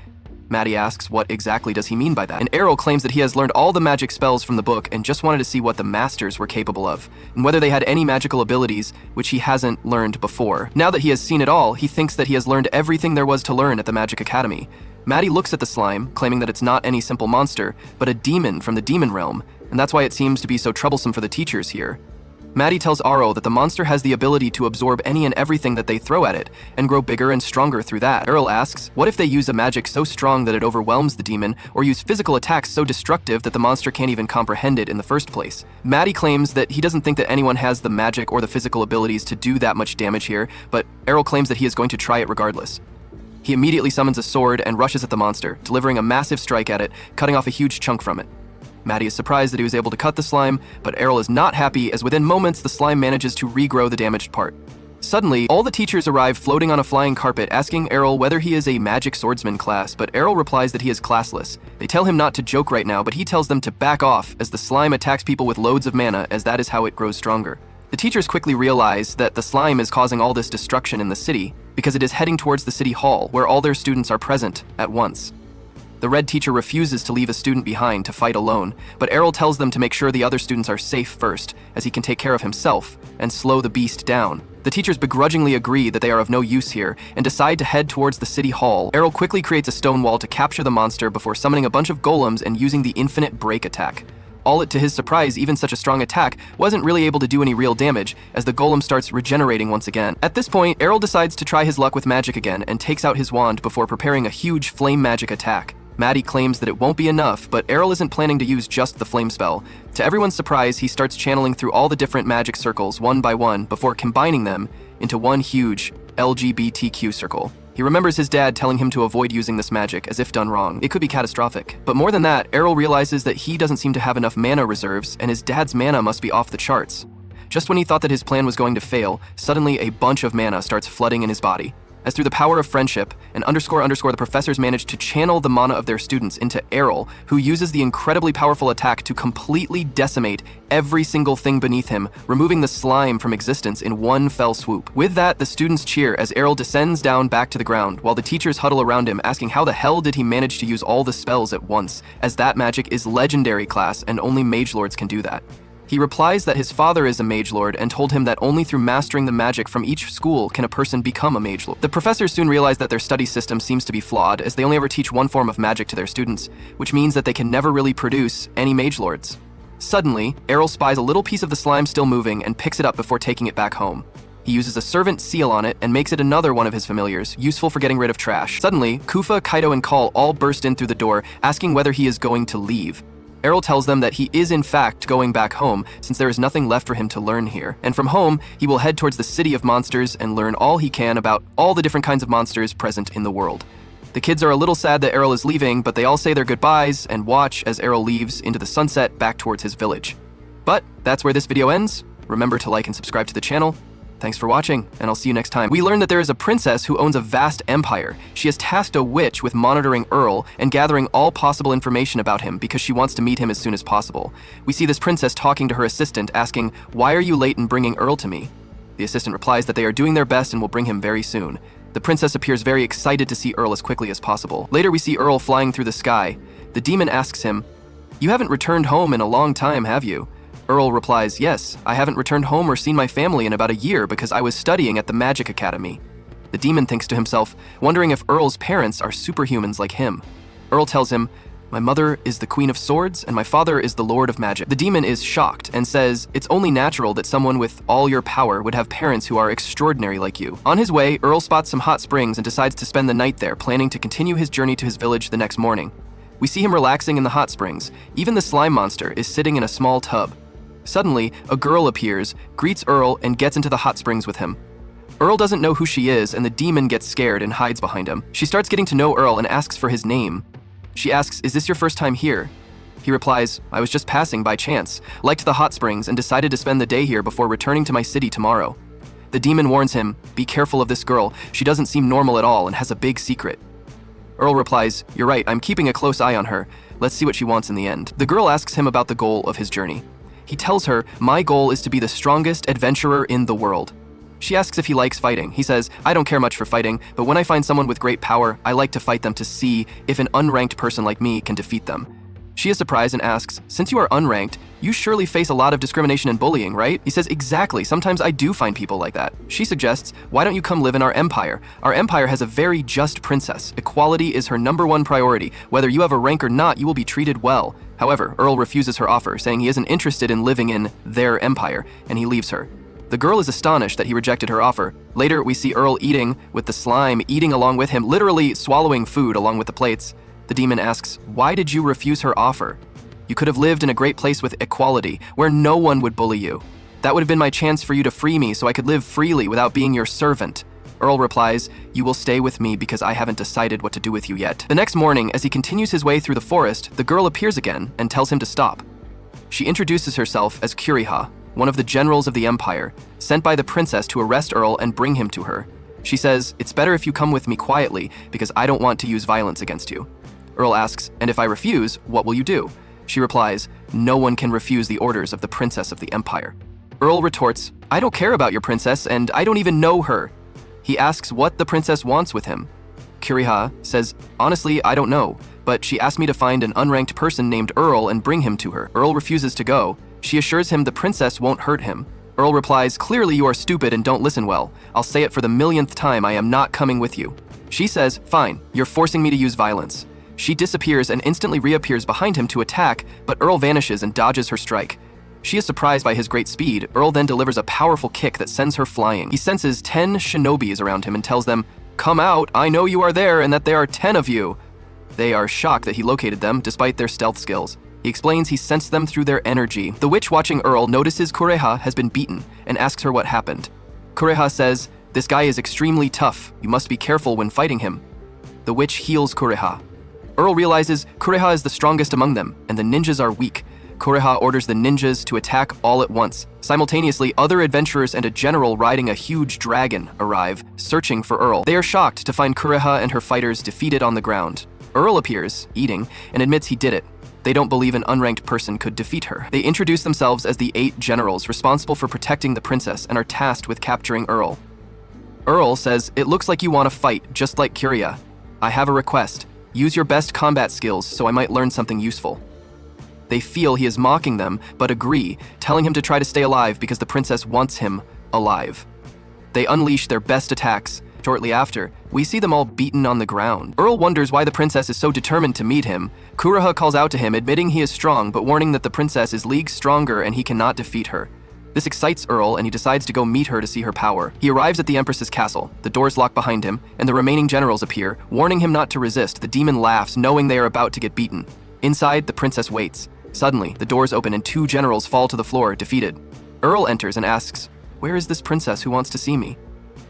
Maddie asks what exactly does he mean by that, and Arel claims that he has learned all the magic spells from the book and just wanted to see what the masters were capable of, and whether they had any magical abilities which he hasn't learned before. Now that he has seen it all, he thinks that he has learned everything there was to learn at the Magic Academy. Maddie looks at the slime, claiming that it's not any simple monster, but a demon from the demon realm, and that's why it seems to be so troublesome for the teachers here. Maddie tells Arel that the monster has the ability to absorb any and everything that they throw at it, and grow bigger and stronger through that. Arel asks, what if they use a magic so strong that it overwhelms the demon, or use physical attacks so destructive that the monster can't even comprehend it in the first place? Maddie claims that he doesn't think that anyone has the magic or the physical abilities to do that much damage here, but Arel claims that he is going to try it regardless. He immediately summons a sword and rushes at the monster, delivering a massive strike at it, cutting off a huge chunk from it. Maddie is surprised that he was able to cut the slime, but Arel is not happy as within moments the slime manages to regrow the damaged part. Suddenly, all the teachers arrive floating on a flying carpet asking Arel whether he is a magic swordsman class, but Arel replies that he is classless. They tell him not to joke right now, but he tells them to back off as the slime attacks people with loads of mana, as that is how it grows stronger. The teachers quickly realize that the slime is causing all this destruction in the city because it is heading towards the city hall where all their students are present at once. The Red teacher refuses to leave a student behind to fight alone, but Arel tells them to make sure the other students are safe first, as he can take care of himself and slow the beast down. The teachers begrudgingly agree that they are of no use here and decide to head towards the city hall. Arel quickly creates a stone wall to capture the monster before summoning a bunch of golems and using the infinite break attack. All to his surprise, even such a strong attack wasn't really able to do any real damage, as the golem starts regenerating once again. At this point, Arel decides to try his luck with magic again and takes out his wand before preparing a huge flame magic attack. Maddie claims that it won't be enough, but Arel isn't planning to use just the flame spell. To everyone's surprise, he starts channeling through all the different magic circles one by one before combining them into one huge LGBTQ circle. He remembers his dad telling him to avoid using this magic, as if done wrong. It could be catastrophic. But more than that, Arel realizes that he doesn't seem to have enough mana reserves, and his dad's mana must be off the charts. Just when he thought that his plan was going to fail, suddenly a bunch of mana starts flooding in his body. As through the power of friendship, and the professors manage to channel the mana of their students into Arel, who uses the incredibly powerful attack to completely decimate every single thing beneath him, removing the slime from existence in one fell swoop. With that, the students cheer as Arel descends down back to the ground, while the teachers huddle around him asking how the hell did he manage to use all the spells at once, as that magic is legendary class and only mage lords can do that. He replies that his father is a mage lord and told him that only through mastering the magic from each school can a person become a mage lord. The professors soon realize that their study system seems to be flawed, as they only ever teach one form of magic to their students, which means that they can never really produce any mage lords. Suddenly, Arel spies a little piece of the slime still moving and picks it up before taking it back home. He uses a servant seal on it and makes it another one of his familiars, useful for getting rid of trash. Suddenly, Kufa, Kaido, and Call all burst in through the door, asking whether he is going to leave. Arel tells them that he is in fact going back home, since there is nothing left for him to learn here. And from home, he will head towards the city of monsters and learn all he can about all the different kinds of monsters present in the world. The kids are a little sad that Arel is leaving, but they all say their goodbyes and watch as Arel leaves into the sunset back towards his village. But that's where this video ends. Remember to like and subscribe to the channel. Thanks for watching, and I'll see you next time. We learn that there is a princess who owns a vast empire. She has tasked a witch with monitoring Arel and gathering all possible information about him because she wants to meet him as soon as possible. We see this princess talking to her assistant, asking, "Why are you late in bringing Arel to me?" The assistant replies that they are doing their best and will bring him very soon. The princess appears very excited to see Arel as quickly as possible. Later we see Arel flying through the sky. The demon asks him, "You haven't returned home in a long time, have you?" Earl replies, "Yes, I haven't returned home or seen my family in about a year because I was studying at the Magic Academy." The demon thinks to himself, wondering if Earl's parents are superhumans like him. Earl tells him, "My mother is the Queen of Swords and my father is the Lord of Magic." The demon is shocked and says, "It's only natural that someone with all your power would have parents who are extraordinary like you." On his way, Earl spots some hot springs and decides to spend the night there, planning to continue his journey to his village the next morning. We see him relaxing in the hot springs. Even the slime monster is sitting in a small tub. Suddenly, a girl appears, greets Earl, and gets into the hot springs with him. Earl doesn't know who she is, and the demon gets scared and hides behind him. She starts getting to know Earl and asks for his name. She asks, "Is this your first time here?" He replies, "I was just passing by chance, liked the hot springs, and decided to spend the day here before returning to my city tomorrow." The demon warns him, "Be careful of this girl. She doesn't seem normal at all and has a big secret." Earl replies, "You're right, I'm keeping a close eye on her. Let's see what she wants in the end." The girl asks him about the goal of his journey. He tells her, "My goal is to be the strongest adventurer in the world." She asks if he likes fighting. He says, "I don't care much for fighting, but when I find someone with great power, I like to fight them to see if an unranked person like me can defeat them." She is surprised and asks, "Since you are unranked, you surely face a lot of discrimination and bullying, right?" He says, "Exactly, sometimes I do find people like that." She suggests, "Why don't you come live in our empire? Our empire has a very just princess. Equality is her #1 priority. Whether you have a rank or not, you will be treated well." However, Earl refuses her offer, saying he isn't interested in living in their empire, and he leaves her. The girl is astonished that he rejected her offer. Later, we see Earl eating with the slime, eating along with him, literally swallowing food along with the plates. The demon asks, "Why did you refuse her offer? You could have lived in a great place with equality, where no one would bully you. That would have been my chance for you to free me so I could live freely without being your servant." Earl replies, "You will stay with me because I haven't decided what to do with you yet." The next morning, as he continues his way through the forest, the girl appears again and tells him to stop. She introduces herself as Kuriha, one of the generals of the empire, sent by the princess to arrest Earl and bring him to her. She says, "It's better if you come with me quietly because I don't want to use violence against you." Earl asks, "And if I refuse, what will you do?" She replies, "No one can refuse the orders of the princess of the empire." Earl retorts, "I don't care about your princess and I don't even know her." He asks what the princess wants with him. Kuriha says, "Honestly, I don't know, but she asked me to find an unranked person named Earl and bring him to her." Earl refuses to go. She assures him the princess won't hurt him. Earl replies, "Clearly you are stupid and don't listen well. I'll say it for the millionth time, I am not coming with you." She says, "Fine, you're forcing me to use violence." She disappears and instantly reappears behind him to attack, but Earl vanishes and dodges her strike. She is surprised by his great speed. Earl then delivers a powerful kick that sends her flying. He senses 10 shinobis around him and tells them, "Come out, I know you are there and that there are 10 of you." They are shocked that he located them despite their stealth skills. He explains he sensed them through their energy. The witch watching Earl notices Kureha has been beaten and asks her what happened. Kureha says, "This guy is extremely tough. You must be careful when fighting him." The witch heals Kureha. Earl realizes Kureha is the strongest among them, and the ninjas are weak. Kureha orders the ninjas to attack all at once. Simultaneously, other adventurers and a general riding a huge dragon arrive, searching for Earl. They are shocked to find Kureha and her fighters defeated on the ground. Earl appears, eating, and admits he did it. They don't believe an unranked person could defeat her. They introduce themselves as the 8 generals responsible for protecting the princess and are tasked with capturing Earl. Earl says, "It looks like you want to fight, just like Kureha. I have a request. Use your best combat skills so I might learn something useful." They feel he is mocking them, but agree, telling him to try to stay alive because the princess wants him alive. They unleash their best attacks. Shortly after, we see them all beaten on the ground. Earl wonders why the princess is so determined to meet him. Kureha calls out to him, admitting he is strong, but warning that the princess is leagues stronger and he cannot defeat her. This excites Earl, and he decides to go meet her to see her power. He arrives at the Empress's castle. The doors lock behind him, and the remaining generals appear, warning him not to resist. The demon laughs, knowing they are about to get beaten. Inside, the princess waits. Suddenly, the doors open and 2 generals fall to the floor, defeated. Earl enters and asks, "Where is this princess who wants to see me?"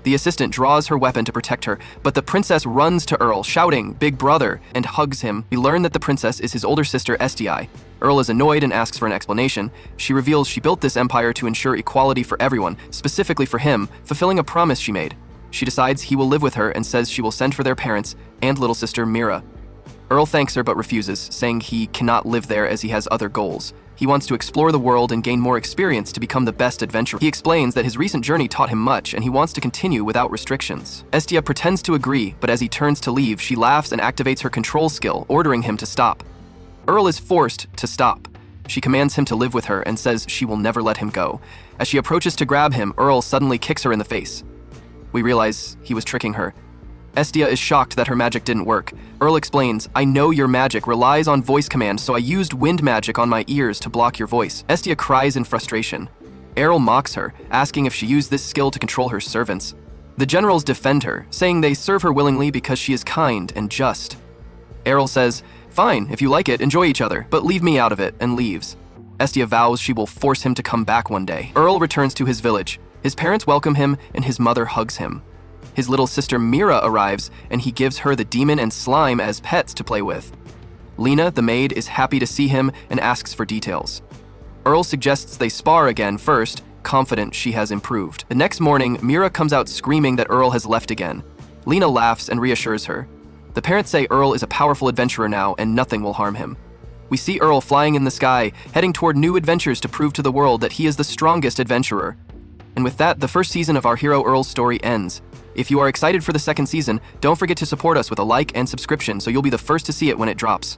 The assistant draws her weapon to protect her, but the princess runs to Earl, shouting, "Big brother," and hugs him. We learn that the princess is his older sister, Esti. Earl is annoyed and asks for an explanation. She reveals she built this empire to ensure equality for everyone, specifically for him, fulfilling a promise she made. She decides he will live with her and says she will send for their parents and little sister Mira. Earl thanks her but refuses, saying he cannot live there as he has other goals. He wants to explore the world and gain more experience to become the best adventurer. He explains that his recent journey taught him much and he wants to continue without restrictions. Estia pretends to agree, but as he turns to leave, she laughs and activates her control skill, ordering him to stop. Earl is forced to stop. She commands him to live with her and says she will never let him go. As she approaches to grab him, Earl suddenly kicks her in the face. We realize he was tricking her. Estia is shocked that her magic didn't work. Earl explains, I know your magic relies on voice command, so I used wind magic on my ears to block your voice. Estia cries in frustration. Arel mocks her, asking if she used this skill to control her servants. The generals defend her, saying they serve her willingly because she is kind and just. Arel says, fine, if you like it, enjoy each other, but leave me out of it, and leaves. Estia vows she will force him to come back one day. Earl returns to his village. His parents welcome him, and his mother hugs him. His little sister Mira arrives, and he gives her the demon and slime as pets to play with. Lena, the maid, is happy to see him and asks for details. Earl suggests they spar again first, confident she has improved. The next morning, Mira comes out screaming that Earl has left again. Lena laughs and reassures her. The parents say Earl is a powerful adventurer now and nothing will harm him. We see Earl flying in the sky, heading toward new adventures to prove to the world that he is the strongest adventurer. And with that, the first season of our hero Earl's story ends. If you are excited for the second season, don't forget to support us with a like and subscription so you'll be the first to see it when it drops.